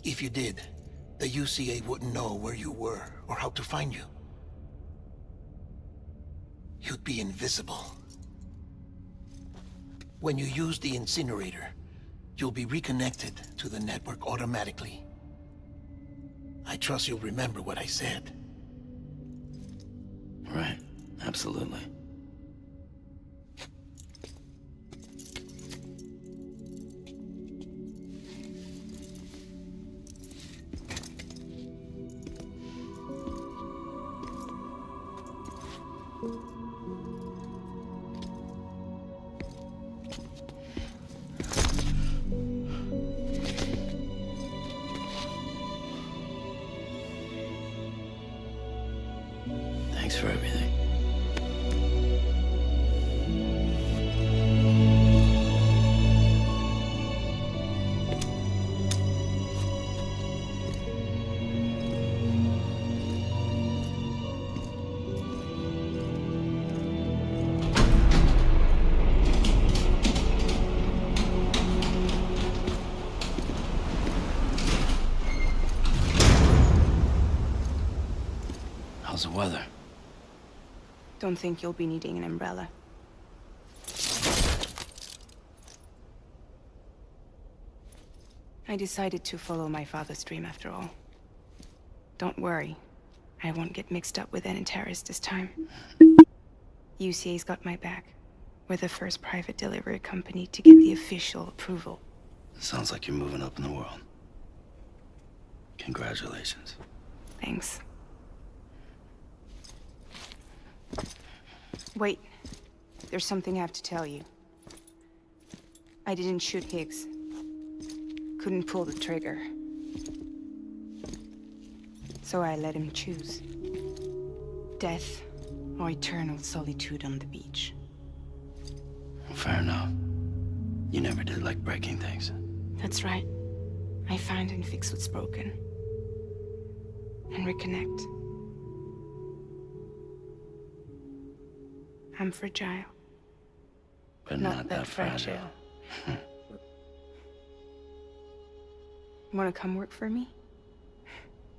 If you did, the UCA wouldn't know where you were or how to find you. You'd be invisible. When you use the incinerator, you'll be reconnected to the network automatically. I trust you'll remember what I said. Right. Absolutely. Thanks for everything. How's the weather? Don't think you'll be needing an umbrella. I decided to follow my father's dream after all. Don't worry, I won't get mixed up with any terrorists this time. UCA's got my back. We're the first private delivery company to get the official approval. Sounds like you're moving up in the world. Congratulations. Thanks. Wait, there's something I have to tell you. I didn't shoot Higgs. Couldn't pull the trigger. So I let him choose. Death or eternal solitude on the beach. Fair enough. You never did like breaking things. That's right. I find and fix what's broken. And reconnect. I'm fragile. But not that fragile. Wanna come work for me?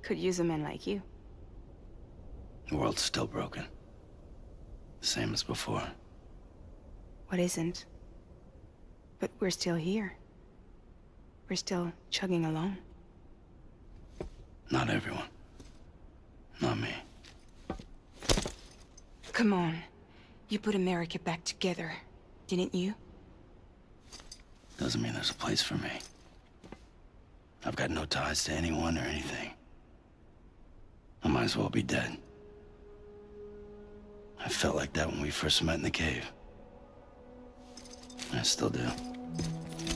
Could use a man like you. The world's still broken. Same as before. What isn't? But we're still here. We're still chugging along. Not everyone. Not me. Come on. You put America back together, didn't you? Doesn't mean there's a place for me. I've got no ties to anyone or anything. I might as well be dead. I felt like that when we first met in the cave. I still do.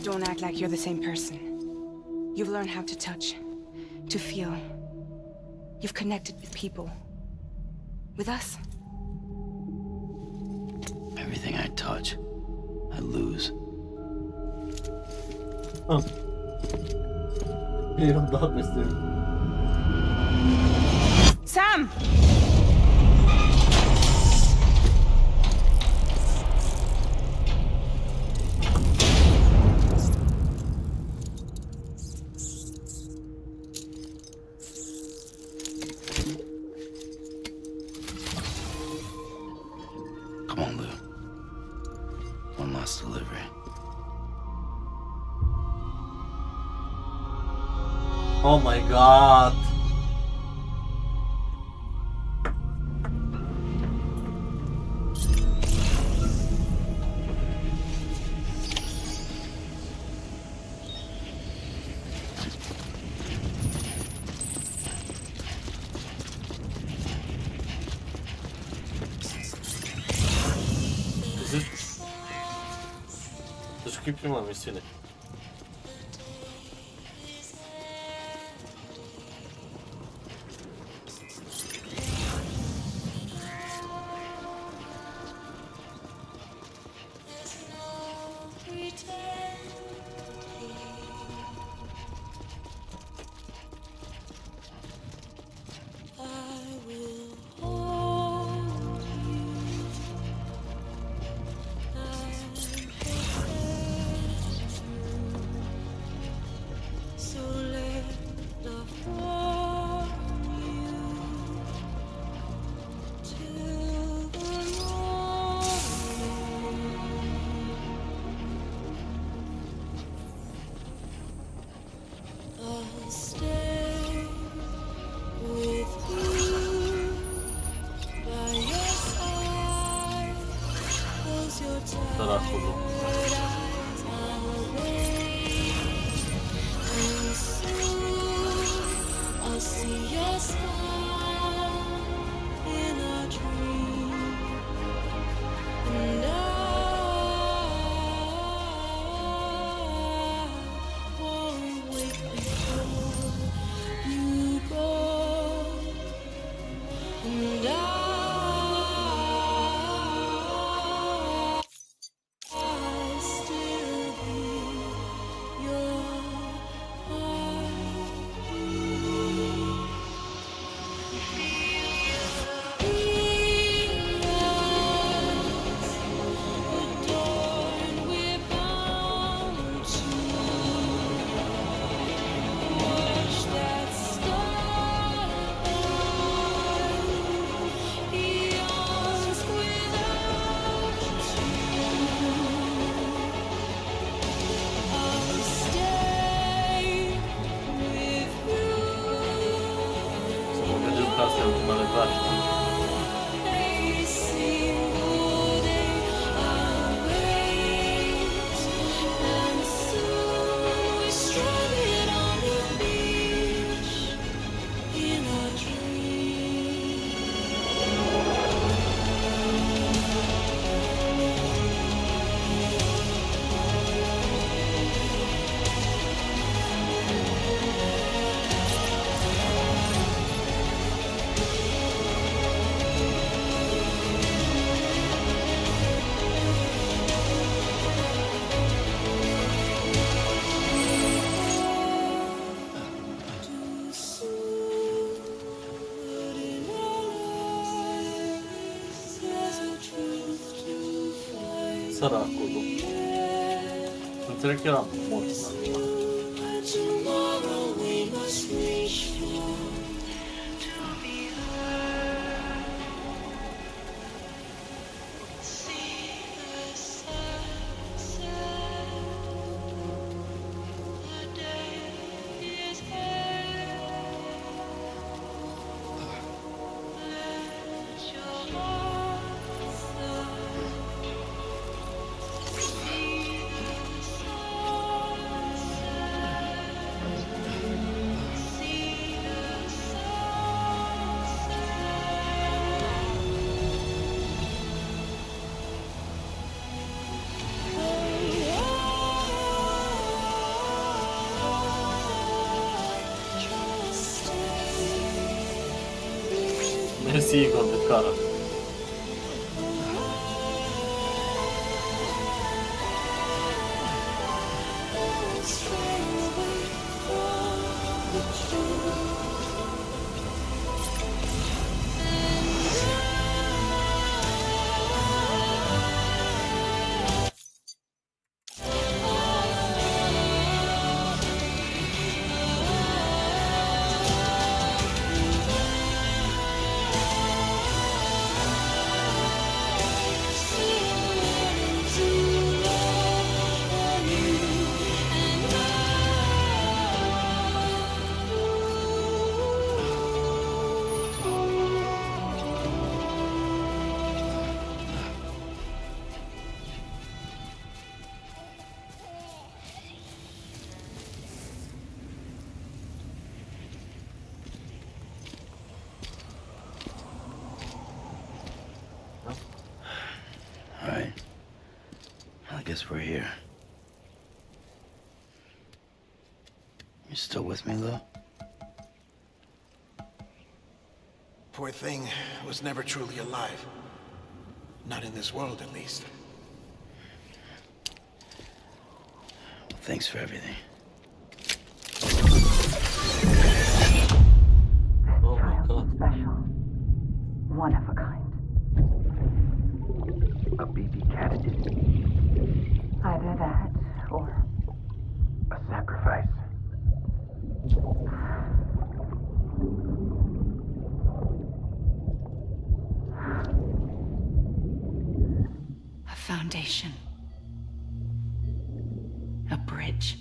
Don't act like you're the same person. You've learned how to touch, to feel. You've connected with people. With us. Everything I touch, I lose. Oh. Eram daha beslerim. Sam! Come on, Lou. One last delivery. Oh my god. Să știi prima misiune. Săracul. Săracul. Înțeleg că eram mort. Mersi Igor de cara. Guess we're here. You still with me, though? Poor thing was never truly alive. Not in this world, at least. Well, thanks for everything. Oh my God. Special. One of a kind. A baby candidate. Either that, or a sacrifice. a foundation. A bridge.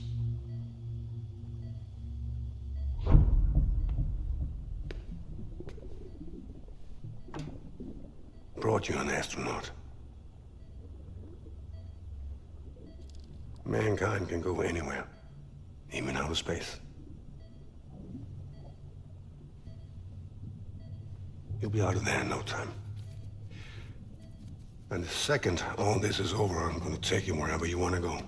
brought you an astronaut. Mankind can go anywhere, even outer space. You'll be out of there in no time. And the second all this is over, I'm gonna take you wherever you want to go.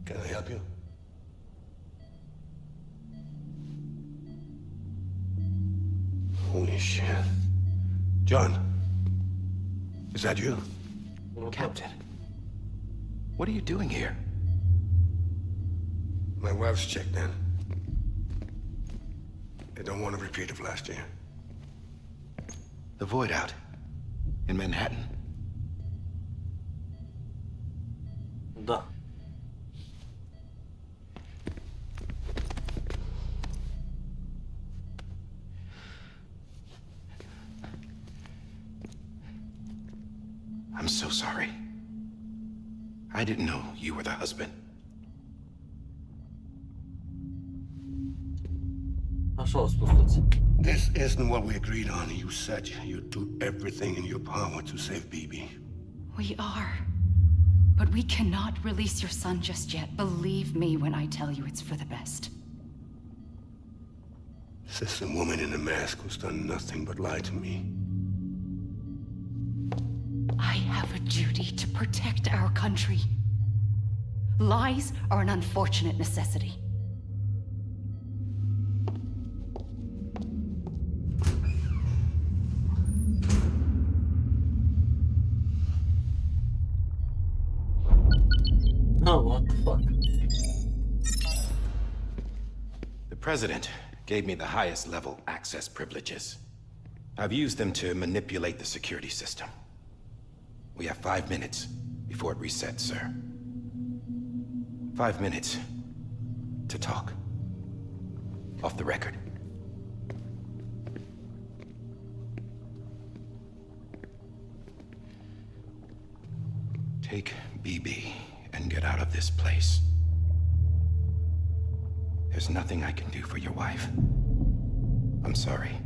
Can I help you? Holy shit. John, is that you? Captain, what are you doing here? My wife's checked in. They don't want a repeat of last year. The void out in Manhattan. Da. I'm so sorry. I didn't know you were the husband. Așa au spus toți. This isn't what we agreed on. You said you'd do everything in your power to save Bibi. We are. But we cannot release your son just yet. Believe me when I tell you it's for the best. This is a woman in a mask who's done nothing but lie to me. I have a duty to protect our country. Lies are an unfortunate necessity. No, what the fuck? The President gave me the highest level access privileges. I've used them to manipulate the security system. We have 5 minutes before it resets, sir. 5 minutes to talk. Off the record. Take BB and get out of this place. There's nothing I can do for your wife. I'm sorry.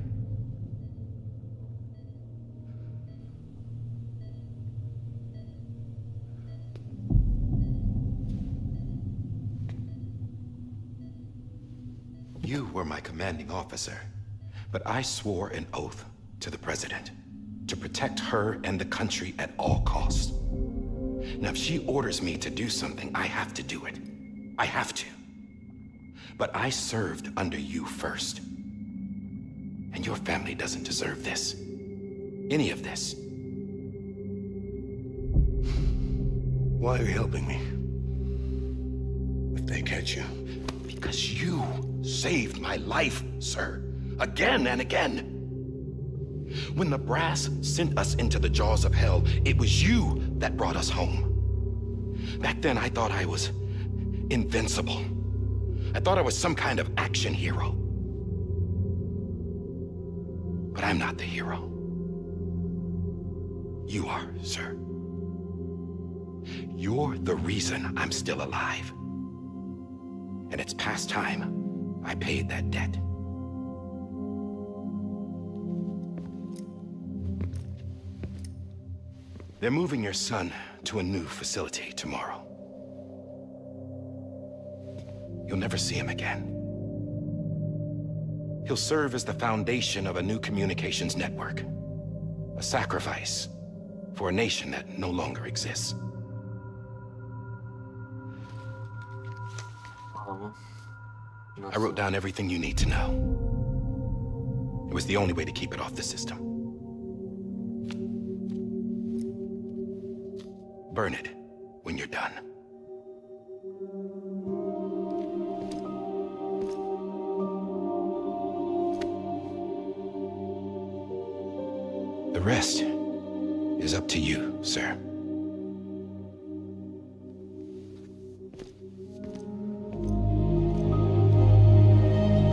You were my commanding officer, but I swore an oath to the President to protect her and the country at all costs. Now, if she orders me to do something, I have to do it. I have to. But I served under you first. And your family doesn't deserve this. Any of this. Why are you helping me? If they catch you. Because you saved my life, sir. Again and again. When the brass sent us into the jaws of hell, it was you that brought us home. Back then, I thought I was invincible. I thought I was some kind of action hero. But I'm not the hero. You are, sir. You're the reason I'm still alive. And it's past time I paid that debt. They're moving your son to a new facility tomorrow. You'll never see him again. He'll serve as the foundation of a new communications network. A sacrifice for a nation that no longer exists. I wrote down everything you need to know. It was the only way to keep it off the system. Burn it when you're done. The rest is up to you, sir.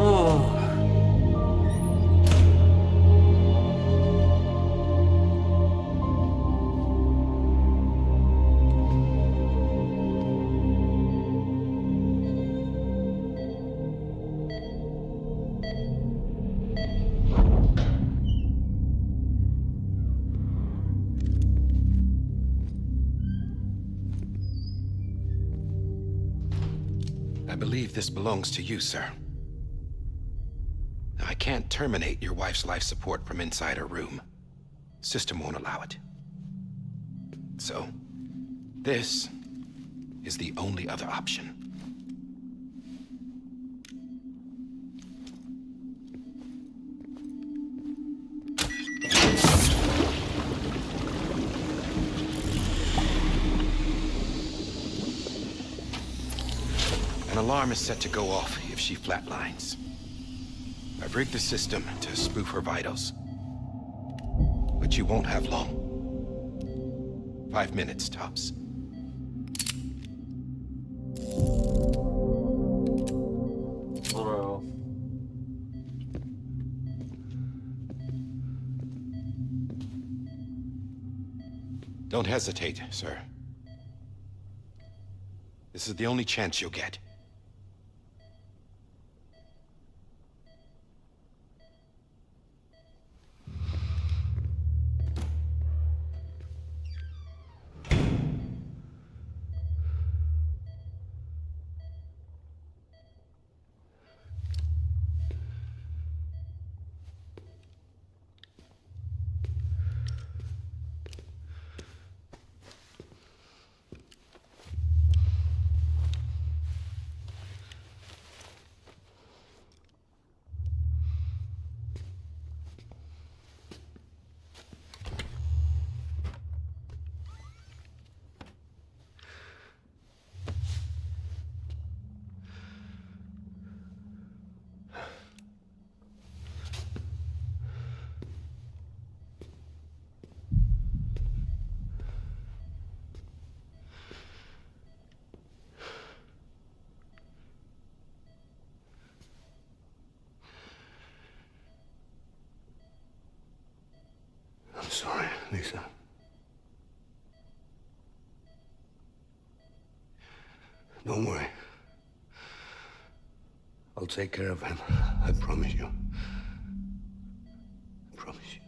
Oh. I believe this belongs to you, sir. I can't terminate your wife's life support from inside her room. System won't allow it. So, this is the only other option. An alarm is set to go off if she flatlines. I've rigged the system to spoof her vitals. But you won't have long. 5 minutes, tops. Bro. Don't hesitate, sir. This is the only chance you'll get. I'm sorry, Lisa. Don't worry. I'll take care of him. I promise you. I promise you.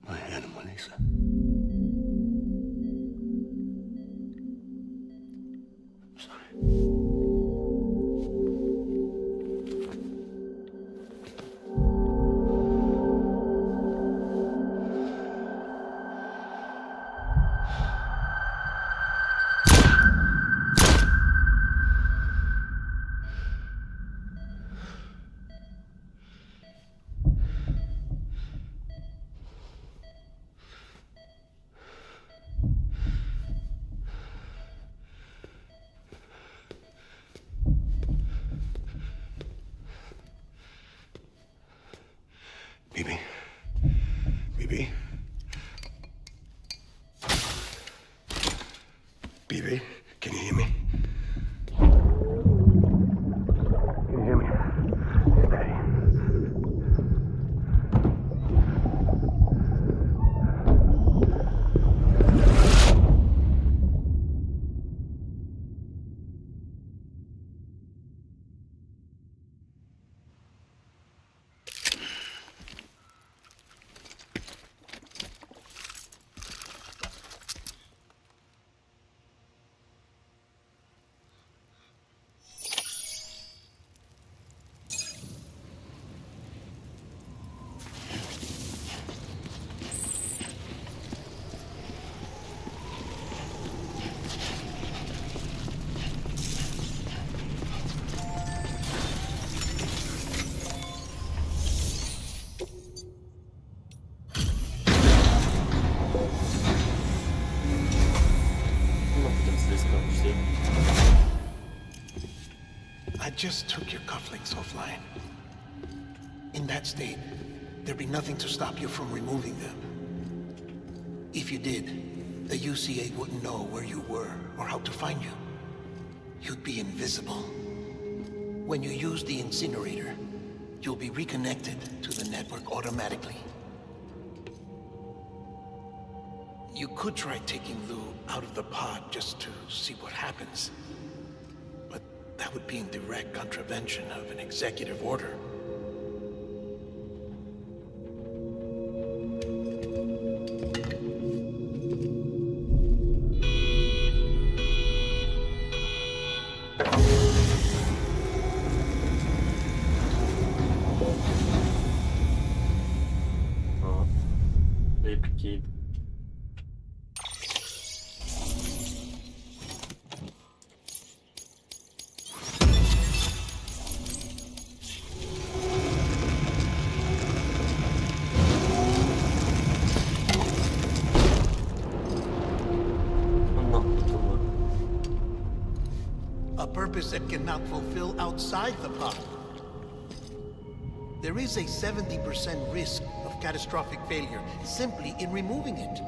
My animal, Lisa. I'm sorry. Bibi? Bibi? Bibi, can you hear me? Can you hear me? Steady. I just took your cufflinks offline. In that state, there'd be nothing to stop you from removing them. If you did, the UCA wouldn't know where you were or how to find you. You'd be invisible. When you use the incinerator, you'll be reconnected to the network automatically. You could try taking Lou out of the pod just to see what happens. But that would be in direct contravention of an executive order. A purpose that cannot fulfill outside the pod. There is a 70% risk of catastrophic failure simply in removing it.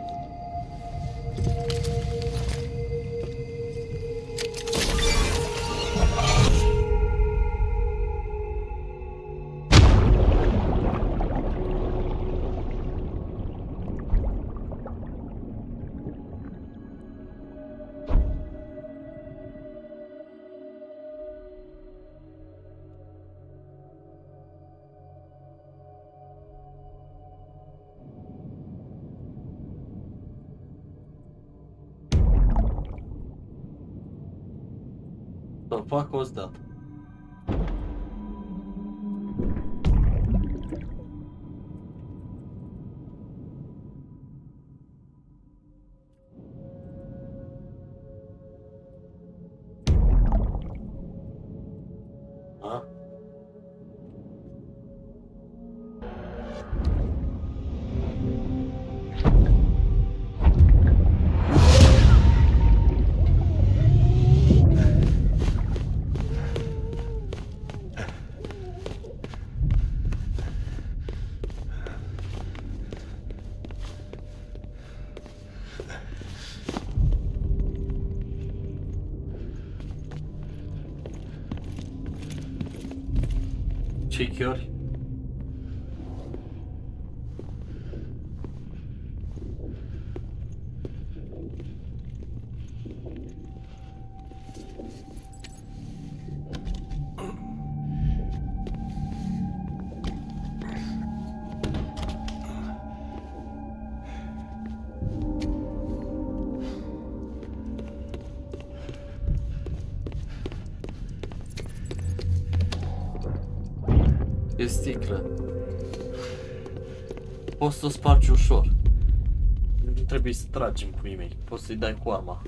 The fuck was that? Huh? Çekiyor. E sticlă. Poți să o spargi ușor. Nu trebuie să tragi în puii mei. Poți să-i dai cu arma.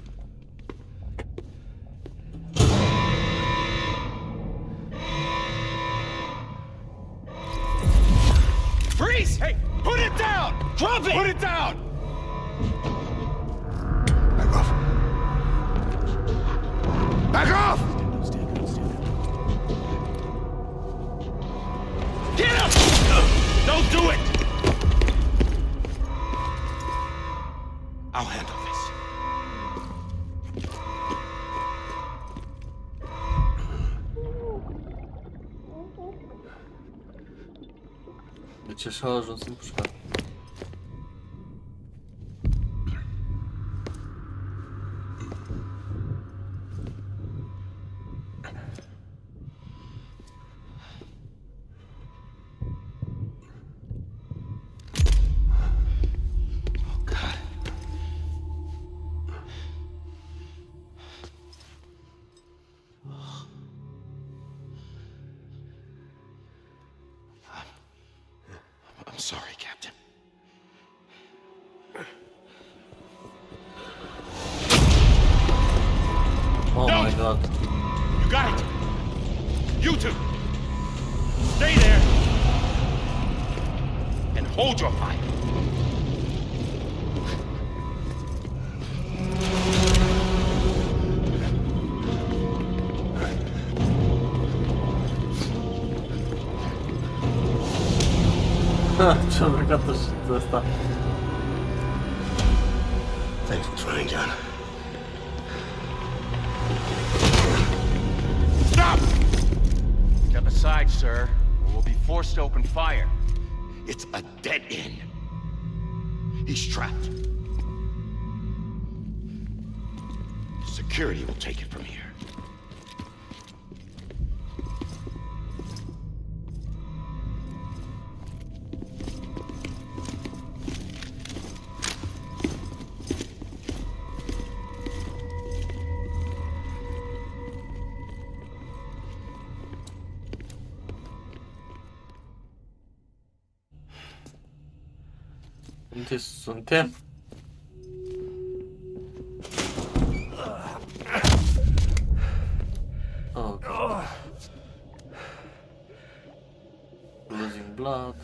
Freeze! Hey, put it down! Drop it! Put it down! Back off. Back off! Get up! Don't do it! I'll handle this. De ce așa a ajuns împușcat? I'm sorry, Captain. Oh no! My God. You got it! You two! Stay there! And hold your fire! Ce-a urcat și ăsta. Thanks for trying, John. Stop! Step aside, sir, or we'll be forced to open fire. It's a dead end. He's trapped. Security will take it from here. Unde suntem? Okay. Losing blood.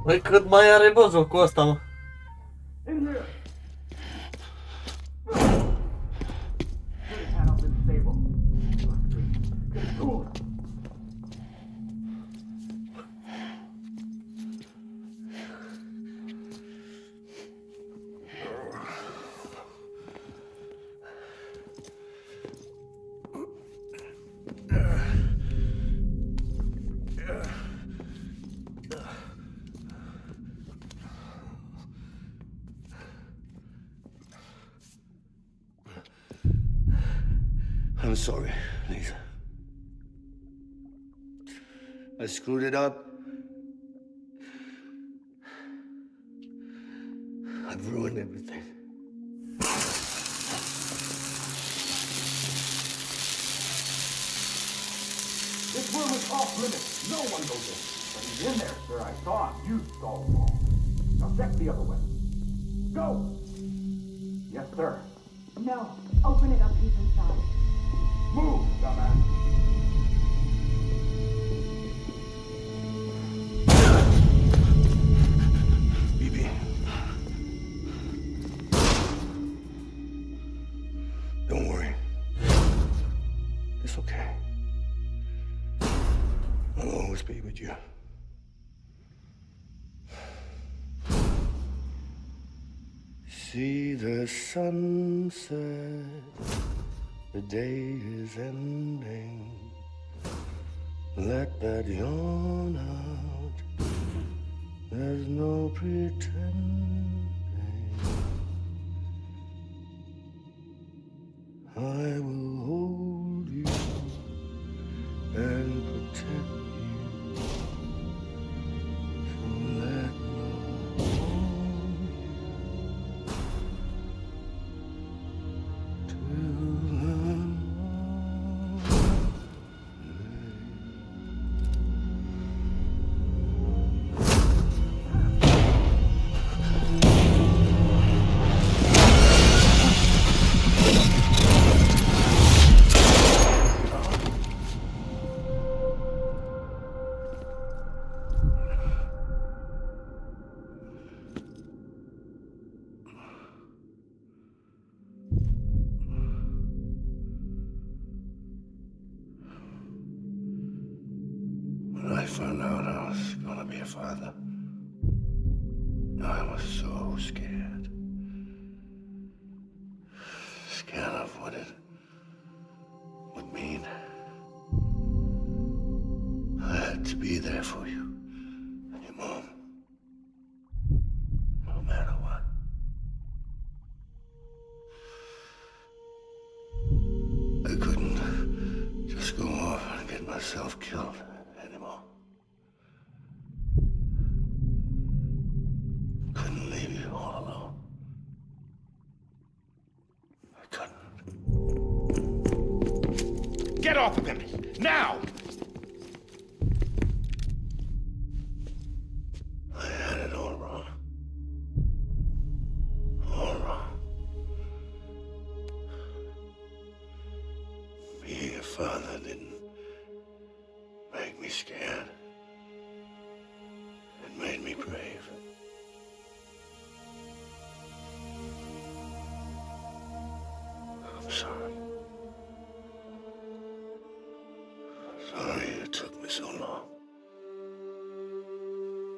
Băi, cât mai are, bă, jocul ăsta, mă? I'm sorry, Lisa. I screwed it up. I've ruined everything. This room is off limits. No one goes in. But he's in there, sir. I saw him. You saw him all. Now check the other way. Go! Yes, sir. No. Open it up. He's inside. Move, dumbass. BB. Don't worry. It's okay. I'll always be with you. See the sunset. The day is ending. Let that yawn out. There's no pretending. I will hold you and protect you. So let no harm you till When I found out I was gonna be a father, I was so scared. Scared of what it would mean. I had to be there for you and your mom, no matter what. I couldn't just go off and get myself killed anymore. Couldn't leave you all alone. I couldn't. Get off of him! Now! I had it all wrong. All wrong. Being a father didn't make me scared. It made me brave. I'm sorry. so long.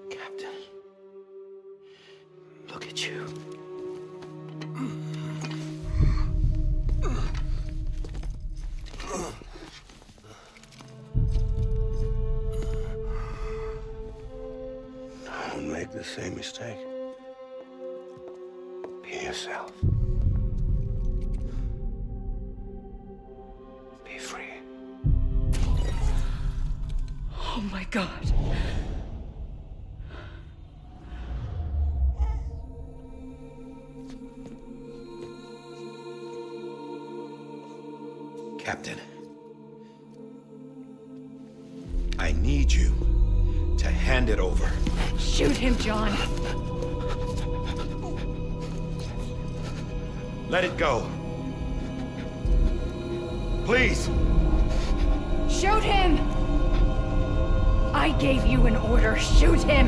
Captain, look at you. Don't make the same mistake. Be yourself. Be free. Oh my God. Captain, I need you to hand it over. Shoot him, John. Let it go. Please. Shoot him! I gave you an order. Shoot him!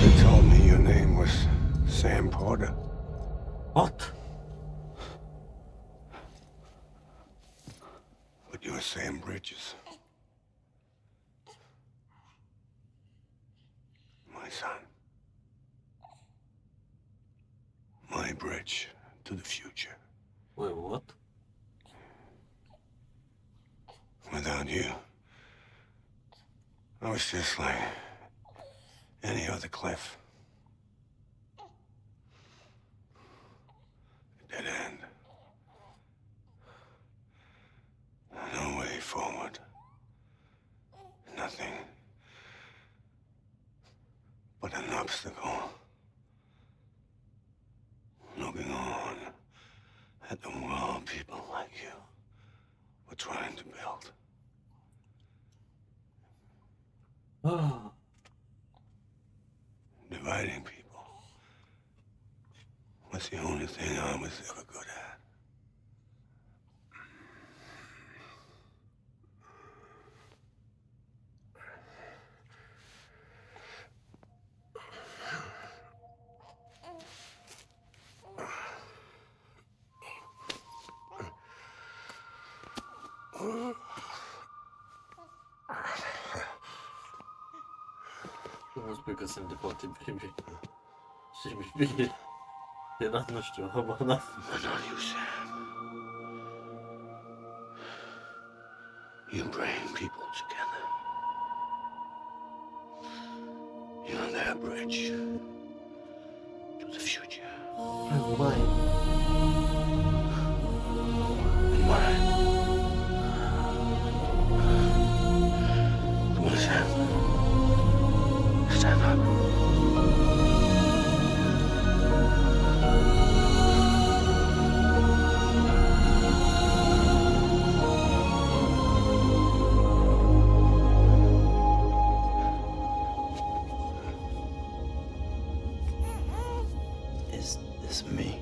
You told me your name was Sam Porter. What? But you're Sam Bridges. My son. My bridge to the future. Wait, what? Without you, I was just like any other Cliff. Dead end. No way forward. Nothing but an obstacle. Looking on at the world people like you were trying to build. Dividing people was the only thing I was ever good at. Nu spui că sunt de poate baby. Și bine. Era, nu știu, habar You bring people together. You're their bridge to the future. Mine. Mine. Come on, Sam. Stand up. Is this me?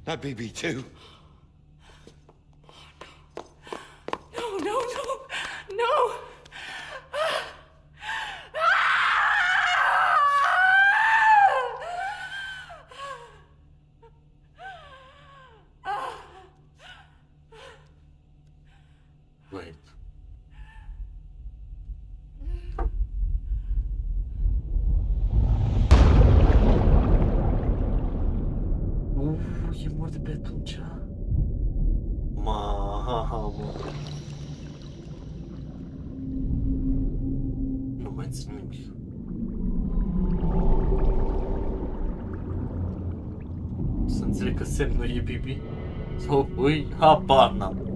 Not BB2. No, no, no, no! Wait. E mor de pe atunci. Mamă. Nu mai țin nimic. Să înțeleg că semnul e Bibi. Sau îi, habar n-am.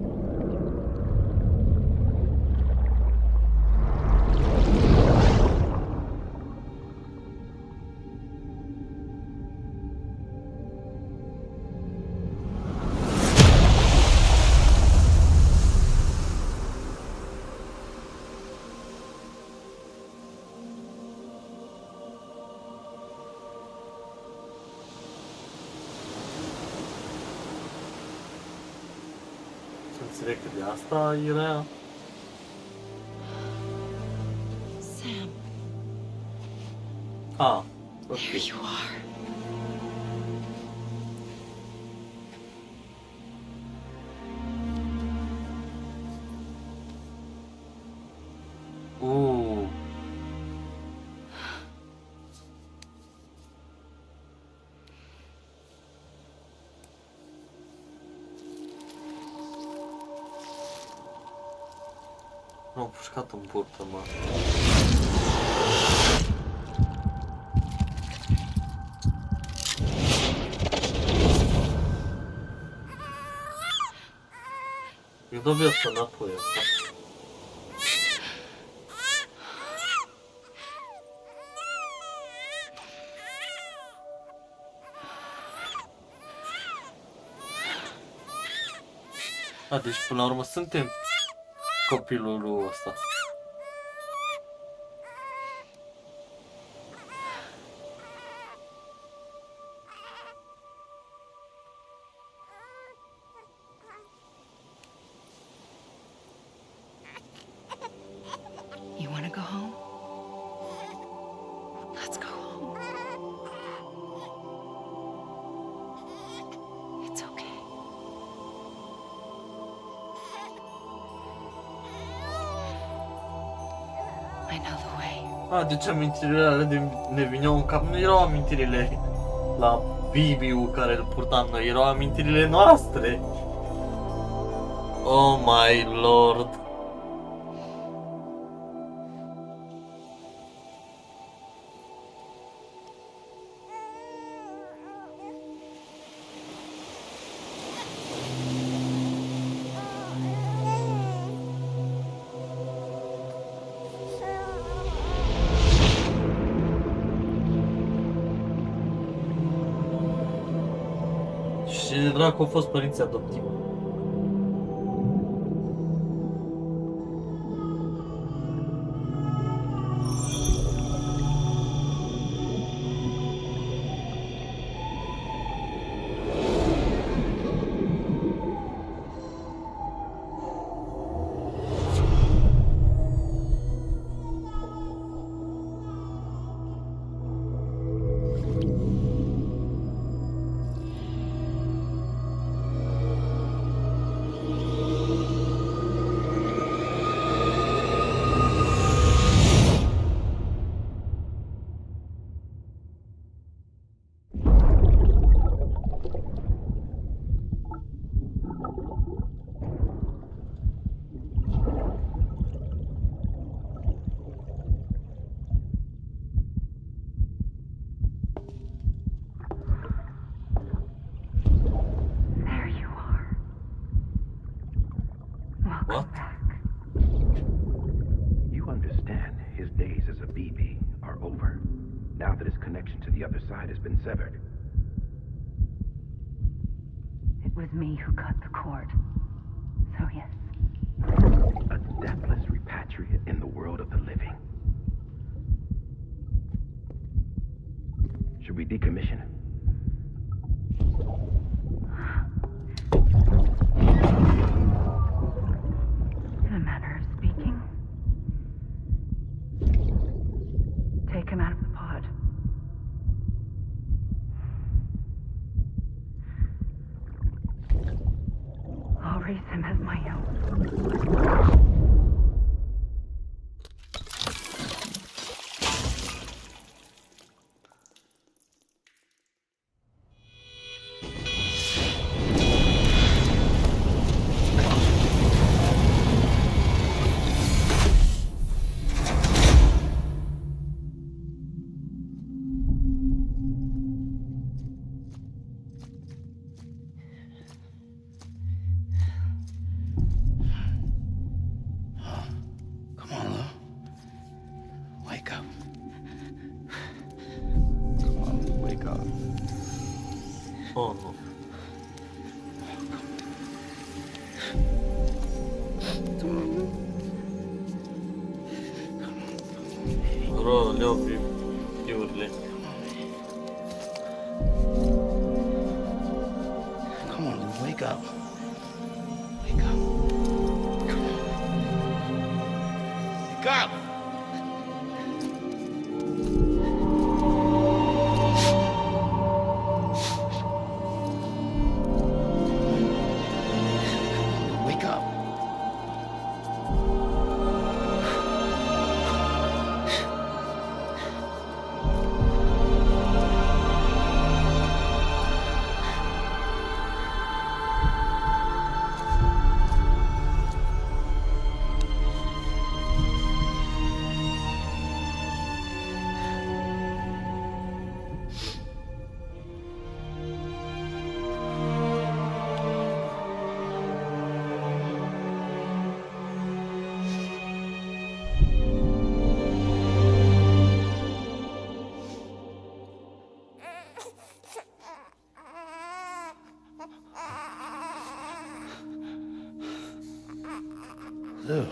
înțeleg că de asta era ea. Sam. Ah, ok. There you are. M-am pușcat în burtă, mă. Eu dau viața înapoi asta. A, deci până la urmă suntem copilul ăsta. You want to go home? Let's go home. It's okay. I know the way. Deci amintirile alea ne vineau în cap, nu erau amintirile la Bibiu care îl purtam noi, erau amintirile noastre. Oh my lord. Și de dracu au fost părinții adoptivi. What? You understand his days as a BB are over, now that his connection to the other side has been severed. It was me who cut the cord. So yes. A deathless repatriate in the world of the living. Should we decommission him? In a manner of speaking. Take him out of the pod. I'll raise him as my own. Oh, nu. Bro, le-au piurile. Come on, Lou, wake up. Wake up. Ew.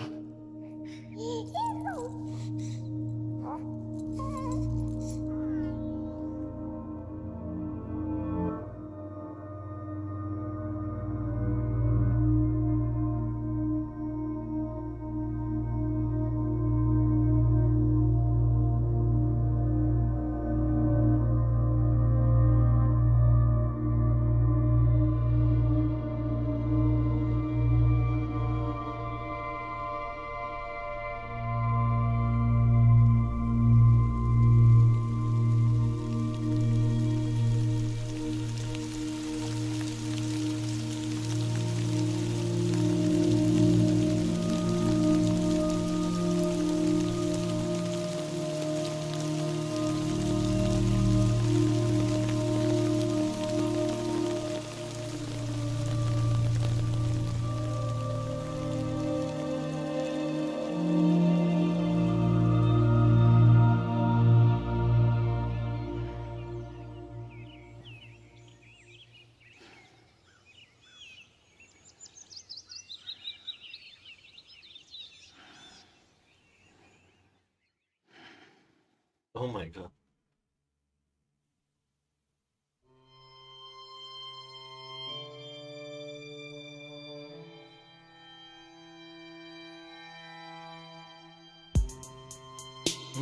Oh my god.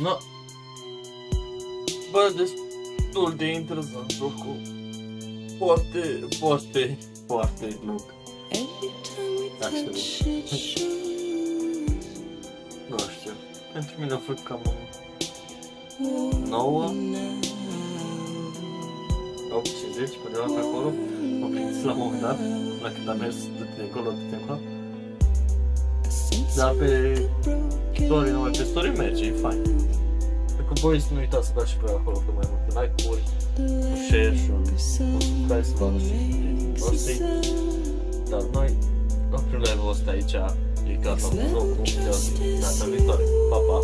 No. Bă, destul de interesant jocul. Foarte lung. Nu știu. Pentru mine a fost cam 9 850, pe undeva pe acolo. M-am plictisit la un moment dat, la cât am mers de încolo, dar pe story, numai pe story merge, e fain. Cu boys nu uitați să dați și voi acolo pe mai multe like-uri, cu share și un subscribe să vadă și prietenii noștri. Dar noi oprim live-ul ăsta aici, e gata cu jocul, de data viitoare. Pa, pa!